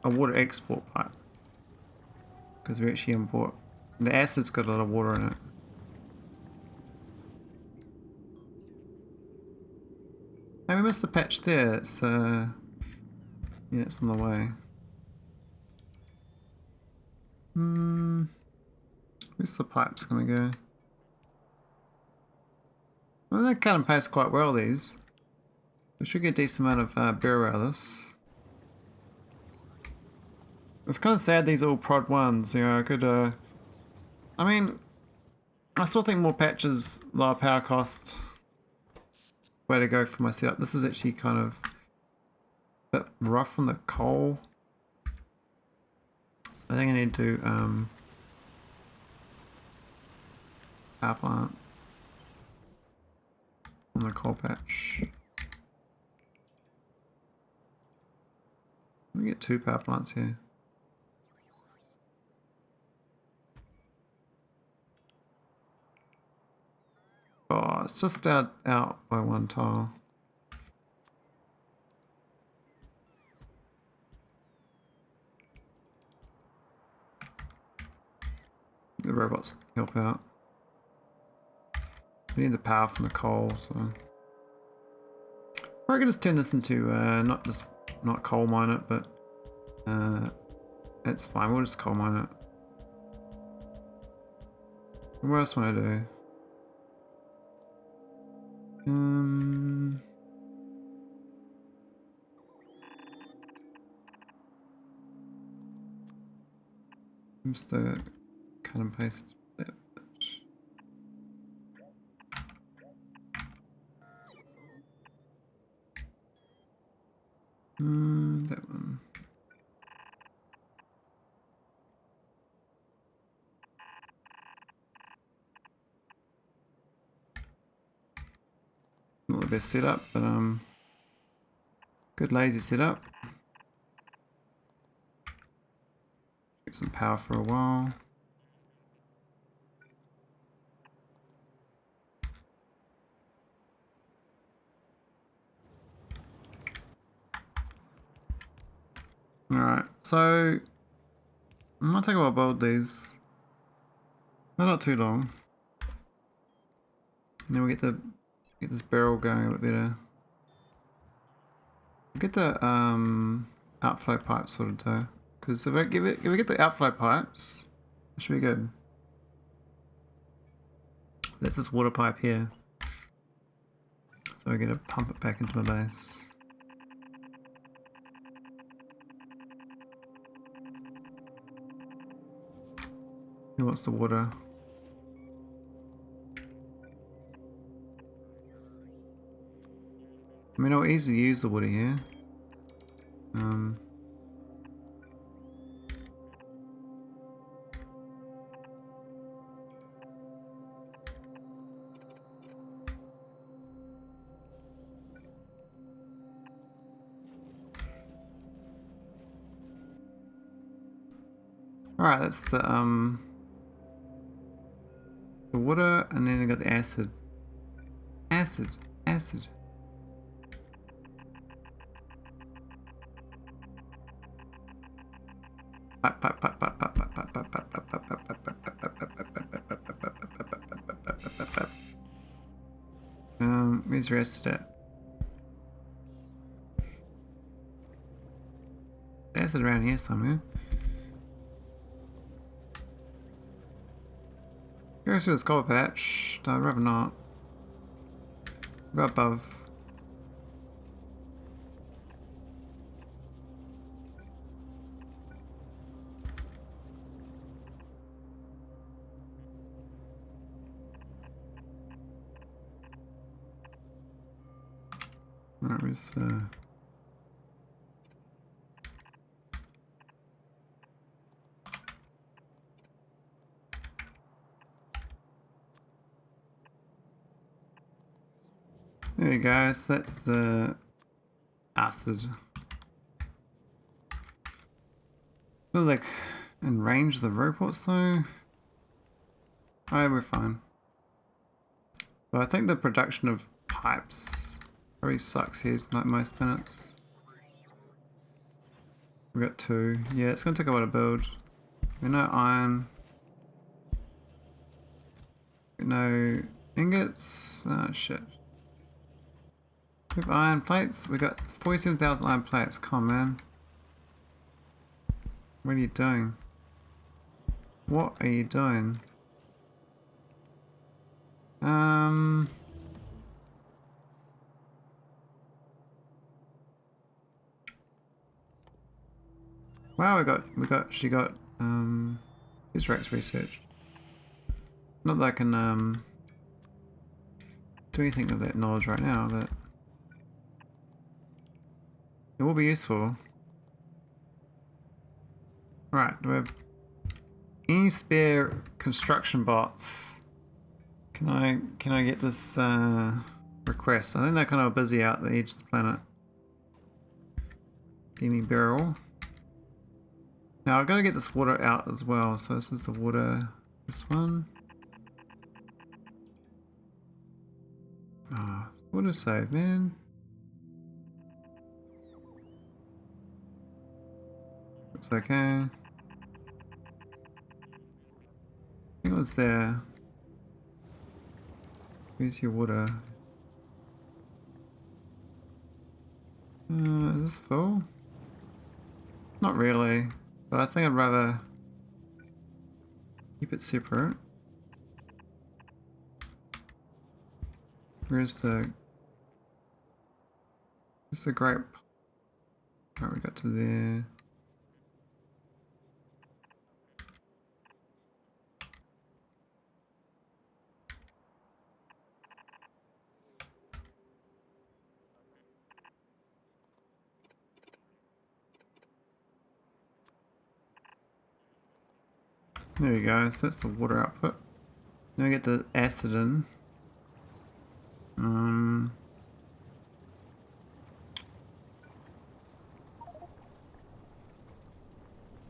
A water export pipe. Because we actually import. The acid's got a lot of water in it. Hey, we missed a patch there. It's yeah, it's on the way. Where's the pipes gonna go? Well, they cut and paste quite well, these. We should get a decent amount of beryl out of this. It's kind of sad these are all prod ones, you know, I could, I mean, I still think more patches, lower power cost, way to go for my setup. This is actually kind of a bit rough on the coal. So I think I need to, power plant on the coal patch. Let me get 2 power plants here. Oh, it's just out by 1 tile. The robots help out. We need the power from the coal, so I could just turn this into not coal mine it, but it's fine. We'll just coal mine it. What else want to do? Just cut and paste that. That one. Not the best setup, but good lazy setup. Get some power for a while. Alright, so I might take a while to build these. They're not too long. And then we get this beryl going a bit better. Get the outflow pipes sorted though. Because if we get the outflow pipes, it should be good. That's this water pipe here. So I get to pump it back into my base. Who wants the water? I mean, I'll easily use the water here. Alright, that's the water, and then I got the acid. Acid. Where's the rest of it? Acid around here somewhere. Goes through this gold patch. No, I'd rather not. Go above. Alright, where's there you go, so that's the acid. Feels like in range of the robots though. Oh, we're fine. So I think the production of pipes probably sucks here, like most minutes. We got 2. Yeah, it's gonna take a while to build. We no iron. No ingots. Oh shit. We have iron plates. We got 47,000 iron plates. Come on, man. What are you doing? What are you doing? Wow, she got his Rex researched. Not that I can do anything with that knowledge right now, but it will be useful. Right, do we have any spare construction bots? Can I get this request? I think they're kind of busy out the edge of the planet. Give me beryl. Now I've got to get this water out as well. So this is the water. This one. Ah, oh, water save, man. Looks okay. I think it was there. Where's your water? Is this full? Not really, but I think I'd rather keep it separate. Where's the grape? Alright, we got to there. There you go, so that's the water output. Now we get the acid in.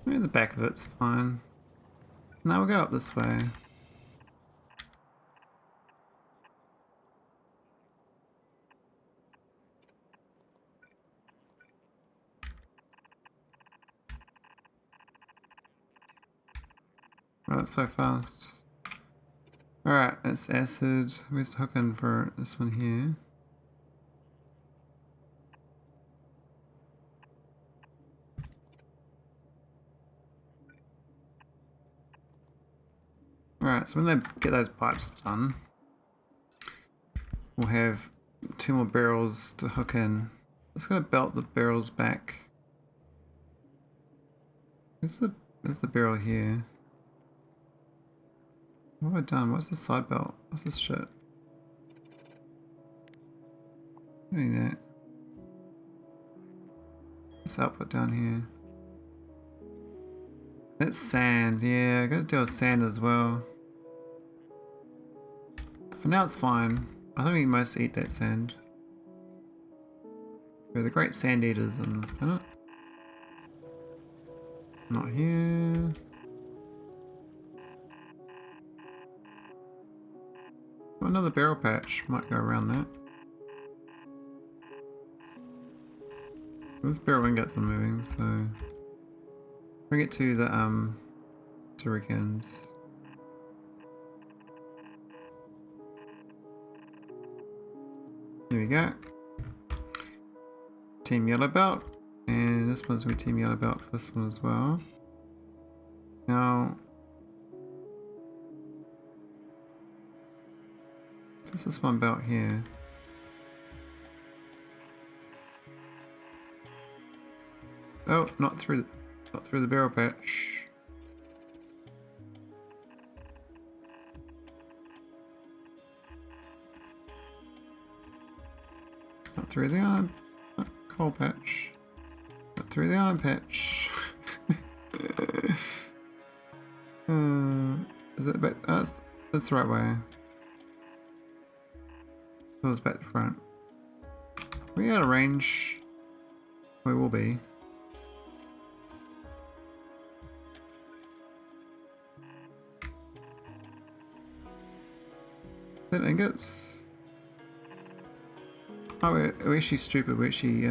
Maybe the back of it's fine. Now we'll go up this way. Oh, it's so fast. Alright, it's acid. Where's the hook in for this one here? Alright, so when they get those pipes done, we'll have 2 more barrels to hook in. Just gonna belt the barrels back. There's the barrel here. What have I done? What's the side belt? What's this shit? I don't need that. This output down here. That's sand, yeah, I gotta deal with sand as well. For now it's fine. I think we can mostly eat that sand. We're the great sand eaters on this planet. Not here. Another beryl patch, might go around that. This beryl ingots are moving, so bring it to the turricans. There we go. Team yellow belt, and this one's with team yellow belt for this one as well. Now, there's this one belt here. Oh, not through the beryl patch. Not through the iron coal patch. Not through the iron patch. Is it back? Oh, that's the right way. So it's back to front. We out of range. We will be. That ingots. Oh, we're actually stupid. We actually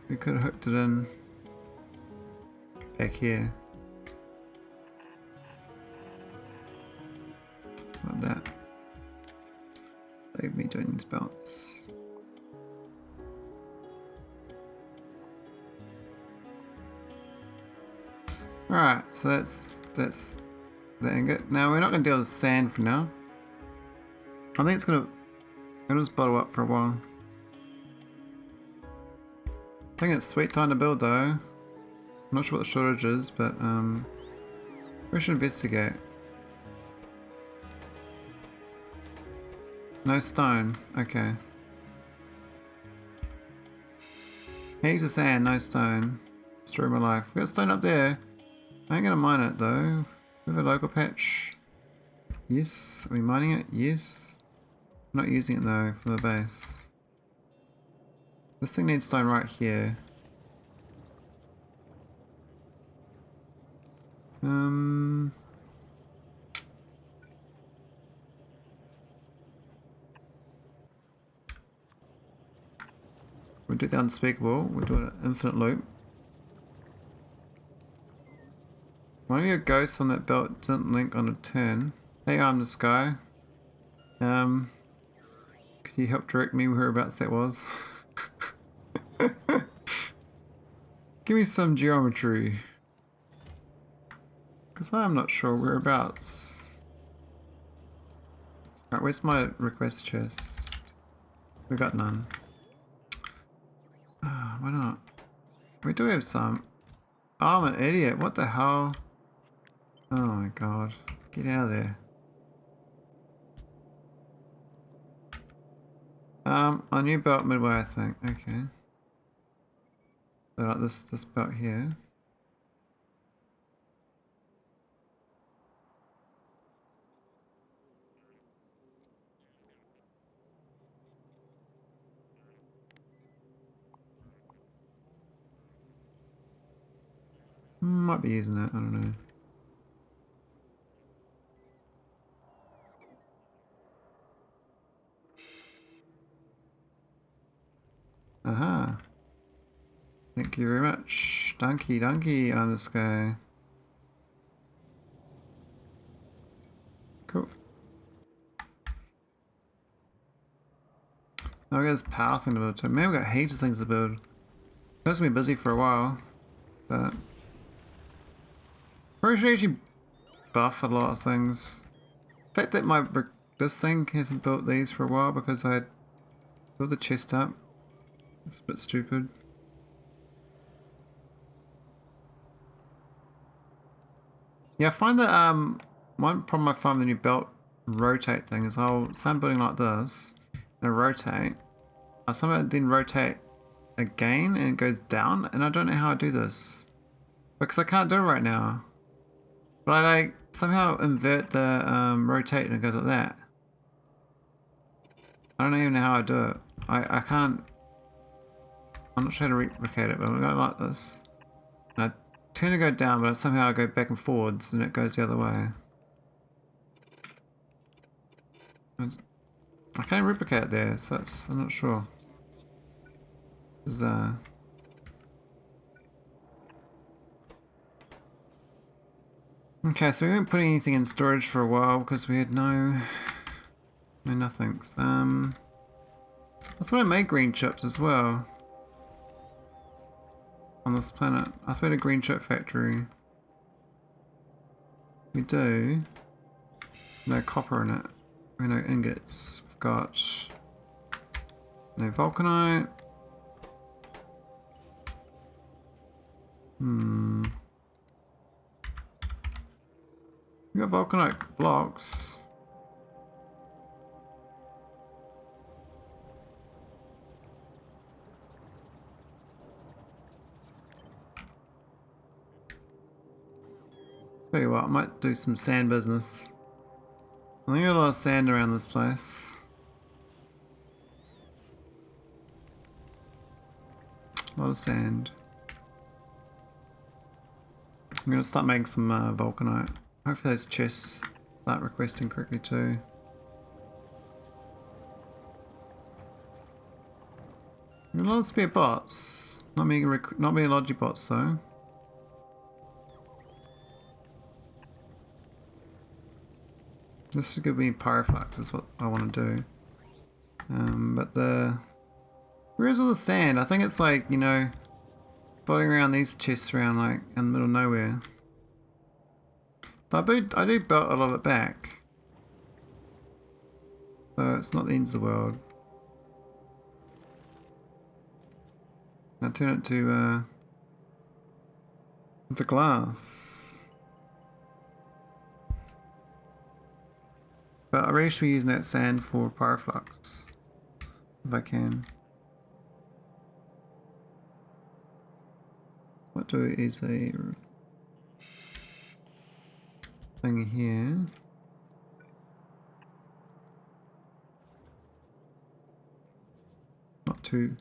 we could have hooked it in back here. Like that. Save me doing these belts. Alright, so that's the ingot. Now we're not going to deal with sand for now. I think it'll just bottle up for a while. I think it's sweet time to build though. I'm not sure what the shortage is, but we should investigate. No stone, okay. Heaps of sand, no stone. Story of my life. We got stone up there. I ain't gonna mine it though. We have a local patch. Yes. Are we mining it? Yes. I'm not using it though for the base. This thing needs stone right here. We'll do the unspeakable. We'll do an infinite loop. One of your ghosts on that belt didn't link on a turn. Hey, I'm this guy. Could you help direct me whereabouts that was? Give me some geometry. Because I'm not sure whereabouts. Alright, where's my request chest? We got none. Why not? We do have some. Oh, I'm an idiot. What the hell? Oh my god. Get out of there. A new belt midway, I think. Okay. So like this belt here. Might be using that, I don't know. Aha. Thank you very much. Donkey on this guy. Cool. Now we got this power thing to build too. Man, we got heaps of things to build. It's gonna be busy for a while, but we're actually buff a lot of things. The fact that this thing hasn't built these for a while because I built the chest up. It's a bit stupid. Yeah, I find that one problem I find with the new belt rotate thing is I'll start building like this and I rotate. I somehow then rotate again and it goes down, and I don't know how I do this because I can't do it right now. But I like somehow invert the rotate and it goes like that. I don't even know how I do it. I can't. I'm not sure how to replicate it, but I'm going like this. And I turn to go down, but somehow I go back and forwards and it goes the other way. I can't replicate it there, so that's, I'm not sure. Okay, so we weren't putting anything in storage for a while because we had no nothings. I thought I made green chips as well on this planet. I thought we had a green chip factory. We do. No copper in it. No ingots. We've got no vulcanite. We got vulcanite blocks. Tell you what, I might do some sand business. I think I got a lot of sand around this place. A lot of sand. I'm gonna start making some vulcanite. Hopefully those chests start requesting correctly too. A lot of spare bots. Not many logi bots though. This is going to be pyroflux is what I want to do. But where's all the sand? I think it's like, you know, floating around these chests around like in the middle of nowhere. But I do belt a lot of it back. So it's not the end of the world. I'll turn it to into glass. But I really should be using that sand for pyroflux, if I can. What do is a thing here? Not too.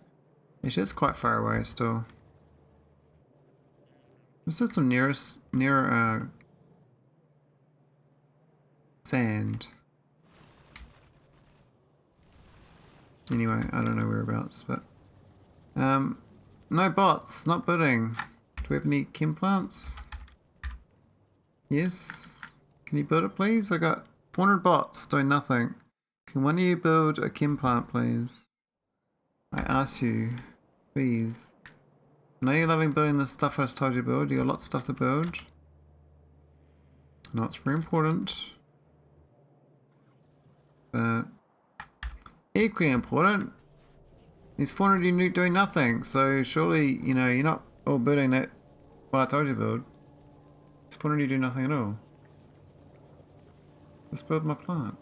Actually, it's quite far away still. This is some nearer sand. Anyway, I don't know whereabouts, but no bots, not building. Do we have any chem plants? Yes. Can you build it, please? I got 400 bots doing nothing. Can one of you build a chem plant, please? I ask you, please. I know you're loving building the stuff I just told you to build. You got lots of stuff to build. I know it's very important, but equally important, there's 400 you doing nothing, so surely, you know, you're not all building that what I told you to build. It's 400 you do nothing at all. Let's build my plant.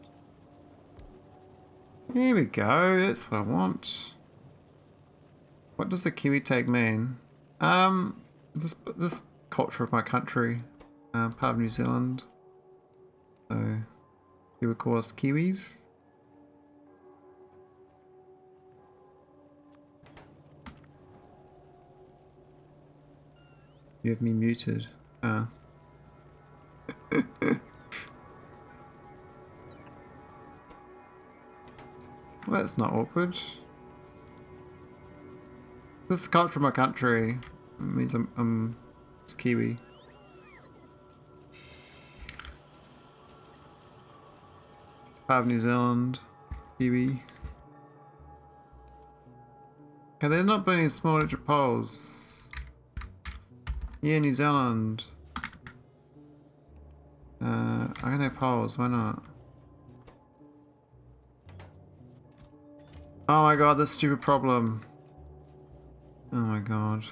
Here we go, that's what I want. What does the Kiwi tag mean? This culture of my country, part of New Zealand. So, you would call us Kiwis. You have me muted. Well, that's not awkward. This is the culture of my country. It means I'm it's Kiwi. Part of New Zealand. Kiwi. Okay, they're not building small electric poles. Yeah, New Zealand. I can have poles, why not? Oh my god, this stupid problem. Oh my god.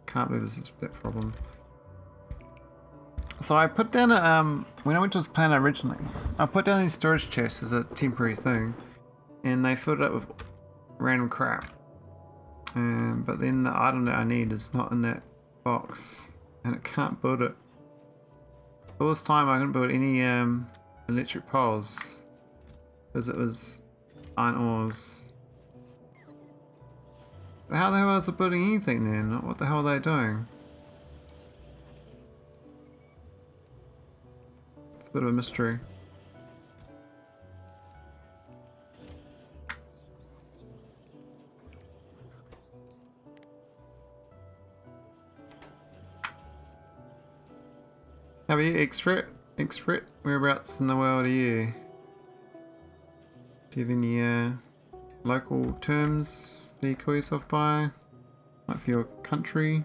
Can't believe this is that problem. So I put down a, when I went to this planet originally, I put down these storage chests as a temporary thing, and they filled it up with random crap. But then the item that I need is not in that box, and it can't build it. All this time I couldn't build any electric poles because it was iron ores. How the hell is it building anything then? What the hell are they doing? It's a bit of a mystery. How about you, X-Fret? X-Fret, whereabouts in the world are you? Do you have any local terms that you call yourself by? Like for your country?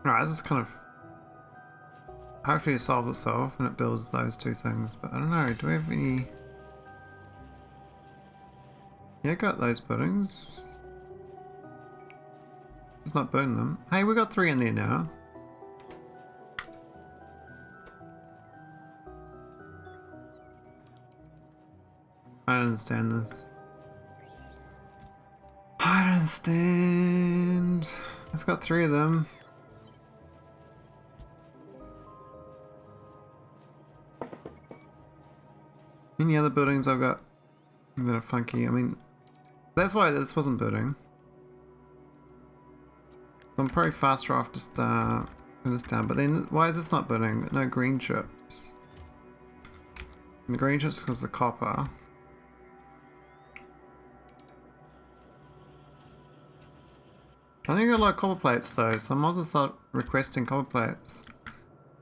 Alright, this is kind of... Hopefully it solves itself and it builds those two things, but I don't know, do we have any... Yeah, got those buildings. Let's not burn them. Hey, we got 3 in there now. I don't understand this. I don't understand. It's got 3 of them. Any other buildings I've got that are funky? I mean, that's why this wasn't building. I'm probably faster off just putting this down. But then, why is this not building? No green chips. And the green chips because the copper. I think I got a lot of copper plates though, so I might as well start requesting copper plates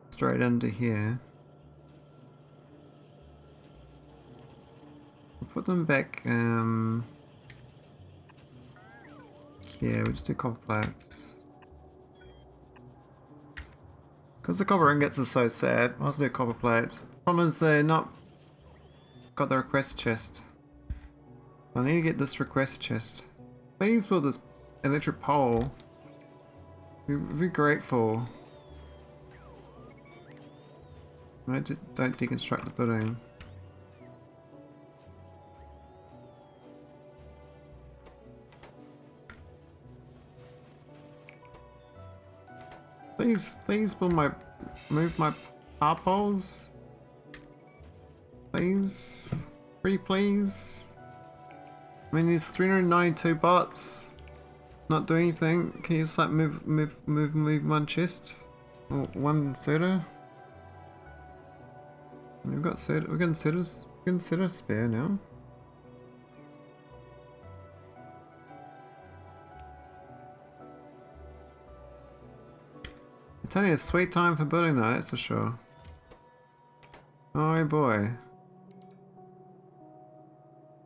straight into here. We'll put them back. Yeah, we'll just do copper plates. Because the copper ingots are so sad, I'll just do copper plates. Problem is they're not got the request chest. I need to get this request chest. Please build this electric pole. We'd be grateful. Don't deconstruct the building. Please move my power poles. Please. Pretty please. I mean, there's 392 bots. Not doing anything. Can you just like move one chest? Or one inserter? We've got inserters. We can insert a spare now. I tell you, a sweet time for building though, that's for sure. Oh boy.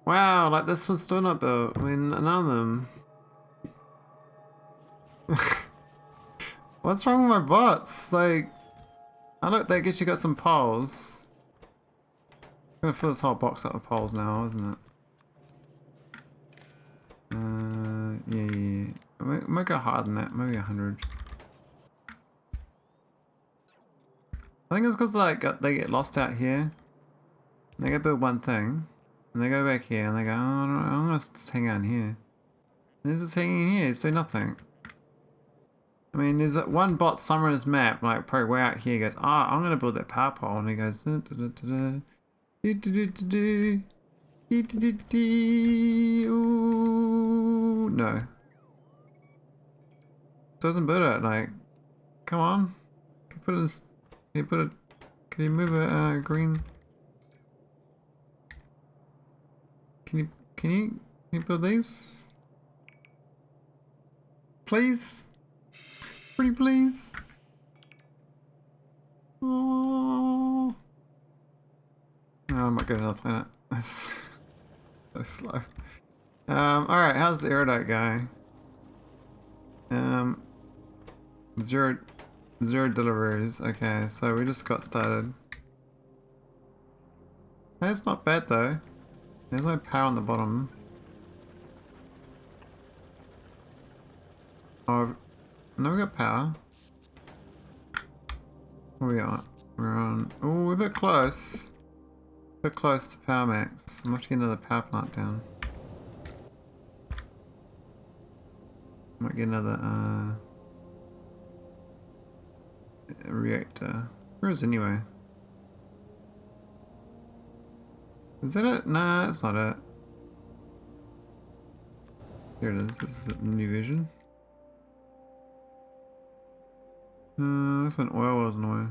Wow, like this one's still not built. I mean, none of them. What's wrong with my bots? Like, I look, they guess you got some poles. I'm gonna fill this whole box up with poles now, isn't it? Yeah. I might go higher than that, maybe 100. I think it's because like they get lost out here. They go build one thing, and they go back here, and they go, oh, no, I'm gonna just hang out here. And they're just hanging here, it's doing nothing. I mean, there's one bot somewhere on his map, like probably way out here, goes, I'm gonna build that power pole, and he goes, ooh, no. Doesn't build it, like, come on. Can you move a green? Can you build these? Please? Pretty please? Oh, I'm not getting another planet. That's so slow. Alright, how's the iridite going? Zero deliveries. Okay, so we just got started. Hey, it's not bad though. There's no power on the bottom. Oh, no, we got power. What are we at? We're on. Oh, we're a bit close. A bit close to power max. I'm have to get another power plant down. Might get another reactor. Where is it anyway? Is that it? Nah, that's not it. Here it is. This is the new vision. This one oil was an oil.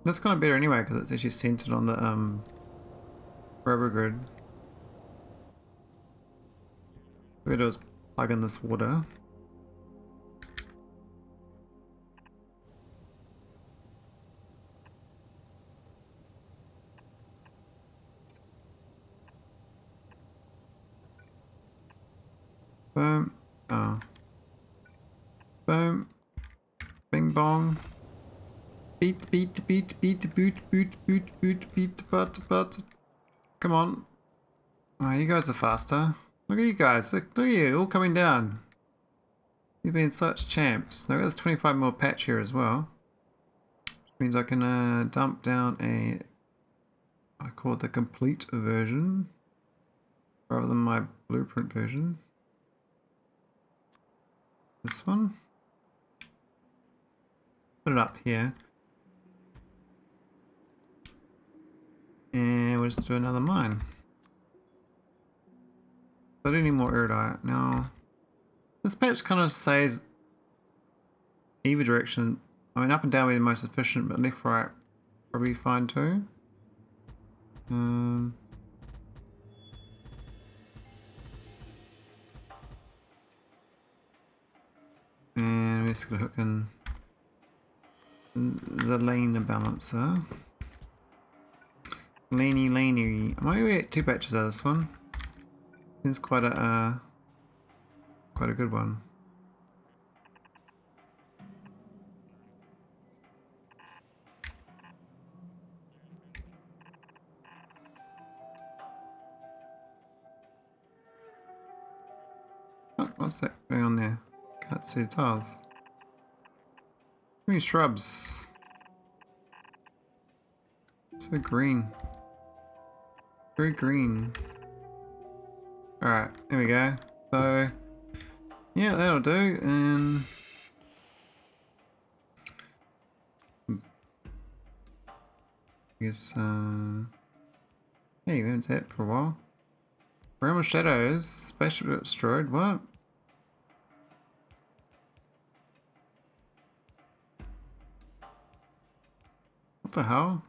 That's kind of better anyway because it's actually centered on the rubber grid. What we do is plug in this water. Boom. Oh. Boom. Bing bong. Beat, beat, beat, beat, boot, boot, boot, boot, beat, butt. Come on. Oh, you guys are faster. Look at you guys. Look at you, all coming down. You've been such champs. Now there's 25mm patch here as well. Which means I can dump down I call it the complete version. Rather than my blueprint version. This one. Put it up here. And we'll just do another mine. I do need more iridite. Now, this patch kind of says either direction. I mean, up and down would be the most efficient, but left, right, probably fine too. And we're just gonna hook in the lane balancer. Laney. I might get 2 patches out of this one. It's quite a good one. Oh, what's that going on there? Can't see the tiles. Too many shrubs. So green. Very green. Alright, there we go. So, yeah, that'll do. And I guess, yeah, we haven't had that for a while. Realm of Shadows, spaceship destroyed, what? What the hell?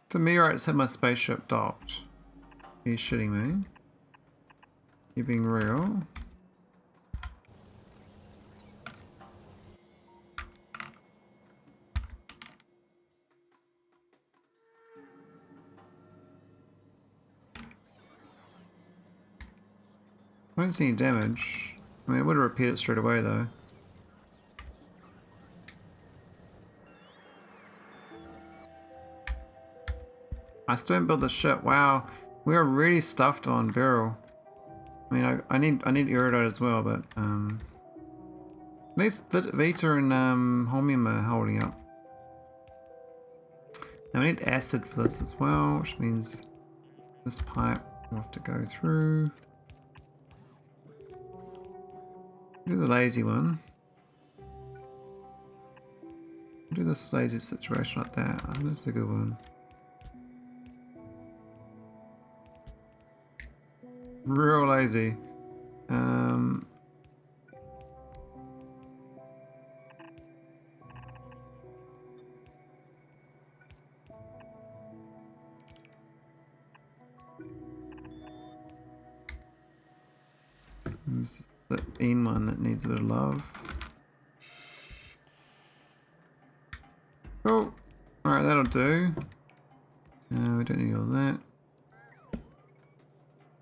The meteorites had my spaceship docked. Are you shitting me? You being real? I don't see any damage. I mean, it would have repeated straight away though. I still haven't built the ship. Wow, we are really stuffed on beryl. I mean, I need iridite as well, but at least Vita and holmium are holding up. Now we need acid for this as well, which means this pipe will have to go through. Do the lazy one. Do this lazy situation like that. I think this is a good one. Real lazy. This is the in one that needs a bit of love. Cool. Alright, that'll do. We don't need all that.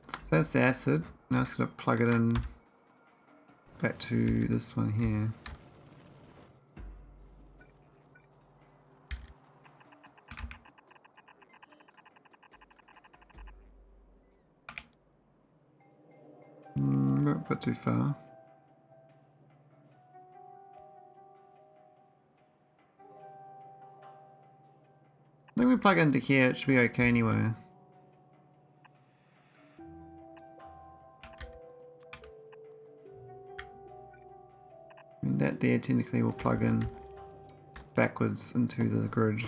So that's the acid. Now I'm just going to plug it in back to this one here. go a bit too far. I think we plug into here, it should be okay anyway. And that there technically will plug in backwards into the grid.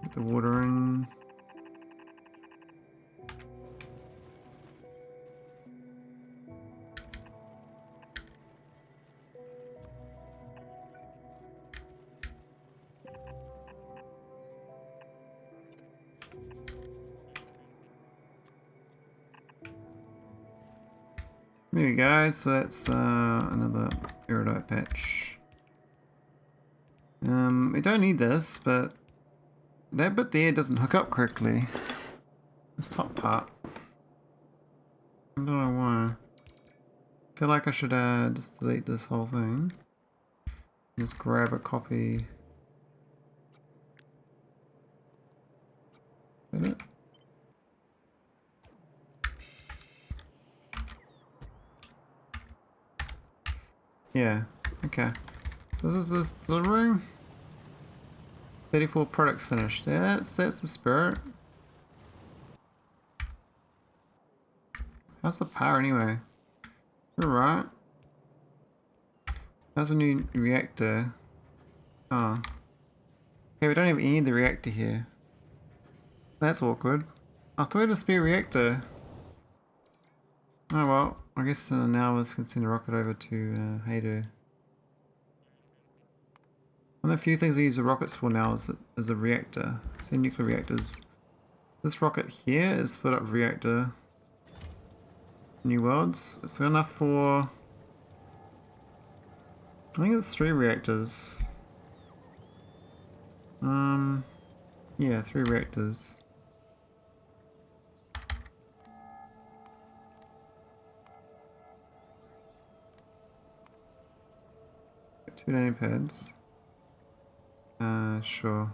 Get the water in. There we go, so that's another iridite patch. We don't need this, but that bit there doesn't hook up correctly. This top part. I don't know why. I feel like I should just delete this whole thing. Just grab a copy. Is that it? Yeah, okay. So this is this delivering. 34 products finished. Yeah, that's the spirit. How's the power anyway? Alright. How's a new reactor? Oh. Okay, we don't have any of the reactor here. That's awkward. I thought it was a spare reactor. Oh well, I guess now we can send a rocket over to hadur. One of the few things we use the rockets for now is a reactor. Say nuclear reactors. This rocket here is filled up with reactor. New worlds. It's good enough for... I think it's 3 reactors. Yeah, 3 reactors. Two landing pads. Sure.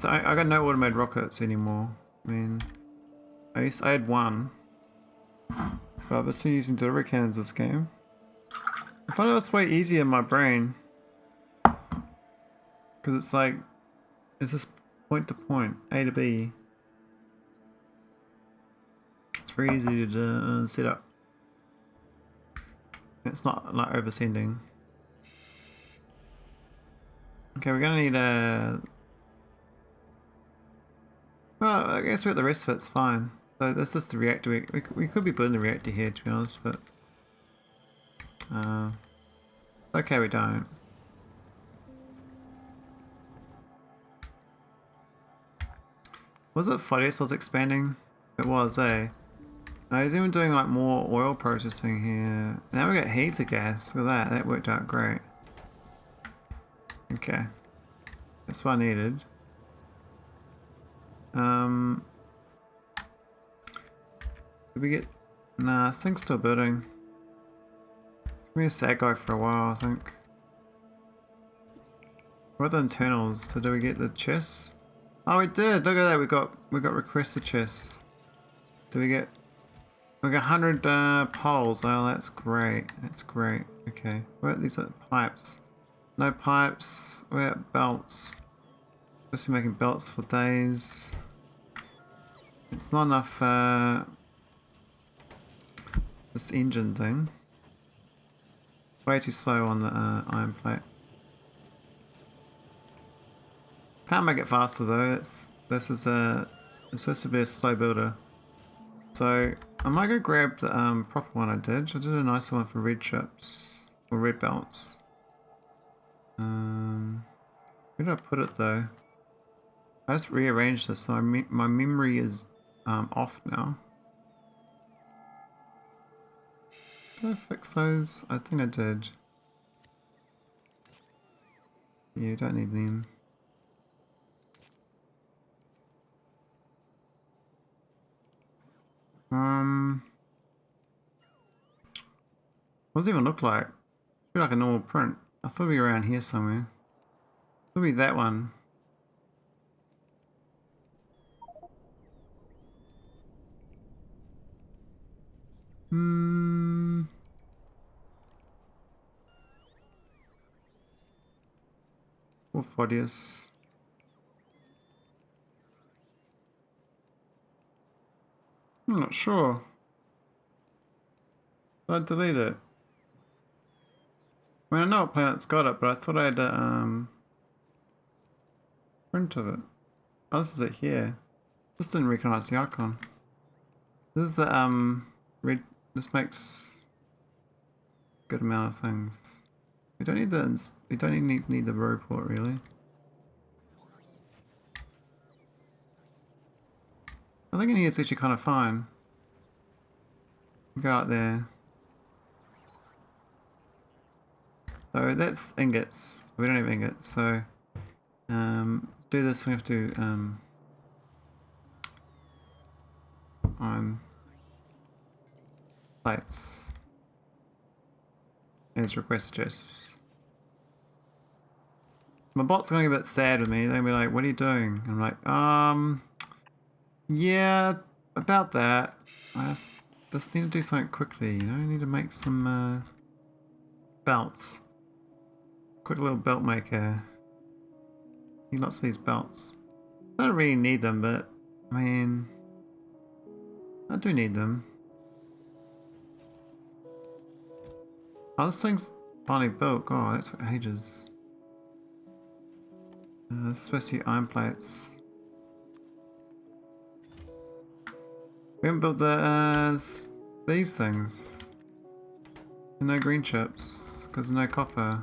I got no automated rockets anymore. I mean, I had one, but I've been still using delivery cannons this game. I find it's way easier in my brain because it's like it's just point to point, A to B. It's very easy to set up. It's not like oversending. Okay, we're gonna need a... Well, I guess with the rest of it's fine. So this is the reactor. We could be building the reactor here, to be honest, but... okay, we don't. Was it fodius was expanding? It was, eh? I was even doing like more oil processing here. Now we got heaps of gas. Look at that. That worked out great. Okay. That's what I needed. Did we get... Nah, this thing's still building. It's gonna be a sad guy for a while, I think. What are the internals? So do we get the chests? Oh, we did! Look at that, we got requested chests. Do we get... We got 100 poles. Oh, that's great. That's great. Okay. Where are these pipes? No pipes. We're at belts. Supposed to be making belts for days. It's not enough, this engine thing. Way too slow on the iron plate. Can't make it faster though. It's supposed to be a slow builder. So I might go grab the proper one I did. I did a nice one for red chips or red belts. Where did I put it though? I just rearranged this, so my memory is off now. Did I fix those? I think I did. Yeah, you don't need them. What does it even look like? It's like a normal print. I thought it'd be around here somewhere. Could be that one. Hmm. Or fodius. I'm not sure. I'd delete it. I mean, I know what planet's got it, but I thought I had a print of it. Oh, this is it here. Just didn't recognize the icon. This is the red. This makes a good amount of things. We don't need the. We don't even need the report really. I think in here it's actually kind of fine. Go out there. So that's ingots. We don't have ingots, so do this. We have to iron plates as requested. My bot's going to be a bit sad with me. They'll be like, "What are you doing?" I'm like, yeah, about that. I just need to do something quickly. You know, I need to make some belts." Quick little belt maker. Need lots of these belts. I don't really need them, but I mean, I do need them. Oh, this thing's finally built. Oh, that took ages. This is supposed to be iron plates. We haven't built these things. And no green chips because no copper.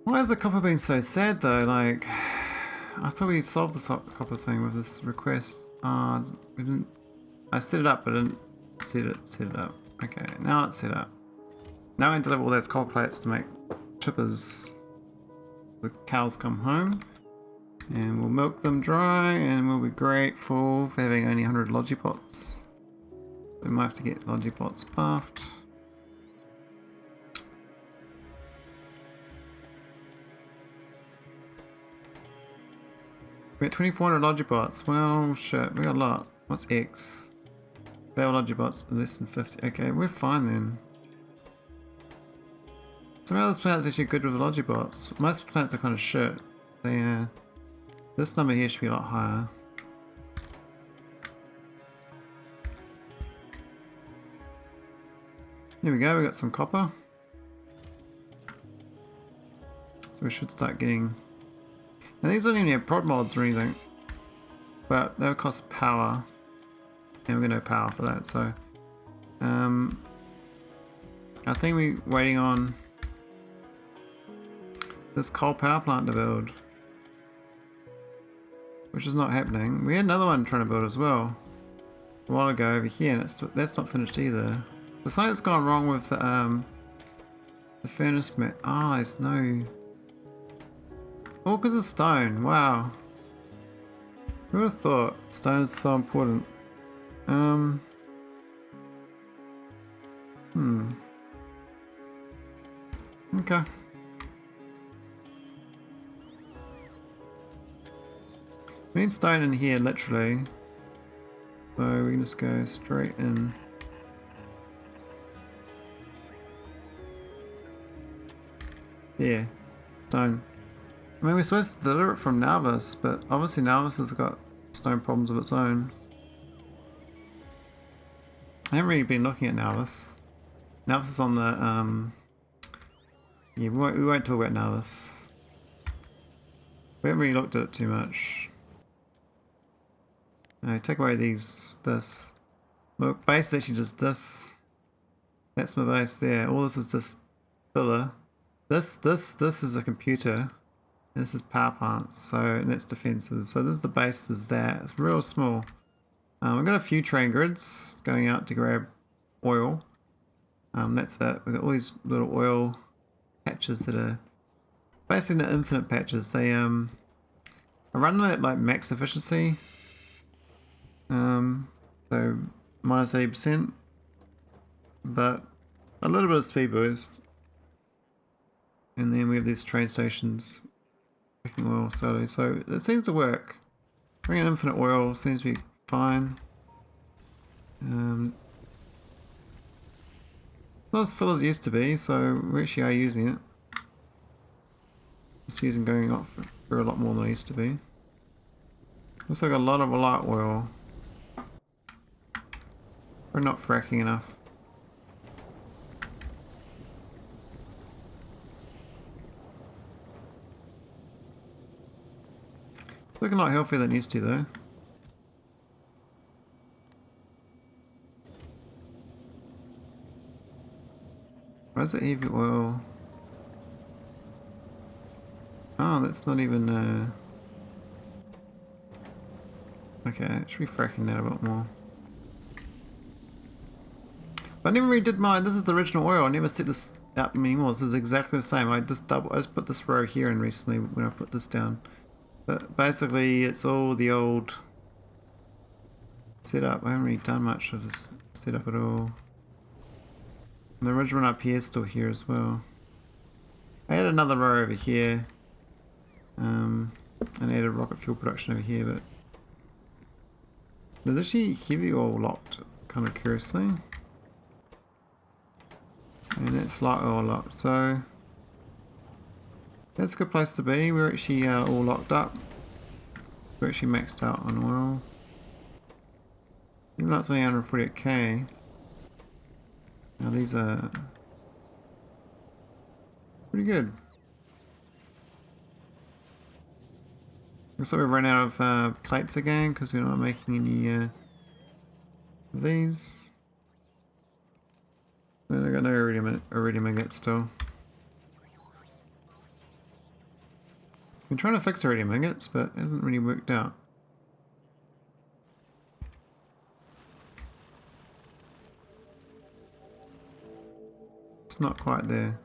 Why has the copper been so sad though? Like, I thought we solved the copper thing with this request. We didn't. I set it up, but I didn't set it up. Okay, now it's set up. Now we can deliver all those copper plates to make chippers. The cows come home, and we'll milk them dry, and we'll be grateful for having only 100 logipots. We might have to get logipots buffed. We got 2,400 logipots. Well, shit, we got a lot. What's X? Veil logipots less than 50. Okay, we're fine then. Some of those planets are actually good with the logipots. Most planets are kind of shit. They, this number here should be a lot higher. Here we go, we got some copper. So we should start getting... And these don't even have prod mods or anything. But they'll cost power. And we're gonna have power for that, so... I think we're waiting on this coal power plant to build. Which is not happening. We had another one trying to build as well. A while ago over here, and that's not finished either. There's something that's gone wrong with the furnace mat. Ah, there's no... All because of stone, wow. Who would have thought stone is so important? Okay. We need stone in here, literally. So we can just go straight in. Yeah, stone. I mean, we're supposed to deliver it from nauvis, but obviously nauvis has got stone problems of its own. I haven't really been looking at nauvis. Nauvis is on the, yeah, we won't talk about nauvis. We haven't really looked at it too much. Take away this. Look, base is actually just this. That's my base there. All this is just filler. This is a computer. This is power plants, so and that's defenses. So this is the base, is that. It's real small. We've got a few train grids going out to grab oil. That's it. We've got all these little oil patches that are basically the infinite patches. They I run them at like max efficiency. So minus 80%, but a little bit of speed boost. And then we have these train stations picking oil slowly. So it seems to work. Bringing infinite oil seems to be fine. Not as full as it used to be, so we actually are using it. Just using going off for a lot more than I used to be. Also got a lot of light oil. We're not fracking enough. Looking a lot healthier than it used to though. Why is it heavy oil? Oh, that's not even okay, I should be fracking that a bit more. But I never really did mine. This is the original oil. I never set this up anymore. This is exactly the same. I just put this row here in recently when I put this down. But basically it's all the old setup. I haven't really done much of this setup at all. And the original one up here is still here as well. I had another row over here. And I added rocket fuel production over here, but there's actually heavy oil locked, kind of curiously. And it's light oil locked, so that's a good place to be. We're actually all locked up. We're actually maxed out on oil. Even though it's only 148k. Now these are pretty good. Looks like we've run out of plates again because we're not making any of these. And I got no iridium ingots still. Been trying to fix iridium ingots, but it hasn't really worked out. It's not quite there.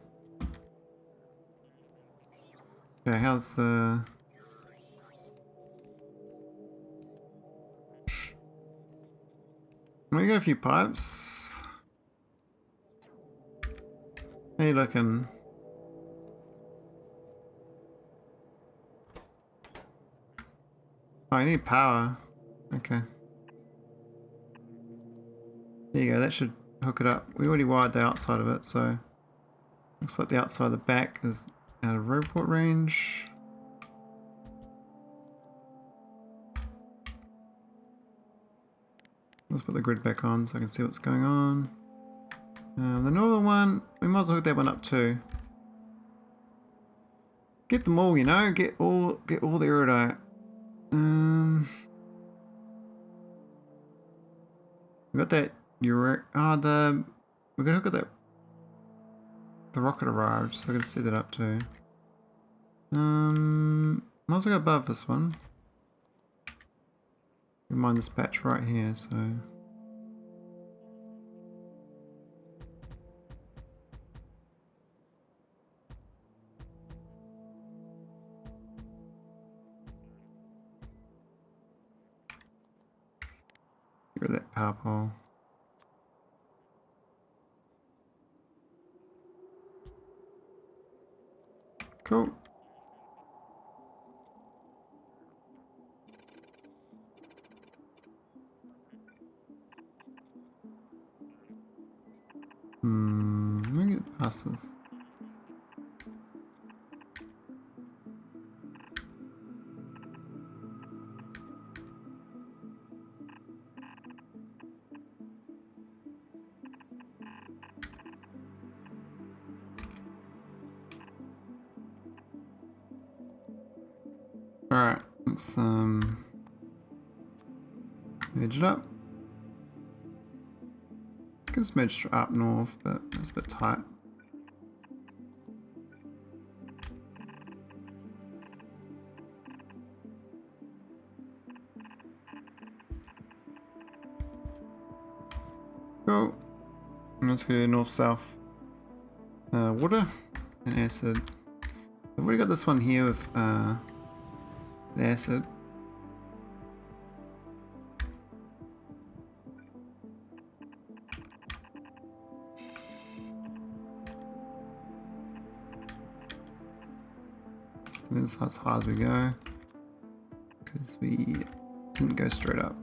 Okay, how's the... We got a few pipes. How you looking? Oh, I need power. Okay. There you go, that should hook it up. We already wired the outside of it, so looks like the outside of the back is out of robot range. Let's put the grid back on so I can see what's going on. The northern one, we might as well hook that one up too. Get them all, you know, get all the iridite. We got that we're gonna hook at the rocket arrived, so I'm gonna set that up too. Might as well go above this one. We mind this patch right here, so get rid of that power pole. Cool. Let me get past this. Alright, let's edge it up. Could just edge up north, but it's a bit tight. Cool. And let's go north-south. Water and acid. I've already got this one here with the acid. This is as high as we go. Because we didn't go straight up.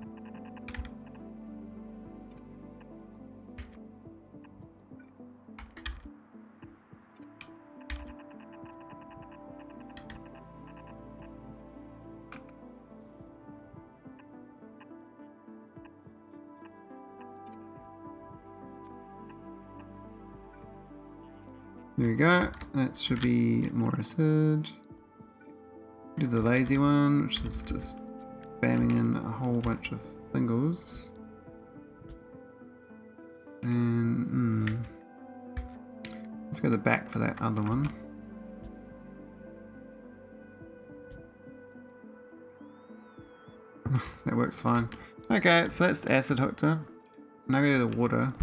There we go. That should be more acid. Do the lazy one, which is just spamming in a whole bunch of singles. And let's go to the back for that other one. That works fine. Okay, so that's the acid hooked up. Now go to the water.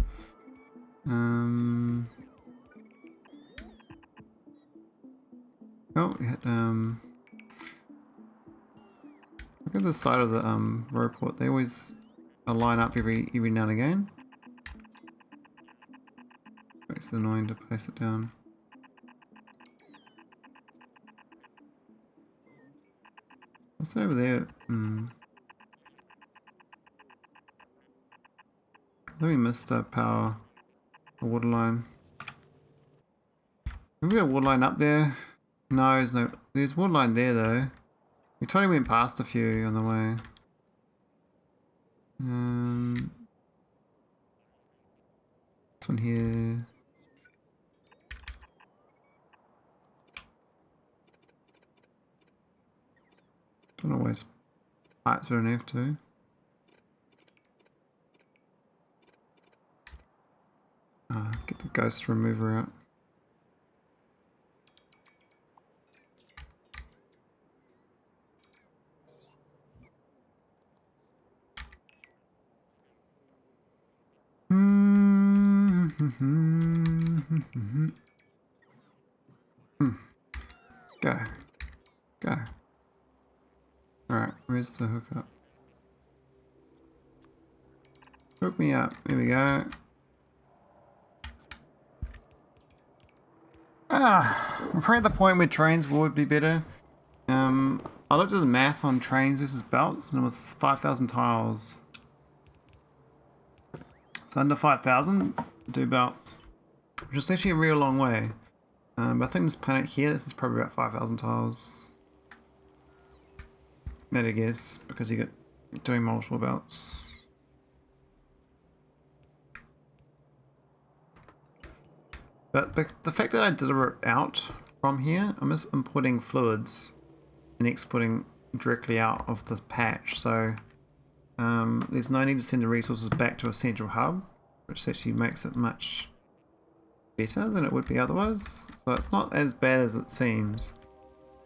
Oh, we hit, look at the side of the robot. They always line up every now and again. It's annoying to place it down. What's that over there? I think we missed a power, a water line. Have we got a water line up there? No, there's water line there though. We totally went past a few on the way. This one here. Don't always pipes we don't have to. Get the ghost remover out. Go. Go. Alright, where's the hookup? Hook me up. There we go. I'm probably at the point where trains would be better. I looked at the math on trains versus belts and it was 5,000 tiles. So under 5,000, do belts. Which is actually a real long way. But I think this planet here, this is probably about 5,000 tiles. That I guess, because you're doing multiple belts. But the fact that I deliver it out from here, I'm just importing fluids and exporting directly out of the patch. So there's no need to send the resources back to a central hub, which actually makes it much better than it would be otherwise. So it's not as bad as it seems.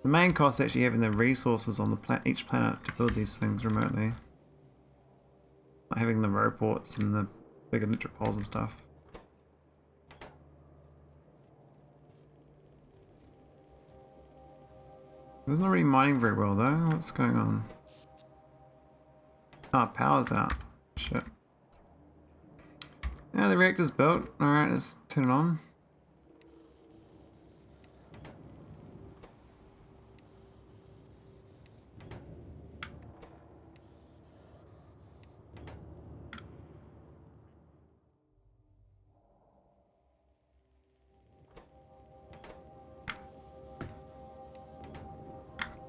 The main cost is actually having the resources on each planet to build these things remotely. Like having the robots and the bigger nitropoles and stuff. It's not really mining very well though. What's going on? Oh, power's out. Shit. Yeah, the reactor's built. Alright, let's turn it on.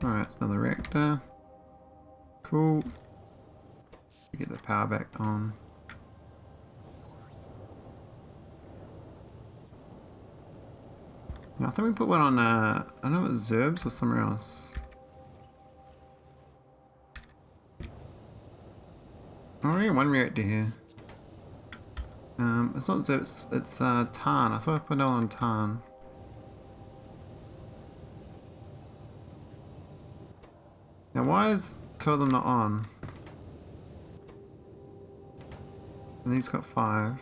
Alright, it's another reactor. Cool. Get the power back on. I think we put one on, I don't know if it was Zerbs or somewhere else. Oh, we got one reactor here. It's not Zerbs, it's Tarn. I thought I put it on Tarn. Now why is two of them not on? And these got 5.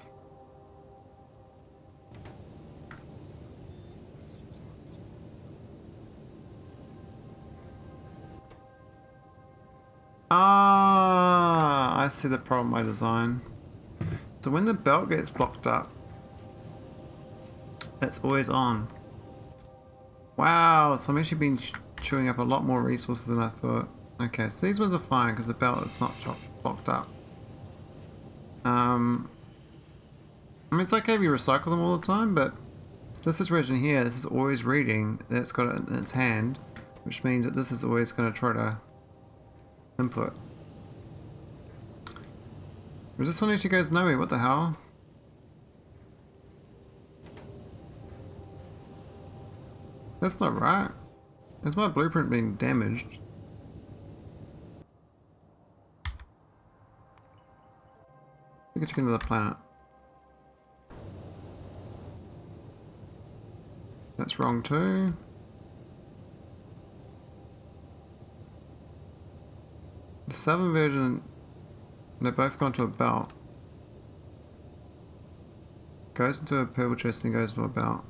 Ah, I see the problem by design. So when the belt gets blocked up, it's always on. Wow, so I'm actually being chewing up a lot more resources than I thought. Okay, so these ones are fine because the belt is not blocked up. I mean, it's okay if you recycle them all the time, but this situation here, this is always reading that it's got it in its hand, which means that this is always going to try to input. But this one actually goes nowhere, what the hell? That's not right. Is my blueprint being damaged? We can check into the planet. That's wrong too. The southern version, they both go into a belt. Goes into a purple chest and goes into a belt.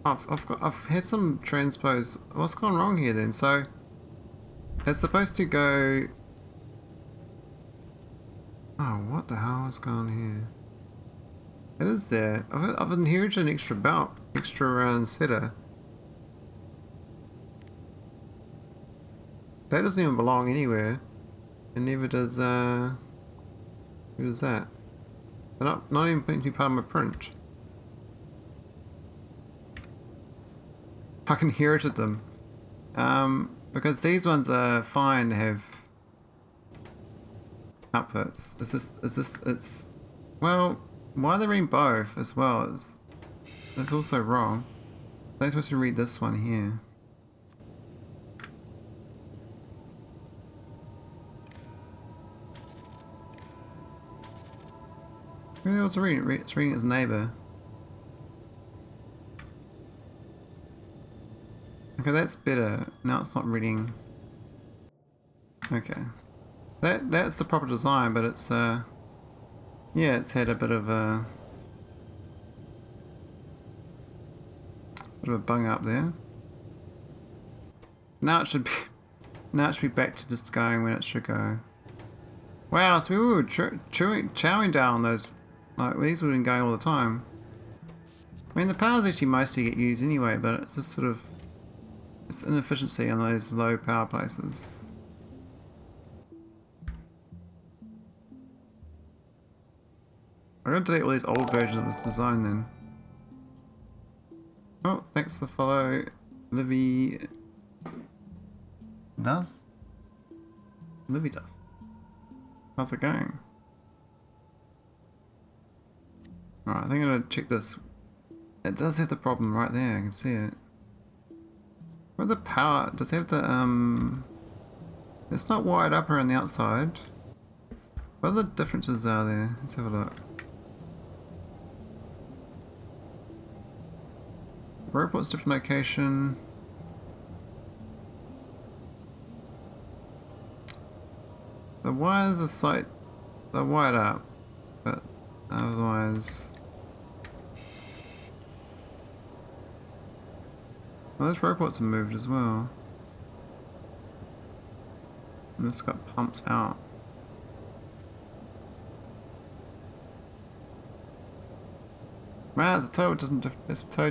I've had some transpose. What's gone wrong here then? So it's supposed to go. Oh, what the hell is going on here? It is there. I've inherited an extra belt, extra setter. That doesn't even belong anywhere, and neither does who does that? They're not even putting to be part of my print. I inherited them, because these ones are fine to have outputs. It's well, why are they reading both as well? It's also wrong. They're supposed to read this one here. What's it reading? It's reading its neighbor. Okay, that's better. Now it's not reading. Okay, that's the proper design, but it's yeah, it's had a bit of a bung up there. Now it should be back to just going when it should go. Wow, so we were chowing down on those. Like these would have been going all the time. I mean, the powers actually mostly get used anyway, but it's just sort of. It's inefficiency on those low power places. I'm going to delete all these old versions of this design then. Oh, thanks for the follow, Livy. Does? Livy does. How's it going? Alright, I think I'm going to check this. It does have the problem right there, I can see it. Where the power, does it have the, it's not wired up around the outside. What are the differences are there? Let's have a look. Roport's different location. The wires are they're wired up, but otherwise. Well, those robots are moved as well. And this got pumped out. Wow, it's a totally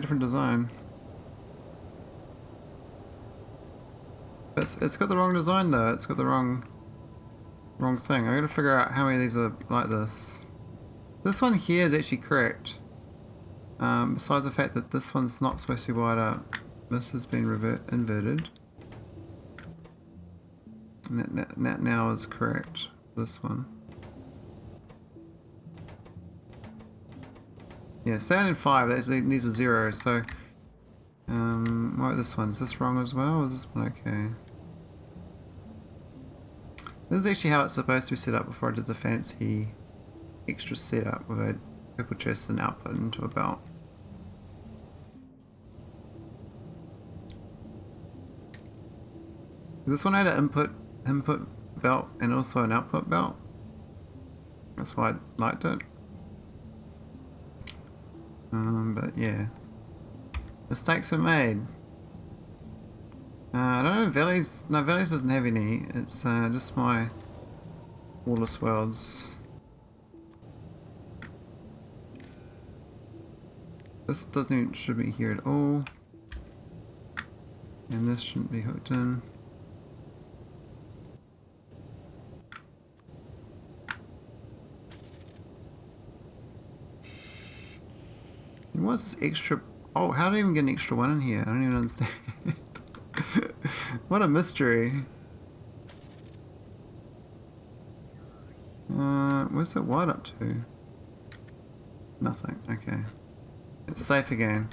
different design. It's got the wrong design though. It's got the wrong thing. I gotta figure out how many of these are like this. This one here is actually correct. Besides the fact that this one's not supposed to be wired up. This has been inverted. And that now is correct. This one. Yeah, standard 5, these are 0, so what about this one? Is this wrong as well, or is this one okay? This is actually how it's supposed to be set up before I did the fancy extra setup with a purple chest and output into a belt. This one had an input belt and also an output belt. That's why I liked it. But yeah, mistakes were made. I don't know, veles. No, veles doesn't have any. It's just my Wallace Worlds. This doesn't even, should be here at all. And this shouldn't be hooked in. And what's this extra? Oh, how did I even get an extra one in here? I don't even understand. What a mystery. Where's that white up to? Nothing. Okay. It's safe again.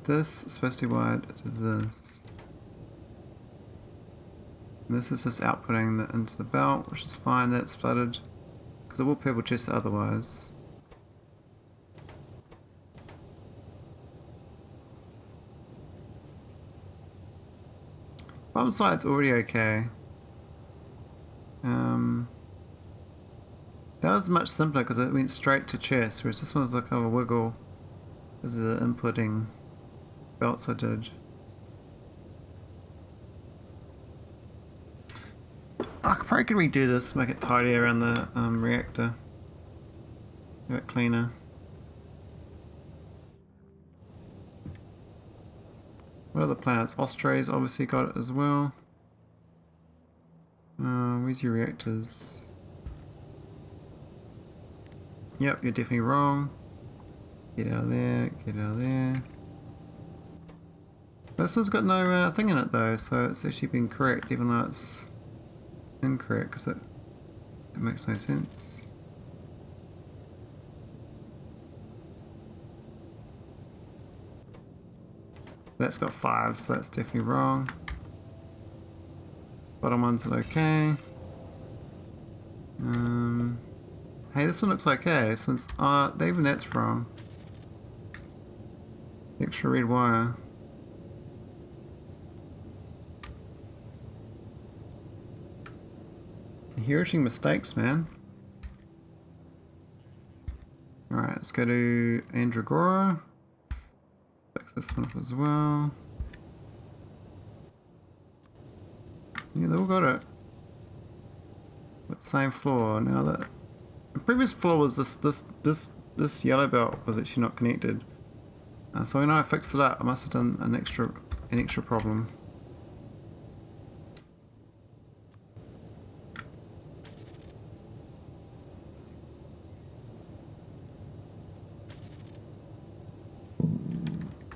This is supposed to be wired to this. This is just outputting into the belt, which is fine. That's flooded because it will purple chest it otherwise. Bottom side's already okay. That was much simpler because it went straight to chest, whereas this one was like kind of a wiggle because of the inputting belts I did. I probably could redo this, make it tidier around the reactor. Make it cleaner. What other planets? Osprey's obviously got it as well. Where's your reactors? Yep, you're definitely wrong. Get out of there, get out of there. This one's got no thing in it though, so it's actually been correct even though it's incorrect because it makes no sense. That's got 5, so that's definitely wrong. Bottom one's okay. Hey, this one looks okay. This one's even that's wrong. Extra red wire. Inheriting mistakes, man. Alright, let's go to Andragora. Fix this one up as well. Yeah, they all got it. But same floor. Now that the previous floor was this yellow belt was actually not connected. So when I fixed it up, I must have done an extra problem.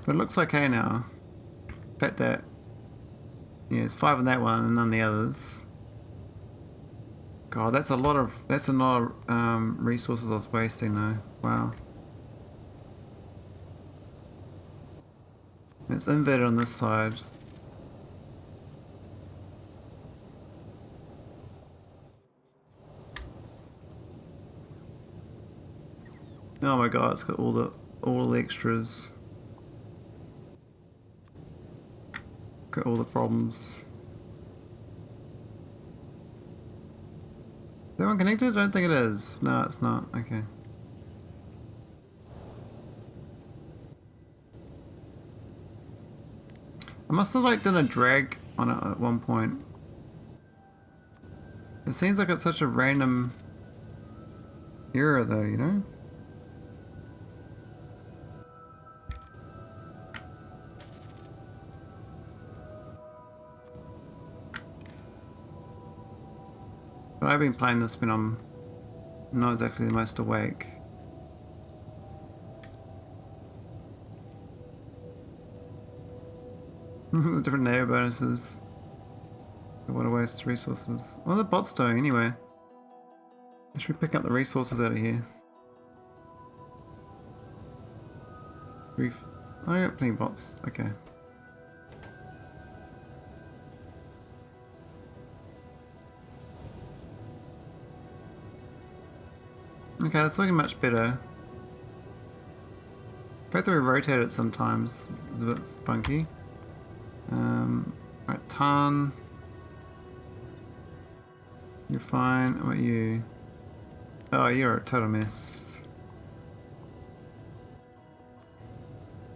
But it looks okay now. In fact that, yeah, it's 5 in that one and none the others. God, that's a lot of resources I was wasting though. Wow. It's inverted on this side. Oh my god, it's got all the extras. Got all the problems. Is that one connected? I don't think it is. No, it's not. Okay. I must have like done a drag on it at one point. It seems like it's such a random error though, you know? But I've been playing this when I'm not exactly the most awake. Different neighbor bonuses. What a waste of resources. What are the bots doing anyway? I should be picking up the resources out of here. Oh, I got plenty of bots. Okay. Okay, it's looking much better. The fact that we rotate it sometimes is a bit funky. Right, Tan. You're fine. What about you? Oh, you're a total mess.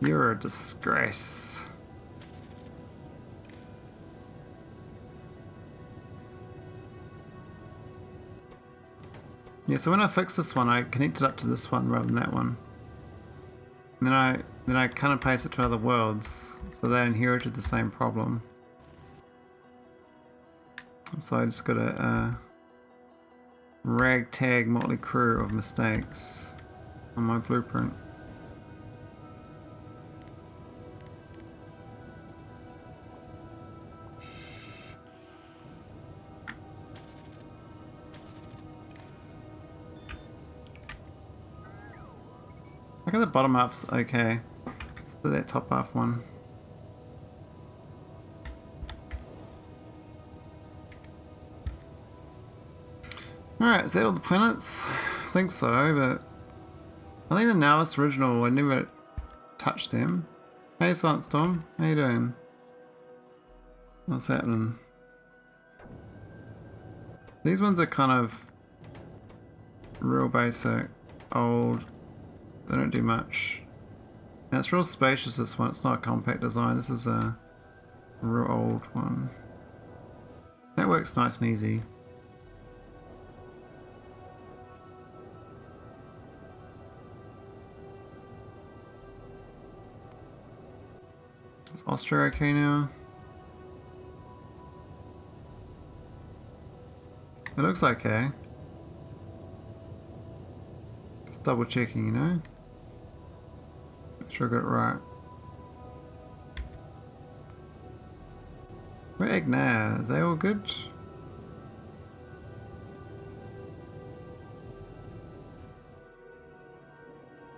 You're a disgrace. Yeah, so when I fixed this one, I connected up to this one rather than that one. And then I kind of pasted it to other worlds, so they inherited the same problem. So I just got a ragtag motley crew of mistakes on my blueprint. Look at the bottom half's okay. So that top half one. Alright, is that all the planets? I think so, but I think the nauvis original, I never touched them. Hey Silent Storm, how you doing? What's happening? These ones are kind of real basic, old. They don't do much. Now it's real spacious, this one. It's not a compact design. This is a real old one. That works nice and easy. Is Austria okay now? It looks okay. Just double checking, you know? Make sure I got it right. Where agneya? Are they all good?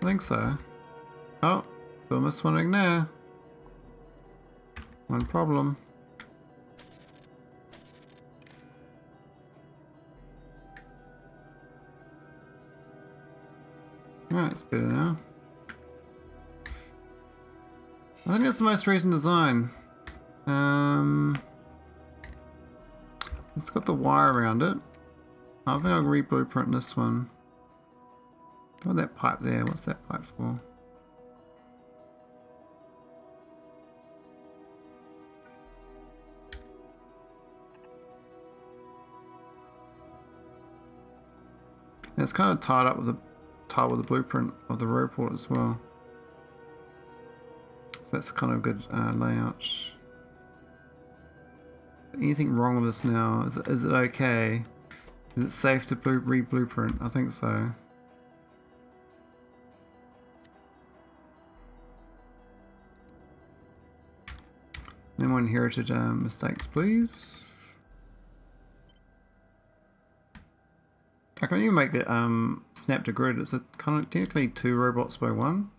I think so. Oh, still missed one agneya. One problem. Alright, it's better now. I think that's the most recent design. It's got the wire around it. I think I'll re-blueprint this one. Got that pipe there. What's that pipe for? And it's kind of tied up with the blueprint of the robot as well. So that's kind of a good layout. Anything wrong with this now? Is it okay? Is it safe to re-blueprint? I think so. No more inherited mistakes, please. I can even make the snap to grid. It's a kind of technically 2 robots by 1.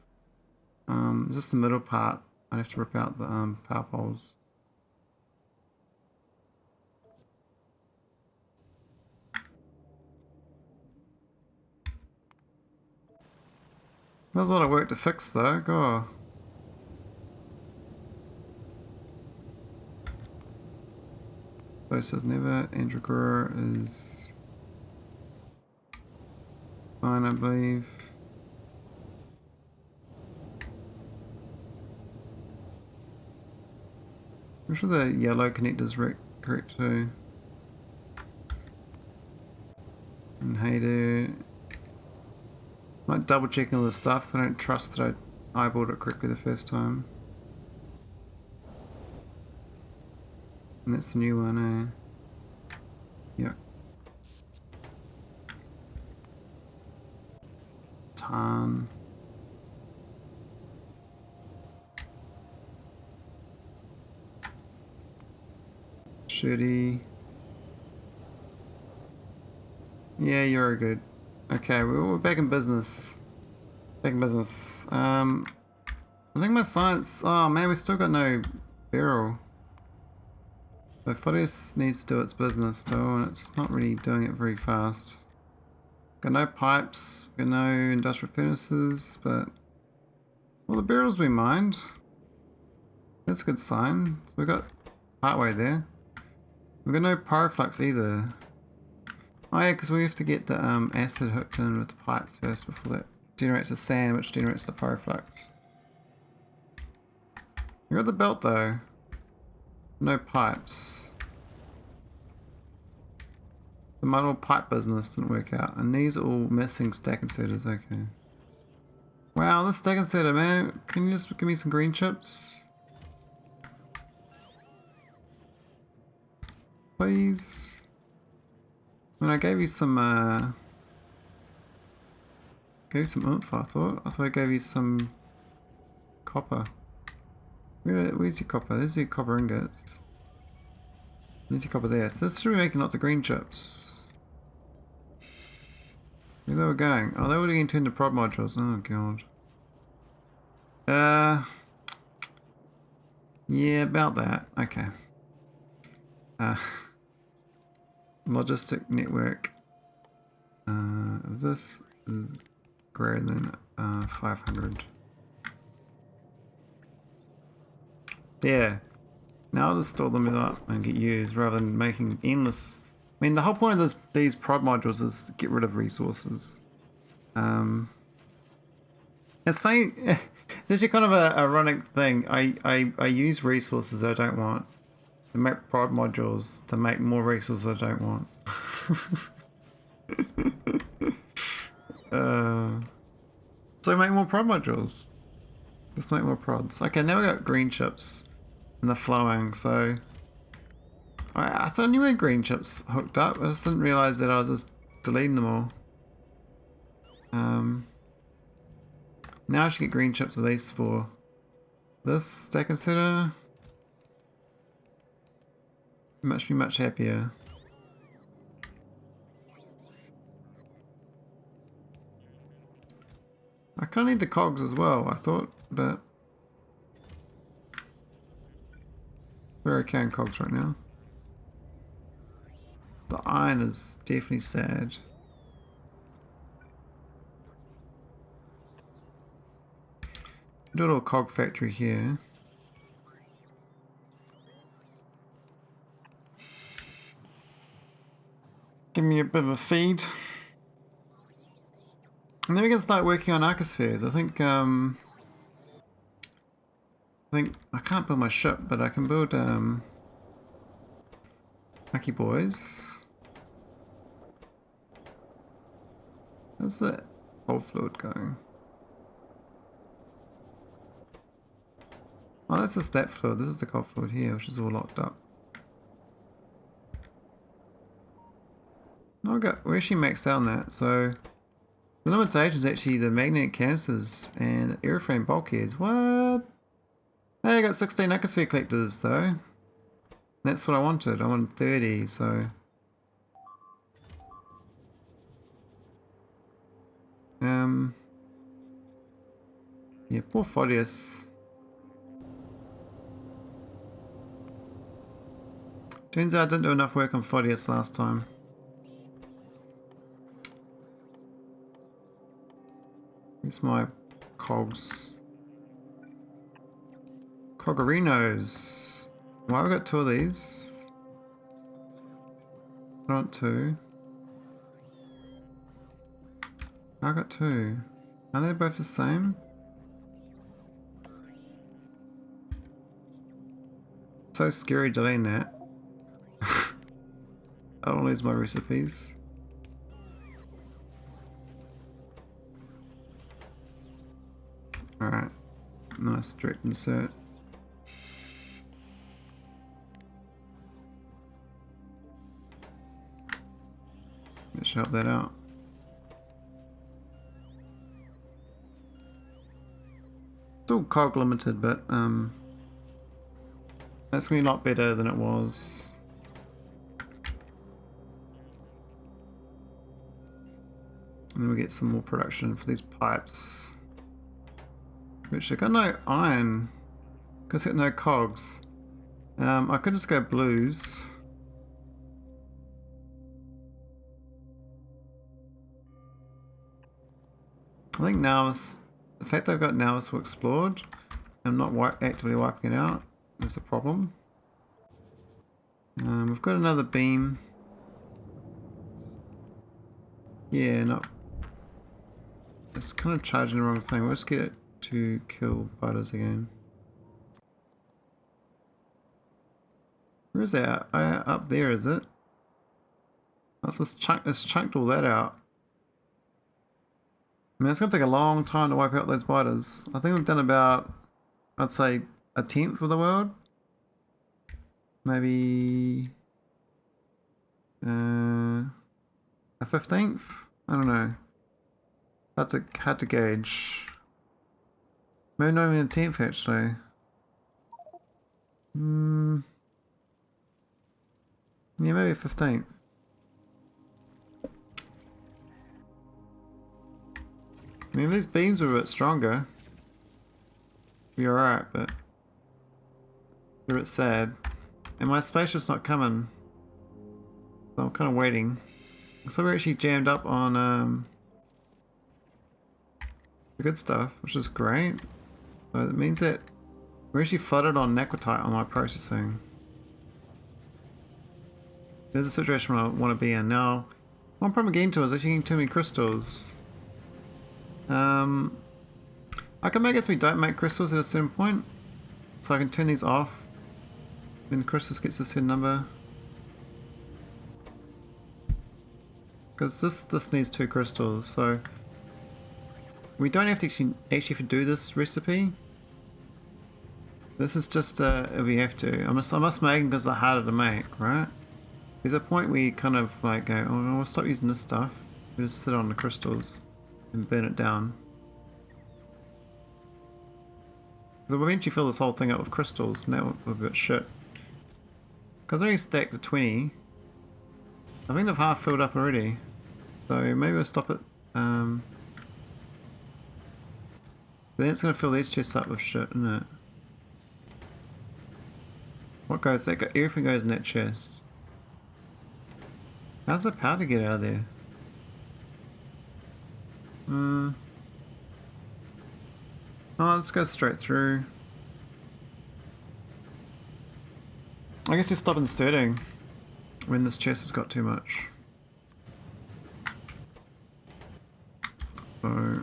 Just the middle part. I have to rip out the power poles. There's a lot of work to fix though. Go. But it says never. Androgura is fine, I believe. I'm sure the yellow connector's correct too. And hadur. Might double checking all the stuff, but I don't trust that I eyeballed it correctly the first time. And that's the new one, eh? Yeah. Tarn. Shitty. Yeah, you're good. Okay, we're back in business. Back in business. I think my science... Oh man, we still got no beryl. So fodius needs to do its business still, and it's not really doing it very fast. Got no pipes, got no industrial furnaces, but... Well, the beryls we mined. That's a good sign. So we got partway there. We've got no pyroflux either. Oh yeah, because we have to get the acid hooked in with the pipes first before that generates the sand, which generates the pyroflux. We got the belt though. No pipes. The model pipe business didn't work out. And these are all missing stack inserters, okay. Wow, this stack inserter, man. Can you just give me some green chips? Please? I mean, I gave you some oomph, I thought. I thought I gave you some copper. Where's your copper? There's your copper ingots. There's your copper there. So this should be making lots of green chips. Where they were going? Oh, they were getting turned to prod modules. Oh god. Yeah, about that. Okay. Logistic network. This is greater than 500. Yeah. Now I'll just store them up and get used rather than making endless. I mean, the whole point of these prod modules is to get rid of resources. It's funny. It's actually kind of a ironic thing. I use resources that I don't want to make prod modules to make more resources I don't want. So make more prod modules. Let's make more prods. Okay, now we got green chips and they're flowing. So I thought I knew my green chips hooked up. I just didn't realize that I was just deleting them all. Now I should get green chips at least for this stack inserter. Be much happier. I kind of need the cogs as well, I thought, but we're okay on cogs right now. The iron is definitely sad. Do a little cog factory here. Give me a bit of a feed. And then we can start working on arcospheres. I think I can't build my ship, but I can build lucky boys. How's the old fluid going? Oh, that's just that fluid. This is the cold fluid here, which is all locked up. Oh, we're actually maxed out on that. So the limitation is actually the magnetic canisters and airframe bulkheads. What? Hey, I got 16 arcosphere collectors though. That's what I wanted. I wanted 30, so. Yeah, poor fodius. Turns out I didn't do enough work on fodius last time. Here's my cogs. Cogarinos. Why have I got two of these? I want two. I got two. Are they both the same? So scary deleting that. I don't lose my recipes. Alright. Nice direct insert. That should help that out. Still cog limited, but that's gonna be a lot better than it was. And then we get some more production for these pipes. Which I got no iron, because I got no cogs. I could just go blues. I think nauvis, the fact that I've got nauvis explored, I'm not actively wiping it out, is a problem. We've got another beam. Yeah, not. It's kind of charging the wrong thing. Let's get it to kill butters again. Where is that? Up there, is it? Let's just chunked all that out. I mean, it's gonna take a long time to wipe out those biters. I think we've done about, I'd say, a tenth of the world. Maybe a 15th? I don't know. Hard to gauge. Maybe not even a 10th actually. Yeah, maybe a 15th. I mean, if these beams were a bit stronger, we'd be alright, but they're a bit sad. And my spaceship's not coming, so I'm kind of waiting. So we're actually jammed up on the good stuff, which is great. So that means that we're actually flooded on naquitite on my processing. There's a situation I want to be in now. One problem again to is actually getting too many crystals. I can make it so we don't make crystals at a certain point, so I can turn these off when the crystals gets to a certain number. Because this needs 2 crystals, so we don't have to actually do this recipe. This is just if we have to. I must make them because they're harder to make, right? There's a point where you kind of like go, oh no, we'll stop using this stuff. We just sit on the crystals and burn it down. So we'll eventually fill this whole thing up with crystals, and that will be a bit shit. Because I only stacked at 20. I think they've half filled up already. So maybe we'll stop it. Then it's going to fill these chests up with shit, isn't it? What goes? Everything goes in that chest. How's the powder get out of there? Oh, let's go straight through. I guess we stop inserting when this chest has got too much. So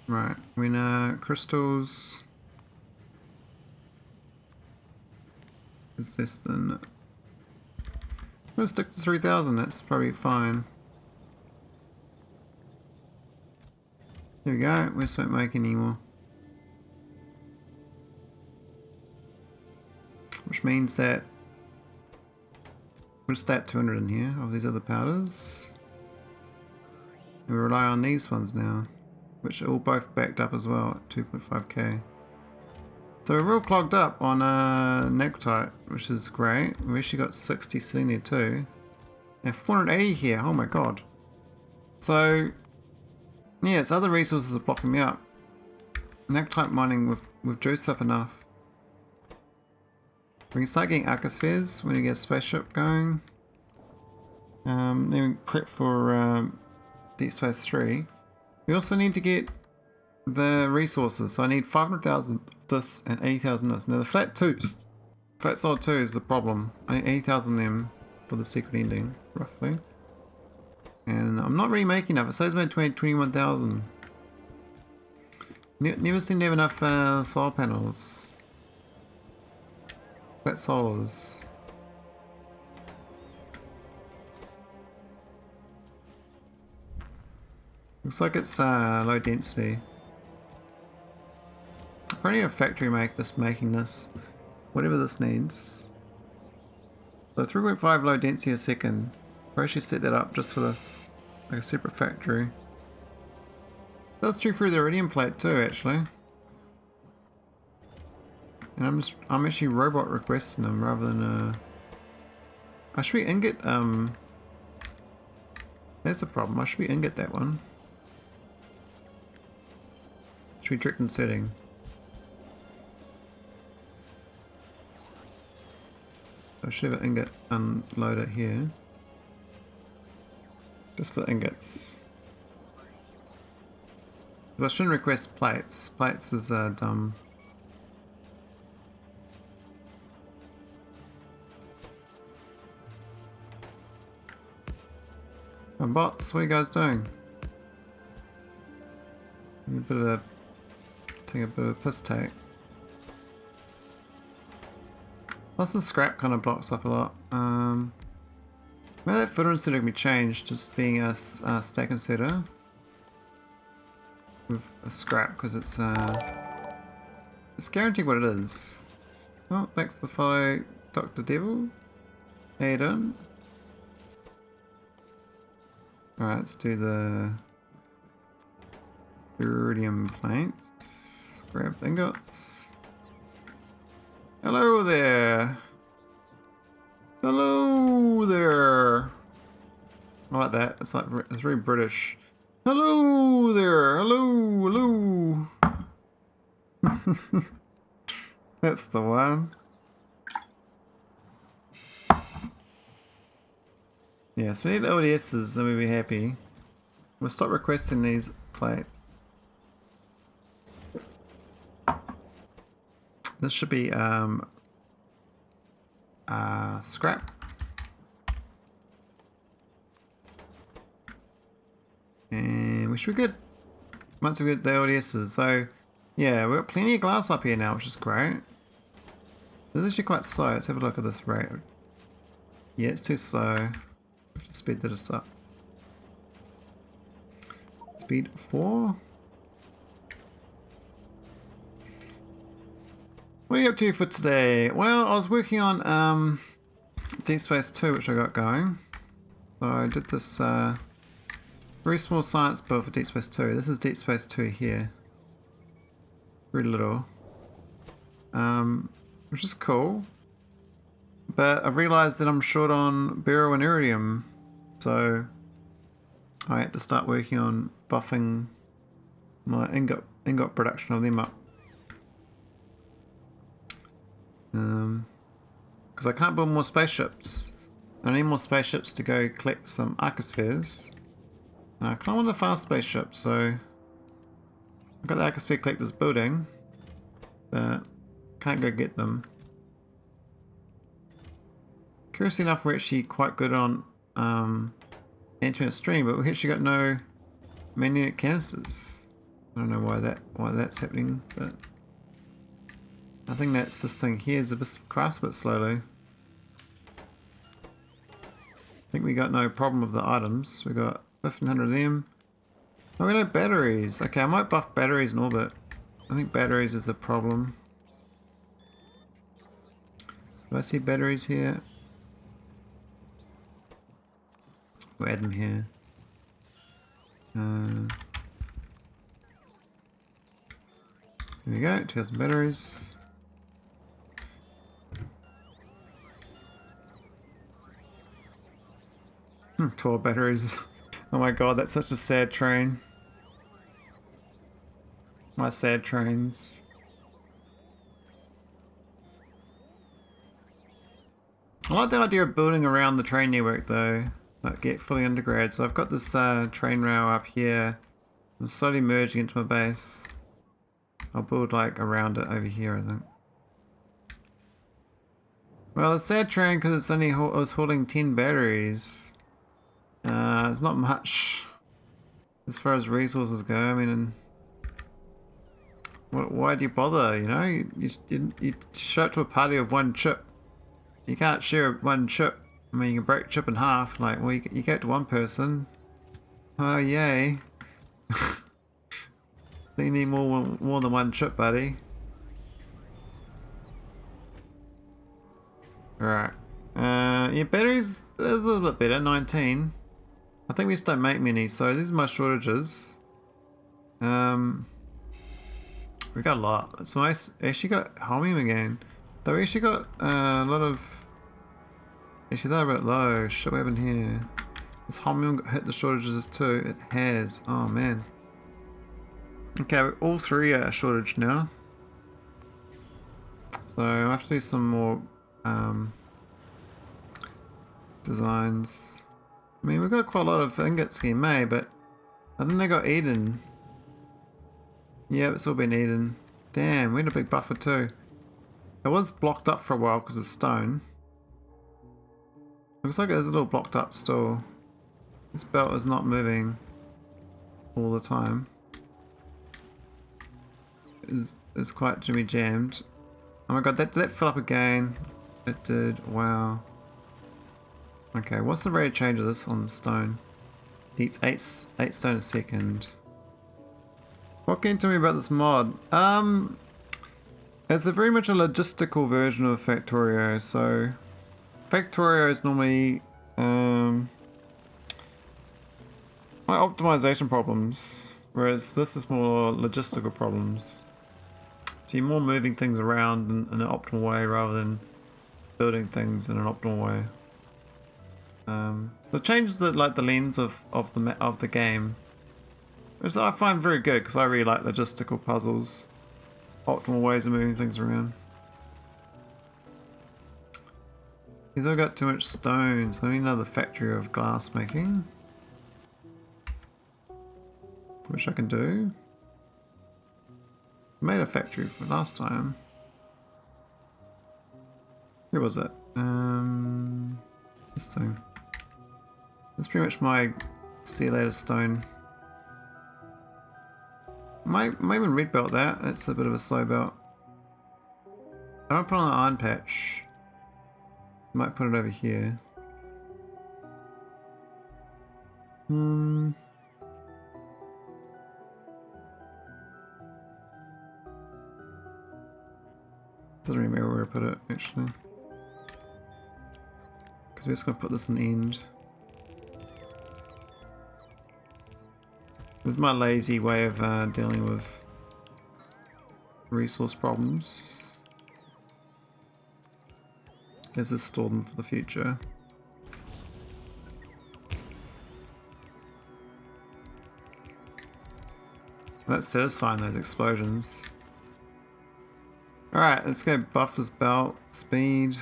right, when crystals is less than, I'm gonna stick to 3000, that's probably fine. There we go, we just won't make any more. Which means that we'll stay at 200 in here of these other powders. And we rely on these ones now, which are all both backed up as well at 2.5k. So we're real clogged up on naquitite, which is great. We've actually got 60 sitting there too. And 480 here, oh my god. So yeah, it's other resources are blocking me up. Naquitite mining, we've juiced up enough. We can start getting arcospheres when we get a spaceship going. Then we prep for Deep Space 3. We also need to get the resources, so I need 500,000 of this and 80,000 of this. Now the flat solid 2 is the problem. I need 80,000 of them for the secret ending, roughly. And I'm not really making enough. It says about 21,000. Never seem to have enough solar panels. Flat solars. Looks like it's low density. Probably a factory making this, whatever this needs. So 3.5 low density a second. Probably should set that up just for this, like a separate factory. That's true for the iridium plate too, actually. And I'm actually robot requesting them rather than I should be ingot that's the problem. I should be ingot that one. Should be direct inserting. I should have an ingot unload it here. Just for the ingots. I shouldn't request plates. Plates is dumb. And bots, what are you guys doing? A bit of a take a bit of a piss take. Plus the scrap kind of blocks up a lot. Maybe that footer inserter can be changed, just being a stack inserter with a scrap, because it's guaranteed what it is. Oh, thanks for the follow, Dr. Devil. How you doing? Alright, let's do the iridium plates. Grab ingots. Hello there. Hello there. I like that. It's very British. Hello there. Hello. That's the one. Yeah, so we need ODSs, then we'll be happy. We'll stop requesting these plates. This should be scrap. And we should be good once we get the ODSs. So yeah, we've got plenty of glass up here now, which is great. This is actually quite slow. Let's have a look at this rate. Yeah, it's too slow. We have to speed this up. Speed 4. What are you up to for today? Well, I was working on Deep Space 2, which I got going. So I did this very small science build for Deep Space 2. This is Deep Space 2 here. Very little. Which is cool. But I've realised that I'm short on beryl and iridium. So I had to start working on buffing my ingot production of them up. Because I can't build more spaceships. I need more spaceships to go collect some arcospheres. I kind of want a fast spaceship, so I've got the arcosphere collectors building, but can't go get them. Curiously enough, we're actually quite good on antimatter stream, but we've actually got no magnetic canisters. I don't know why that's happening, but I think that's this thing here is crafts a bit slowly. I think we got no problem with the items. We got 1500 of them. Oh, we got no batteries. Okay, I might buff batteries in orbit. I think batteries is the problem. Do I see batteries here? We'll add them here. Here we go, 2000 batteries. 12 batteries. Oh my god, that's such a sad train. My sad trains. I like the idea of building around the train network though. Like get fully undergrad. So I've got this train rail up here. I'm slowly merging into my base. I'll build like around it over here, I think. Well, it's sad train because it's only it was holding 10 batteries. It's not much as far as resources go. I mean, why do you bother? You know, you show up to a party of one chip. You can't share one chip. I mean, you can break chip in half. Like, well, you get to one person. Oh yay! You need more than one chip, buddy. All right. Yeah, batteries is a little bit better. 19. I think we just don't make many, so these are my shortages. We got a lot. It's nice. Actually got holmium again. Though we actually got a lot of. Actually, they're a bit low. Shit, what happened here? This holmium hit the shortages too. It has. Oh man. Okay, all three are a shortage now. So I have to do some more designs. I mean, we've got quite a lot of ingots getting made, but I think they got eaten. Yeah, it's all been eaten. Damn, we had a big buffer too. It was blocked up for a while because of stone. Looks like it's a little blocked up still. This belt is not moving all the time. is quite jimmy jammed. Oh my god, did that fill up again? It did. Wow. Okay, what's the rate of change of this on the stone? Eats 8 stone a second. What can you tell me about this mod? It's a very much a logistical version of Factorio. So Factorio is normally my optimization problems, whereas this is more logistical problems. So you're more moving things around in an optimal way rather than building things in an optimal way. So it changes the lens of the game, which I find very good because I really like logistical puzzles, optimal ways of moving things around. He's all got too much stone, so I need another factory of glass making, which I can do. I made a factory for last time. Where was it? This thing. That's pretty much my see you later stone. Might even red belt that. That's a bit of a slow belt. I don't put on the iron patch. Might put it over here. Doesn't really matter where I put it actually. Because we're just going to put this in the end. This is my lazy way of dealing with resource problems. Let's just store them for the future. That's satisfying, those explosions. Alright, let's go buff this belt. Speed.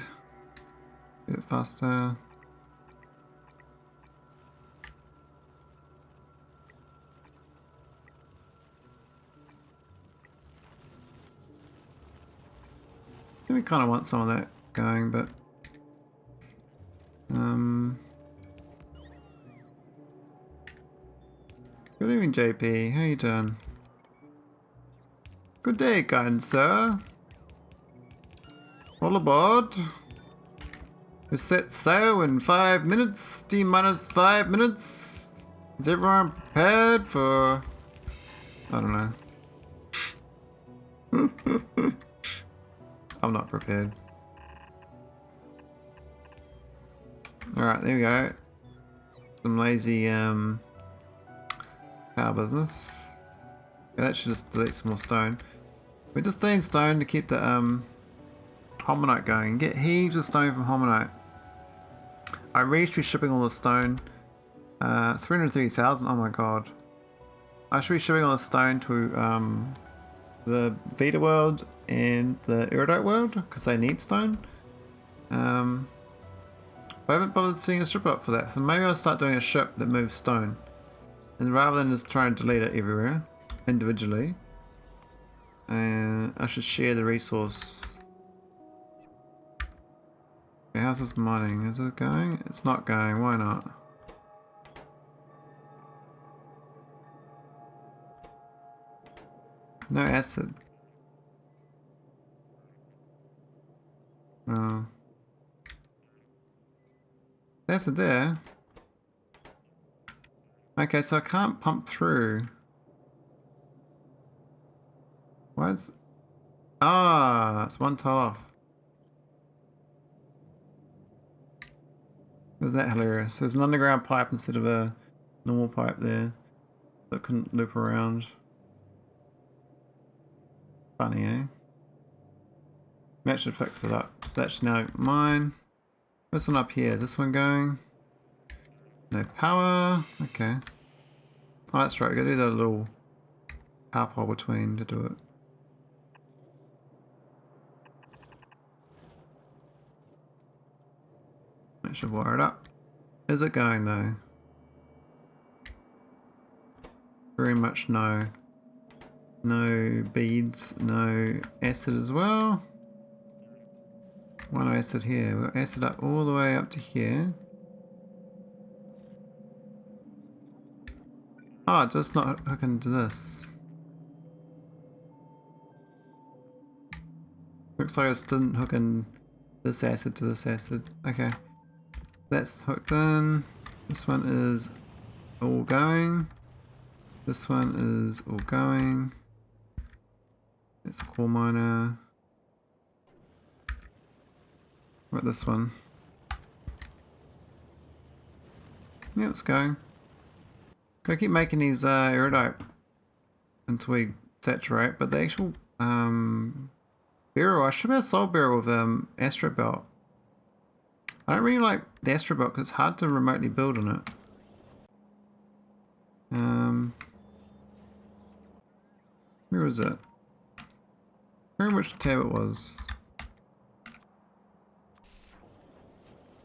A bit faster. I think we kind of want some of that going, but good evening, JP. How you doing? Good day, kind sir. All aboard. We set sail in 5 minutes. T minus 5 minutes. Is everyone prepared for? I don't know. I'm not prepared. Alright, there we go. Some lazy power business. Yeah, that should just delete some more stone. We're just staying stone to keep the homonite going. Get heaps of stone from homonite. I really should be shipping all the stone. 330,000, oh my god. I should be shipping all the stone to the Vita world and the Iridite world because they need stone. I haven't bothered seeing a ship up for that, so maybe I'll start doing a ship that moves stone, and rather than just try and delete it everywhere individually, and I should share the resource. Okay, how's this mining? Is it going? It's not going. Why not? No acid. Oh. Acid there. Okay, so I can't pump through. Why is... Ah, it's one tile off. Is that hilarious? There's an underground pipe instead of a normal pipe there. So it couldn't loop around. Funny, eh? That should fix it up. So that's now mine. This one up here, is this one going? No power. Okay. Oh, that's right. We gotta do that little power pole between to do it. That should wire it up. Is it going though? Very much no. No beads, no acid as well. One acid here. We've got acid up all the way up to here. Oh, just not hook into this. looks like I just didn't hook in this acid to this acid. Okay. That's hooked in. This one is all going. This one is all going. It's core miner. What about this one? Yeah, it's going. Gotta keep making these iridite until we saturate, but the actual beryl, I should have sold beryl with asteroid belt. I don't really like the asteroid belt because it's hard to remotely build on it. Where was it? Very which tab it was.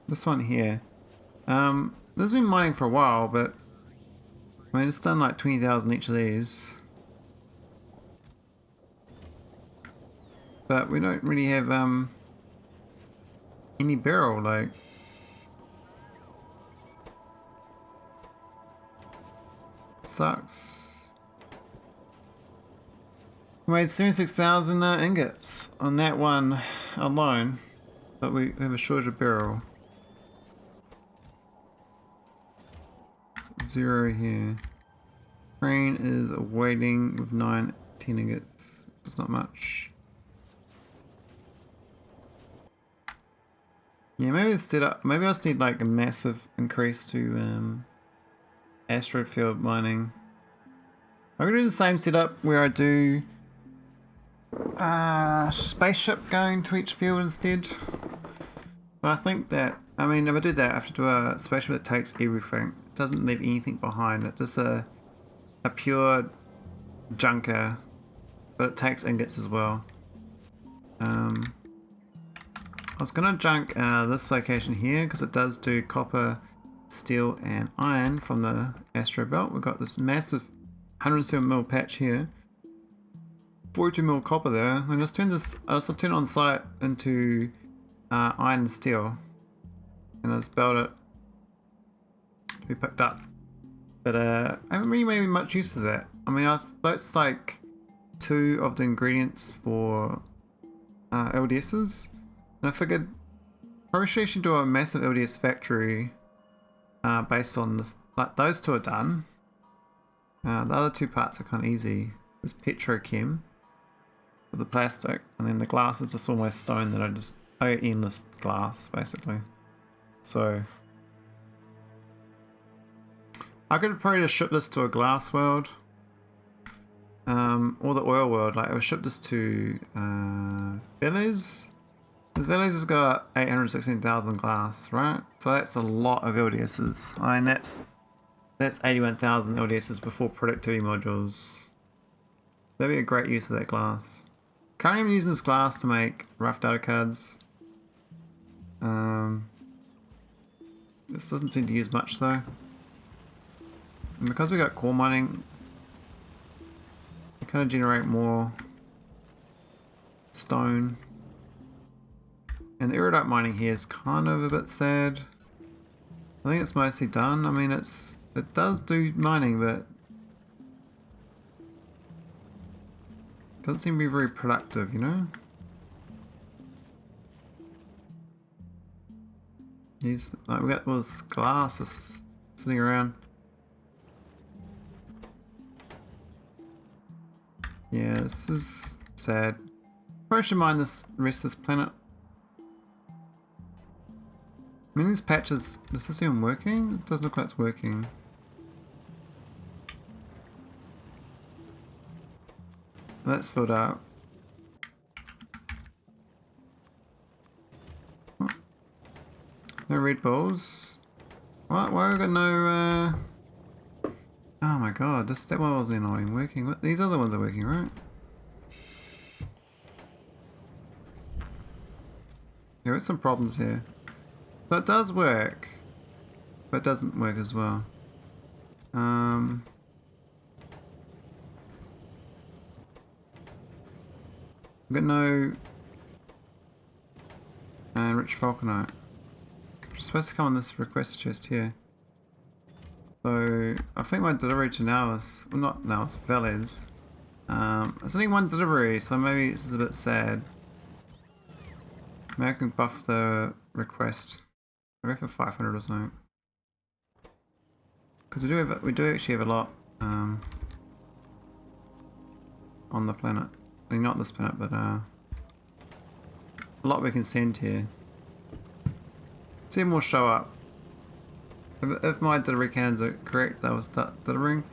This one here. This has been mining for a while, but I mean it's done like 20,000 each of these. But we don't really have any beryl, like. Sucks. We made 76,000 ingots on that one alone, but we have a shortage of beryl. 0 here. Crane is waiting with 10 ingots. It's not much. Yeah, maybe it's set up. Maybe I just need like a massive increase to asteroid field mining. I'm gonna do the same setup where I do spaceship going to each field instead. But I think that, I mean, if I do that, I have to do a spaceship that takes everything. It doesn't leave anything behind. It's just a pure junker, but it takes ingots as well. I was gonna junk this location here because it does do copper, steel, and iron from the asteroid belt. We've got this massive 107mm patch here. 42mm copper there. I just turn this. I just turn it on site into iron and steel, and I just belt it to be picked up. But I haven't really made much use of that. I mean, that's like 2 of the ingredients for LDSs, and I figured probably should do a massive LDS factory based on this. Like those 2 are done. The other 2 parts are kind of easy. This petrochem for the plastic, and then the glass is just almost stone that I get endless glass basically. So I could probably just ship this to a glass world, or the oil world. Like I would ship this to veles. Because veles has got 816,000 glass, right? So that's a lot of LDSs. I mean that's 81,000 LDSs before productivity modules. That'd be a great use of that glass. Currently I'm using this glass to make rough data cards. This doesn't seem to use much though. And because we got core mining, we kind of generate more stone. And the iridite mining here is kind of a bit sad. I think it's mostly done. I mean it does do mining, but doesn't seem to be very productive, you know? These, like, we got all this glass that's sitting around. Yeah, this is sad. Probably should mine this rest of this planet. I mean, these patches, is this even working? It doesn't look like it's working. That's filled out. Oh. No red balls. What? Why have we got no oh my god, that one wasn't even working. What? These other ones are working, right? There are some problems here. So it does work, but it doesn't work as well. We've got no rich vulcanite. It's supposed to come on this request chest here. So I think my delivery to nauvis, well not nauvis, veles. It's only 1 delivery, so maybe this is a bit sad. Maybe I can buff the request. Maybe for 500 or something. Because we do actually have a lot on the planet. I mean, not this planet, but a lot we can send here. See more show up. If my delivery cannons are correct, they will start delivering.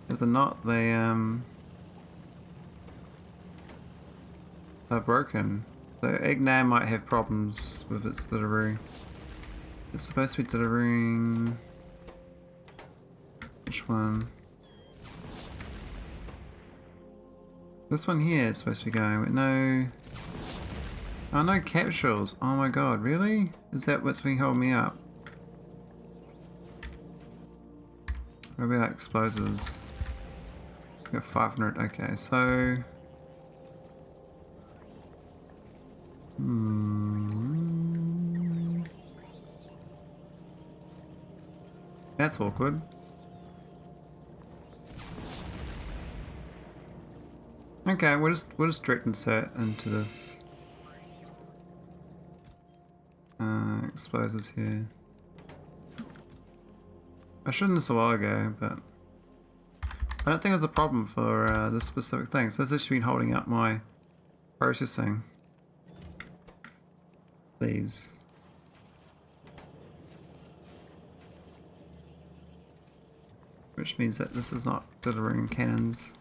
If they're not, they're broken. So agneya might have problems with its delivery. It's supposed to be delivering... Which one? This one here is supposed to be going, but no... Oh, no capsules. Oh my god, really? Is that what's been holding me up? Maybe that explosives. Got 500, okay, so... That's awkward. Okay, we'll just direct insert into this. Explosives here. I shouldn't this a while ago, but I don't think it's a problem for this specific thing. So it's actually been holding up my processing. These. Which means that this is not delivering cannons.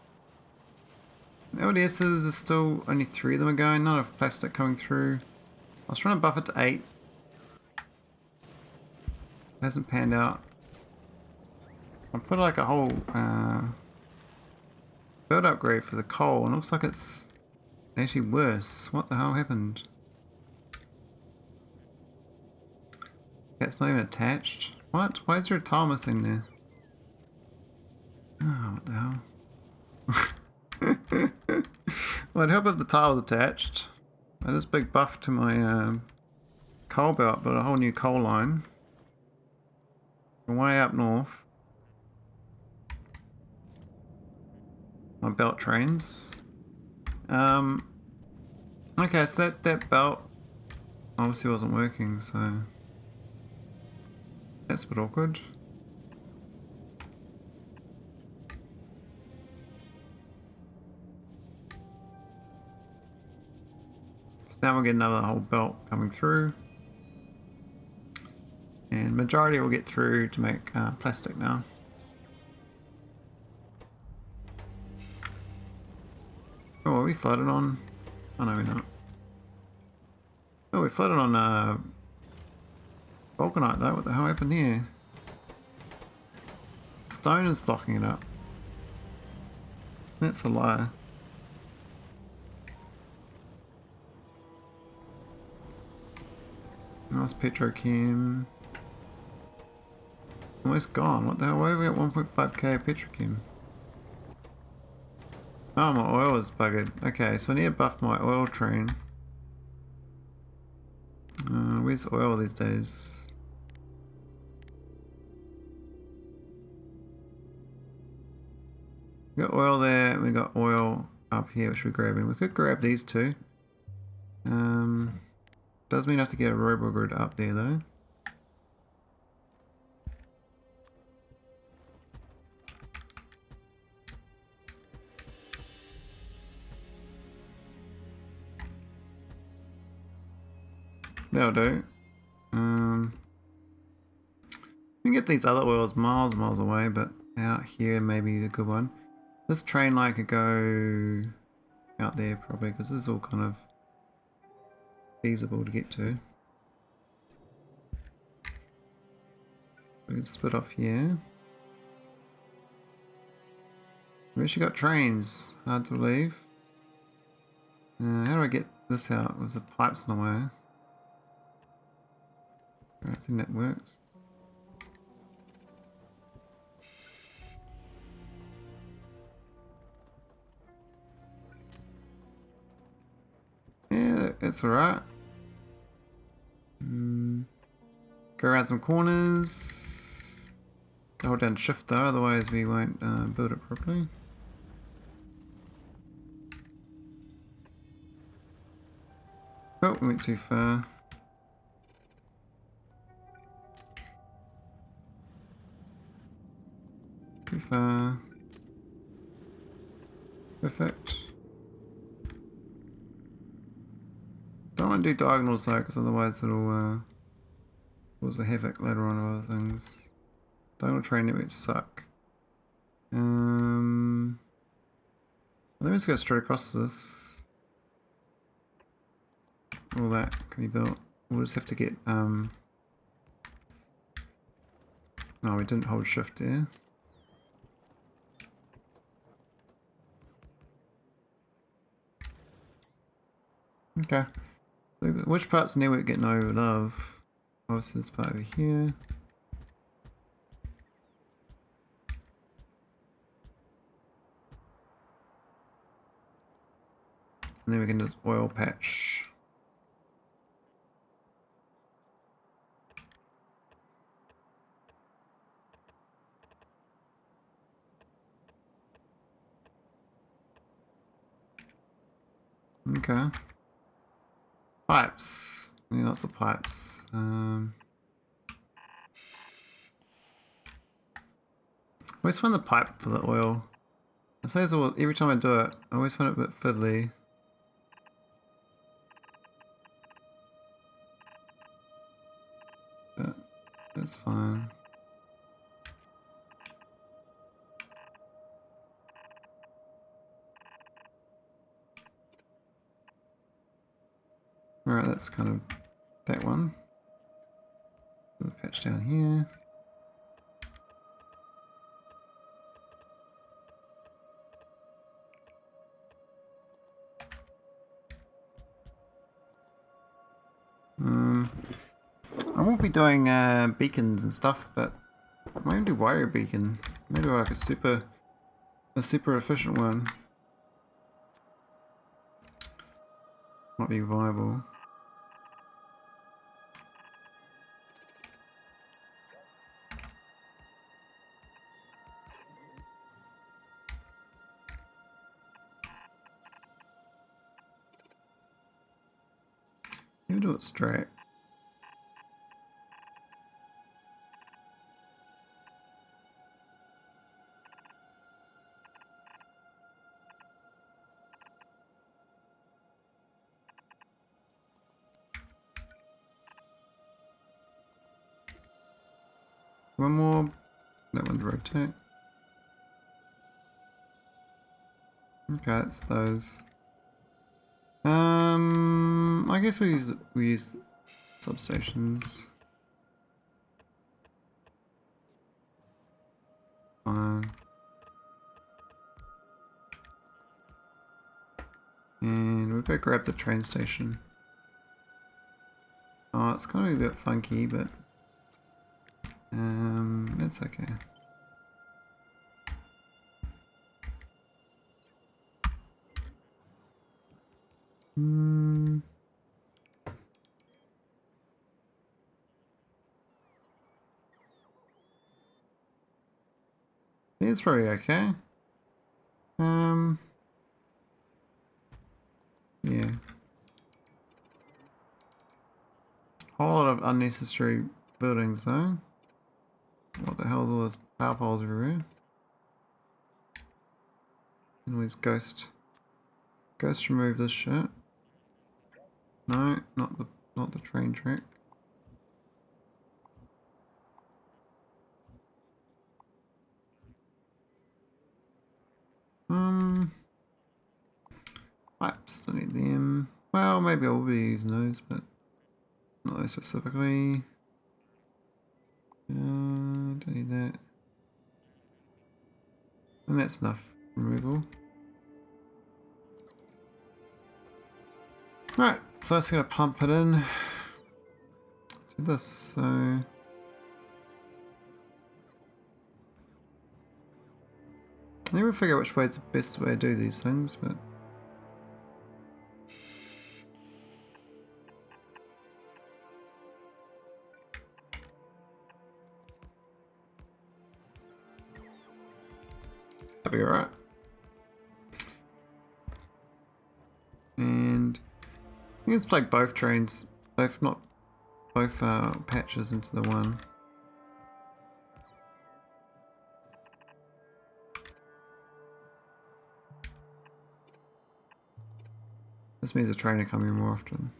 LDSs are still only 3 of them are going, none of plastic coming through. I was trying to buff it to 8. It hasn't panned out. I put like a whole build upgrade for the coal and it looks like it's actually worse. What the hell happened? That's not even attached. What? Why is there a tile missing there? Oh, what the hell? Well, it'd help if the tile was attached. I just big buff to my coal belt, but a whole new coal line. Way up north. My belt trains. Okay, so that belt obviously wasn't working, so that's a bit awkward. So now we'll get another whole belt coming through. And majority will get through to make plastic now. Oh, are we flooded on? Oh no, we're not. Oh, we flooded on vulcanite though. What the hell happened here? Stone is blocking it up. That's a lie. Nice petrochem. Almost gone. What the hell? Why are we at 1.5k petrochem? Oh, my oil is buggered. Okay, so I need to buff my oil train. Where's oil these days? We got oil there, and we got oil up here, which we're grabbing. We could grab these two. Does mean I have to get a robo grid up there though. That'll do. We can get these other oils miles away, but out here maybe a good one. This train line could go out there probably, because this is all kind of feasible to get to. We can split off here. We actually got trains, hard to believe. How do I get this out with the pipes in the way? I think that works. Yeah, it's alright. Go around some corners. Hold down shift though, otherwise we won't build it properly. Oh, we went too far. Too far. Perfect. Don't want to do diagonals though, because otherwise it'll cause a havoc later on of other things. Diagonal train networks suck. I think let's go straight across this. All that can be built. We'll just have to get no, we didn't hold shift there. Okay. So which parts of the network get no love? Obviously this part over here. And then we can just oil patch. Okay. Pipes. I need lots of pipes. I always find the pipe for the oil. I say every time I do it, I always find it a bit fiddly. But that's fine. Alright, that's kind of that one. Put a patch down here. I will be doing beacons and stuff, but I might even do wire beacon. Maybe like a super efficient one. Might be viable. Maybe do it straight. One more. That one's rotate. Okay, that's those. I guess we use substations. Fine. And we'll go grab the train station. Oh, it's gonna be a bit funky, but it's okay. It's probably okay. Yeah. Whole lot of unnecessary buildings though. What the hell is all those power poles everywhere? And always ghost remove this shit. No, not the train track. Pipes, don't need them. Well, maybe I'll be using those, but not those specifically. Don't need that. And that's enough removal. Right, so I'm just gonna pump it in to this, so I never figure out which way is the best way to do these things, but that'll be alright. And think it's plug both trains, both patches into the one. This means a train are coming more often.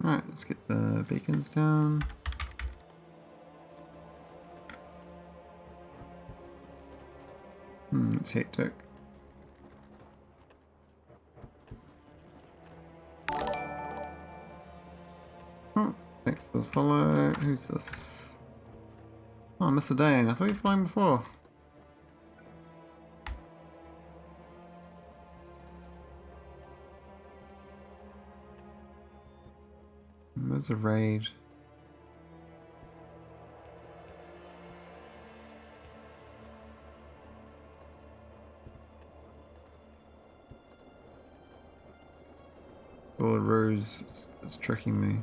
Alright, let's get the beacons down. It's hectic. Oh, thanks for the follow. Who's this? Oh, Mr. Dane. I thought you were flying before. Where's the raid? All the ruse is tricking me.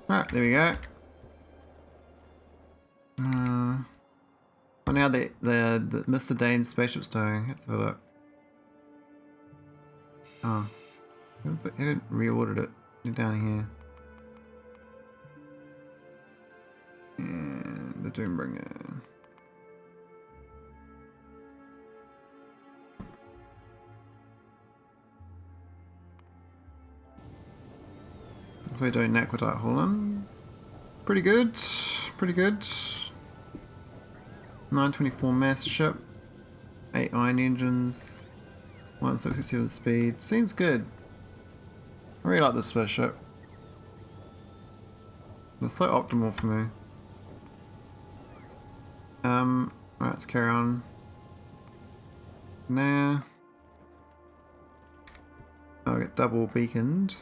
Alright, there we go. Wonder how the Mr. Dane's spaceship's doing. Let's have a look. Oh. I haven't reordered it. You're down here. And the Doombringer. So we're doing Aquatite hauling. Pretty good. Pretty good. 924 mass ship. 8 iron engines. 167 speed. Seems good. I really like this spaceship. It's so optimal for me. Right, let's carry on. Now, I'll get double beaconed.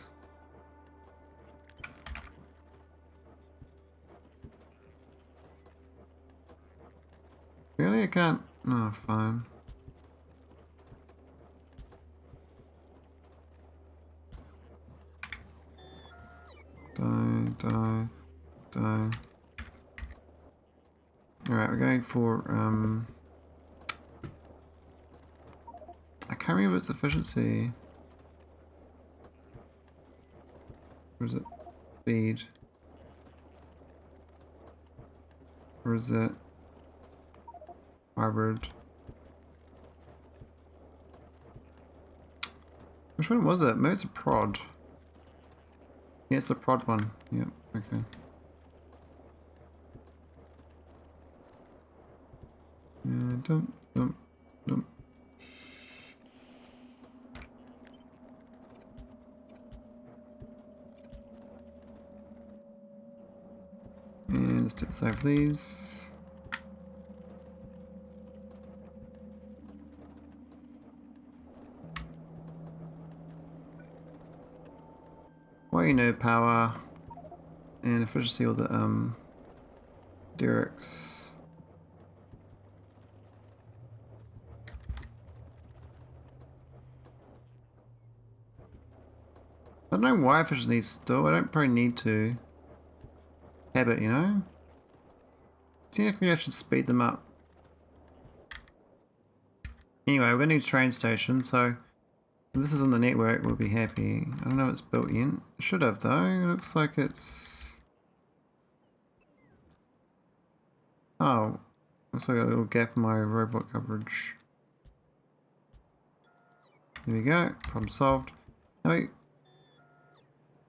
Really? I can't? Oh, fine. Die. Alright, we're going for, I can't remember its efficiency. Or is it speed? Or is it hybrid? Which one was it? Maybe it's a prod. Yeah, it's the prod one. Yep, okay. Dump. And let's do save these. Well, you know, power and efficiency with the derricks. I don't know why I fish these still. I don't probably need to have it, you know? Technically I should speed them up. Anyway, we're going to need a train station, so if this is on the network, we'll be happy. I don't know if it's built in. It should have though. It looks like it's... Oh. Looks like a little gap in my robot coverage. There we go. Problem solved. Oh,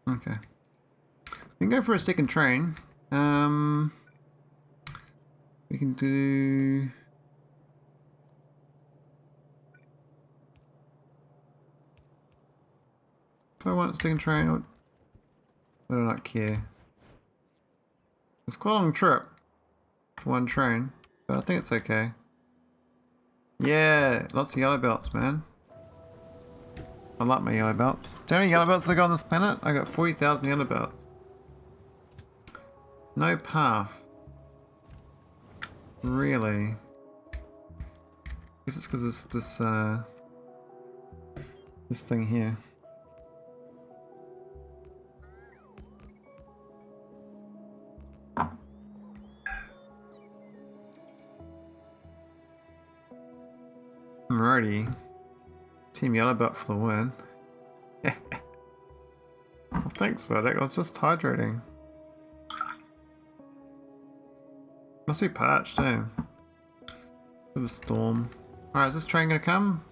okay. We can go for a second train. We can do... If I want a second train, or I do not care. It's quite a long trip for one train, but I think it's okay. Yeah, lots of yellow belts, man. I like my yellow belts. Do you know how many yellow belts I got on this planet? I got 40,000 yellow belts. No path. Really? I guess it's because this This thing here. Alrighty. Team Yellow Belt for the win. Well, thanks, Verdict. I was just hydrating. Must be parched, eh? Bit of a storm. Alright, is this train gonna come?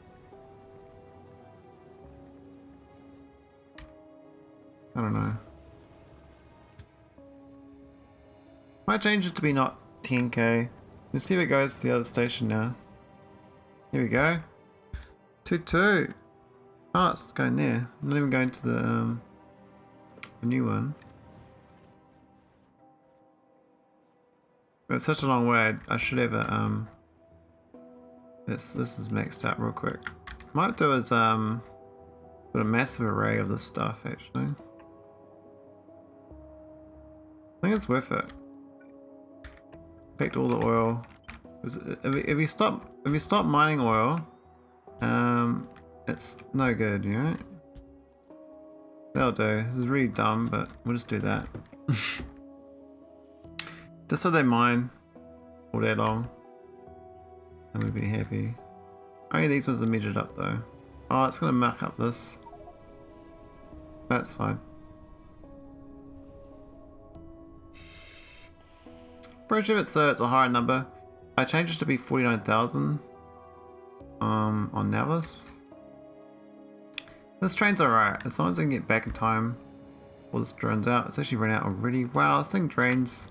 I don't know. Might change it to be not 10k. Let's see if it goes to the other station now. Here we go. 2-2. Oh, it's going there. I'm not even going to the new one. It's such a long way. I should have a this is maxed out real quick. Might do is put a massive array of this stuff actually. I think it's worth it. Collect all the oil. If you stop mining oil, it's no good, you know? That'll do. This is really dumb, but we'll just do that. Just so they mine all day long. And we'll be happy. Only these ones are measured up though. Oh, it's gonna muck up this. That's fine. Pretty sure it's a higher number. I changed it to be 49,000 on nauvis. This train's alright, as long as I can get back in time before this drains out. It's actually run out already. Wow, this thing drains.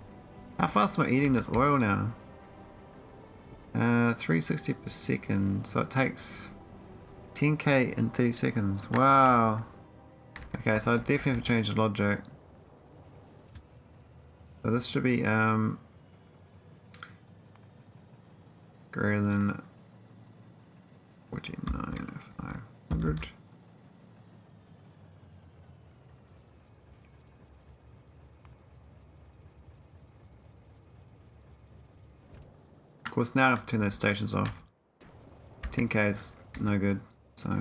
How fast am I eating this oil now? 360 per second, so it takes 10k in 30 seconds. Wow. Okay, so I definitely have to change the logic. So this should be greater than 49,500. Of course, now I have to turn those stations off. 10k is no good, so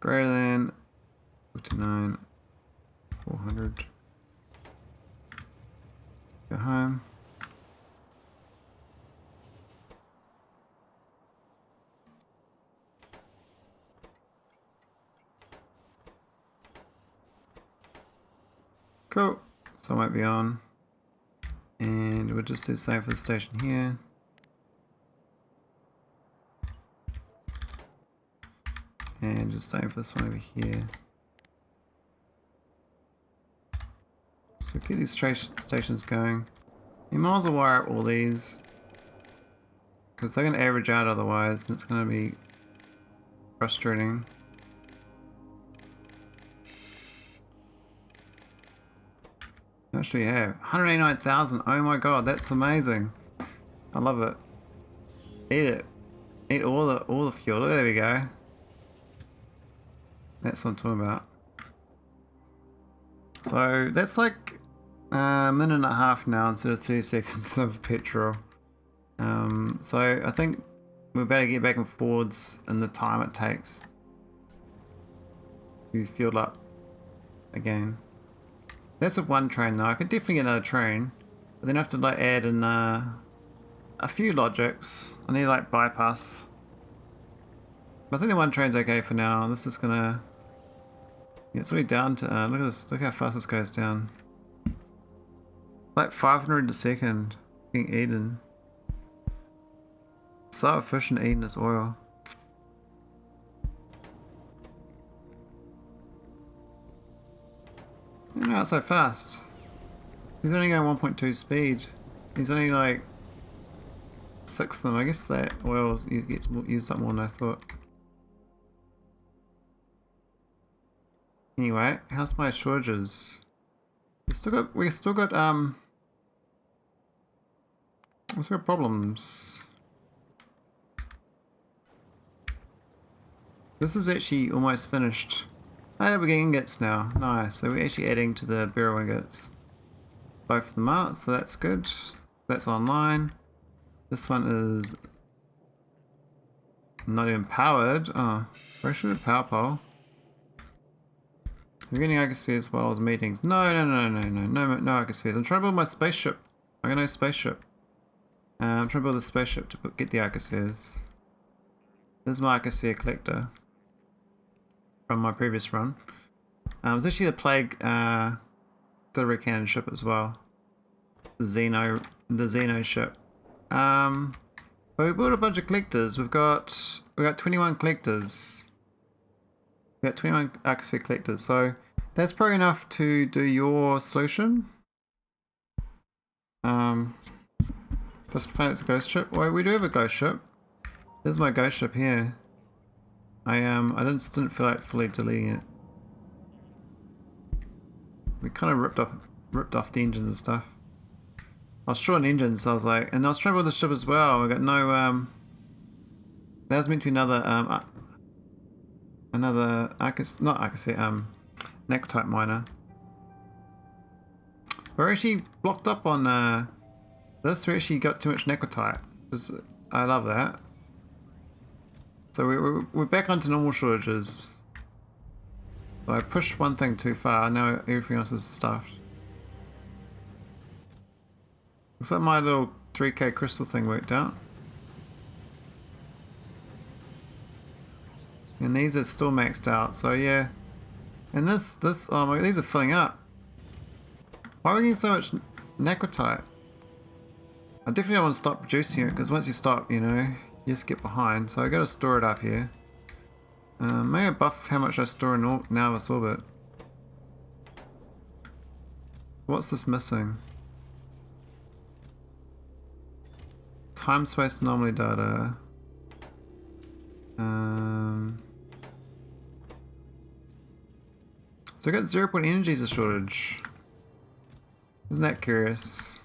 greater than 49,400. Go home. Cool. So I might be on. And we'll just do the same for the station here. And just same for this one over here. So get these stations going. You might as well wire up all these, because they're going to average out otherwise, and it's going to be frustrating. How much do we have? 189,000. Oh my god, that's amazing. I love it. Eat it. Eat all the fuel. There we go. That's what I'm talking about. So that's like a minute and a half now instead of 30 seconds of petrol. So I think we're better get back and forwards in the time it takes to fuel up again. That's with one train though. I could definitely get another train, but then I have to like add in a few logics. I need like bypass. But I think the one train's okay for now. This is gonna. Yeah, it's really down to. Look at this. Look how fast this goes down. Like 500 a second. Being eaten. So efficient eating this oil. No, it's so fast. He's only going 1.2 speed. He's only like 6 of them. I guess that oil gets used up more than I thought. Anyway, how's my shortages? We still got problems. This is actually almost finished. Oh, we're getting ingots now. Nice. So we're actually adding to the beryl ingots. Both of them out, so that's good. That's online. This one is not even powered. Oh, Where should a power pole? We're getting arcospheres while I was meetings. No arcospheres. I'm trying to build my spaceship. I got no spaceship. I'm trying to build a spaceship to get the arcospheres. This is my arcosphere collector from my previous run. It's actually the plague artillery cannon ship as well. The Xeno ship. But we built a bunch of collectors. We got 21 collectors. We got 21 arcosphere collectors, so that's probably enough to do your solution. This planet's a ghost ship. Well, we do have a ghost ship. This is my ghost ship here. I didn't feel like fully deleting it. We kind of ripped off the engines and stuff. I was short on engines, so I was like, and I was trying to build the ship as well. I got no that was meant to be another necrotite miner. We're actually blocked up on this. We actually got too much necrotite. I love that. So we're back onto normal shortages. So I pushed one thing too far. Now everything else is stuffed. Looks like my little 3K crystal thing worked out. And these are still maxed out, so yeah. And this, oh my god, these are filling up. Why are we getting so much necrotite? I definitely don't want to stop producing it, because once you stop, you know, you just get behind. So I gotta store it up here. Maybe I buff how much I store in nauvis orbit. What's this missing? Time space anomaly data. So I got 0 point energy as a shortage. Isn't that curious?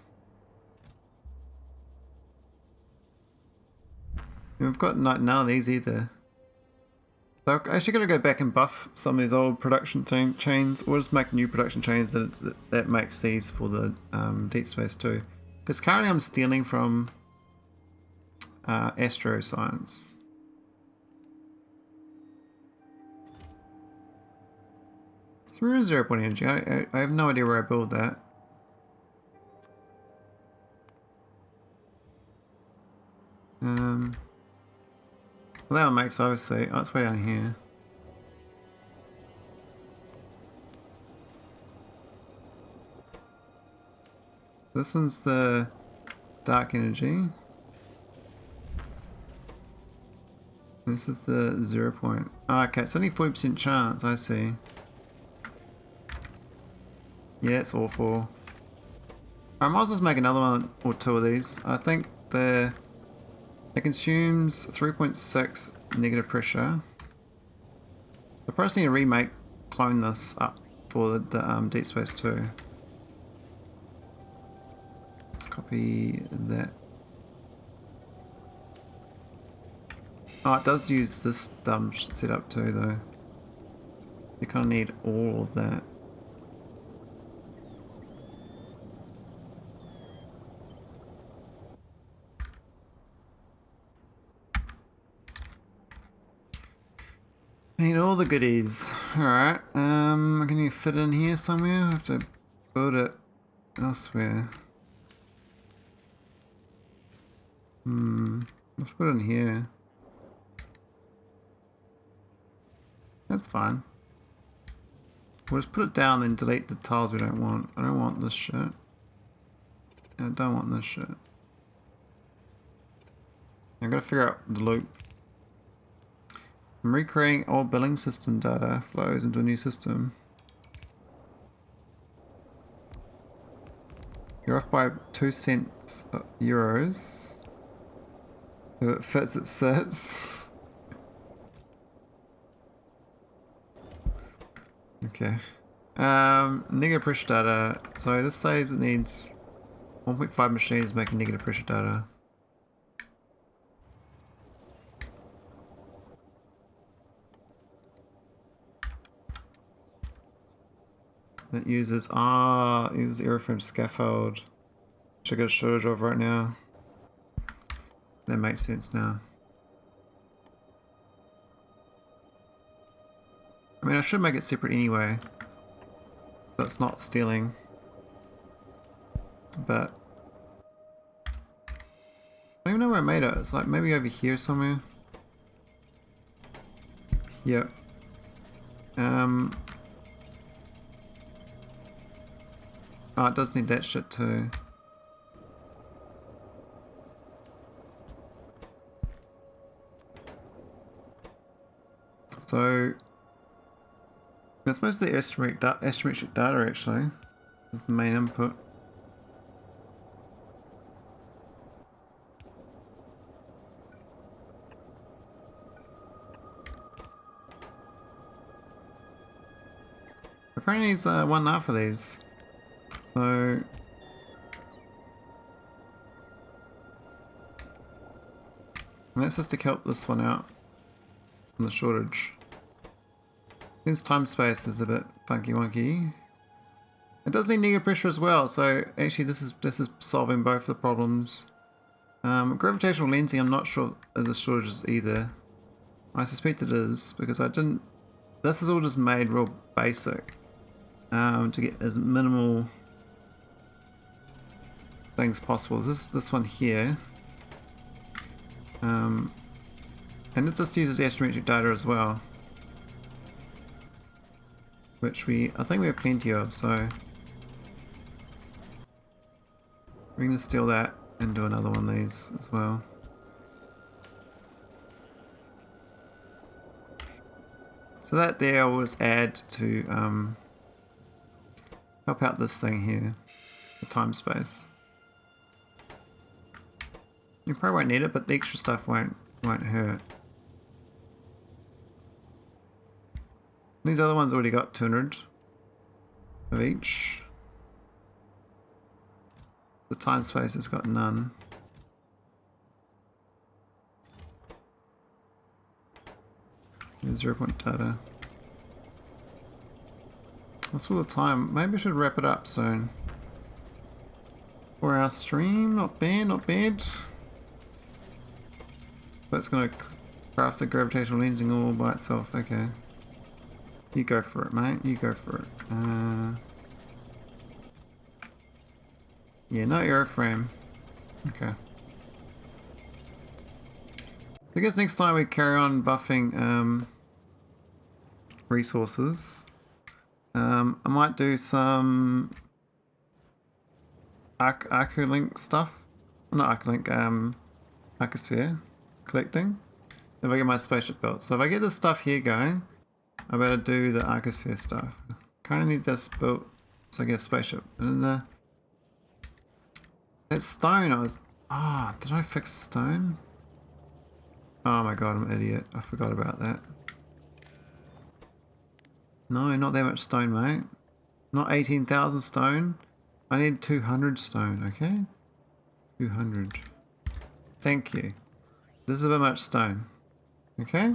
And we've got none of these either. So I actually got to go back and buff some of these old production chains, or just make new production chains that makes these for the Deep Space too. Because currently I'm stealing from astroscience. So where is 0 point energy? I have no idea where I build that. Well, that one makes obviously. Oh, it's way down here. This one's the dark energy. This is the 0 point. Oh, okay, it's only 40% chance, I see. Yeah, it's awful. I might as well just make another one or two of these. I think it consumes 3.6 negative pressure. I probably need to clone this up for the Deep Space 2. Let's copy that. Oh, it does use this dumb setup too, though. You kind of need all of that. Need all the goodies. Alright, can you fit in here somewhere? I have to build it elsewhere. Let's put it in here. That's fine. We'll just put it down then delete the tiles we don't want. I don't want this shit. I don't want this shit. I've got to figure out the loop. I'm recreating old billing system data flows into a new system. You're off by 2 cents euros. If it fits, it sits. Okay. Negative pressure data. So this says it needs 1.5 machines making negative pressure data. That uses airframe scaffold, which I got a shortage of right now. That makes sense now. I mean, I should make it separate anyway, so it's not stealing. But I don't even know where I made it. It's like maybe over here somewhere. Yep. Oh, it does need that shit too. So that's mostly astrometric data actually. That's the main input. Apparently needs 1.5 of these. So that's just to help this one out from the shortage. Since time space is a bit funky wonky. It does need negative pressure as well, so actually this is solving both the problems. Gravitational lensing I'm not sure of the shortages either. I suspect it is because I didn't. This is all just made real basic to get as minimal things possible. This one here, and it just uses astrometric data as well, which I think we have plenty of. So we're gonna steal that and do another one of these as well. So that there will just add to help out this thing here, the time space. You probably won't need it, but the extra stuff won't hurt. These other ones already got 200 of each. The time space has got none. Here's 0 point data. That's all the time. Maybe I should wrap it up soon. 4 hour stream, not bad, not bad. That's gonna craft the gravitational lensing all by itself, okay. You go for it, mate, you go for it. Yeah, no airframe. Okay. I guess next time we carry on buffing resources. I might do some arcolink stuff. Not arcolink, arcosphere collecting. If I get my spaceship built. So if I get this stuff here going, I better do the arcosphere stuff. Kinda need this built so I get a spaceship. And then that stone did I fix the stone? Oh my god, I'm an idiot. I forgot about that. No, not that much stone, mate. Not 18,000 stone. I need 200 stone, okay? 200. Thank you. This is a bit much stone. Okay?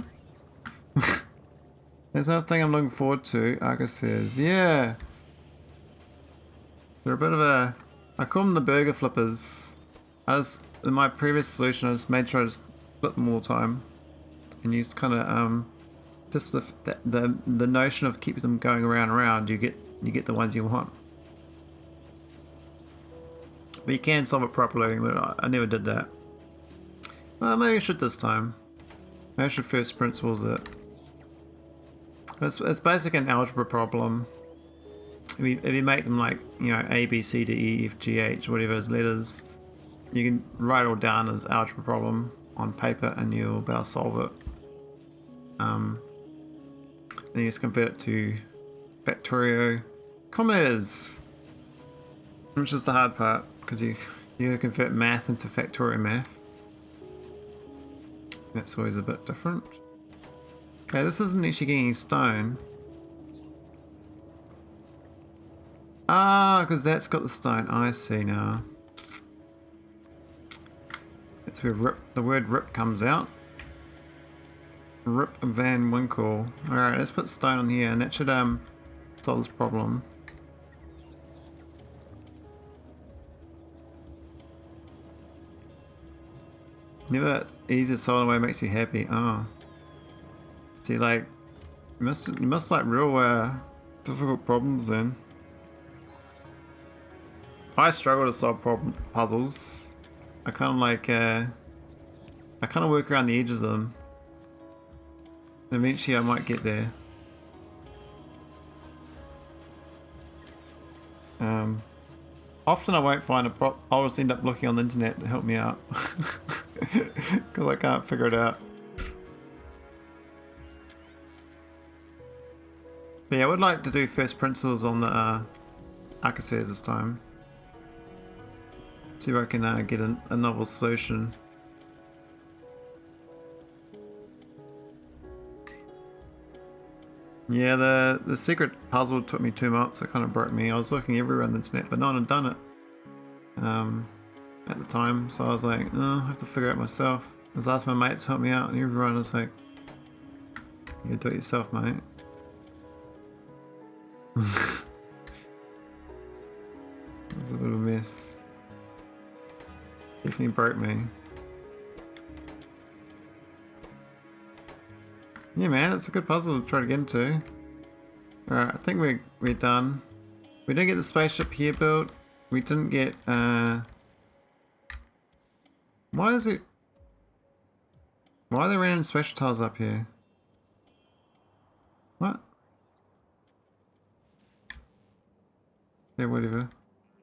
There's another thing I'm looking forward to. Arcospheres. Yeah! They're a bit of a... I call them the burger flippers. In my previous solution, I just made sure I just flip them all the time. And used kind of, just the notion of keeping them going around and around, you get the ones you want. But you can solve it properly, but I never did that. Well, maybe I should this time. Maybe I should first principles it. It's basically an algebra problem. If you make them like, you know, A, B, C, D, E, F, G, H, whatever as letters, you can write it all down as algebra problem on paper and you'll be able to solve it. And you just convert it to Factorio combinators, which is the hard part because you gotta convert math into Factorio math. That's always a bit different. Okay, this isn't actually getting stone. Ah, because that's got the stone. I see now. That's where the word rip comes out. Rip Van Winkle. Alright, let's put stone on here and that should solve this problem. Never easy to solve in a way makes you happy. Oh. See, like, You must like real difficult problems then. I struggle to solve puzzles. I kind of like I kind of work around the edges of them. Eventually I might get there. Often I won't find I'll just end up looking on the internet to help me out. Because I can't figure it out. But yeah, I would like to do first principles on the arcospheres this time. See if I can get a novel solution. Yeah, the secret puzzle took me 2 months. It kind of broke me. I was looking everywhere on the internet, but no one had done it at the time. So I was like, oh, I have to figure it out myself. I was asking my mates to help me out, and everyone was like, "You do it yourself, mate." It was a bit of a mess. Definitely broke me. Yeah, man, it's a good puzzle to try to get into. Alright, I think we're done. We didn't get the spaceship here built. We didn't get why are there random special tiles up here? What? Yeah, whatever.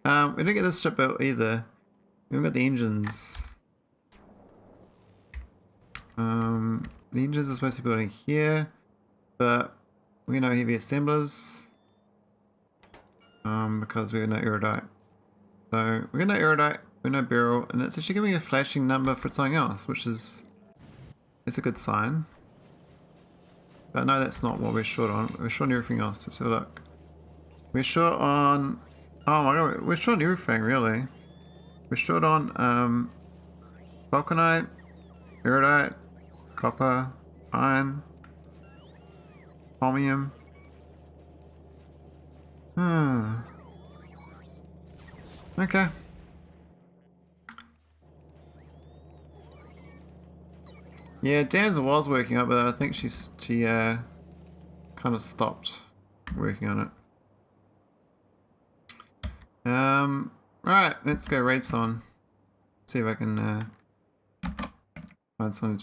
We didn't get this ship built either. We haven't got the engines. The engines are supposed to be building here, but we know heavy assemblers. Because we have no iridite. So we got no iridite, we know beryl, and it's actually giving me a flashing number for something else, which is a good sign. But no, that's not what we're short on. We're short on everything else. Let's have a look. We're short on, oh my god, we're short on everything really. We're short on vulcanite, iridite, copper, iron, chromium. Okay. Yeah, Danza was working on it, but I think she kind of stopped working on it. Right, let's go raid someone. See if I can find something to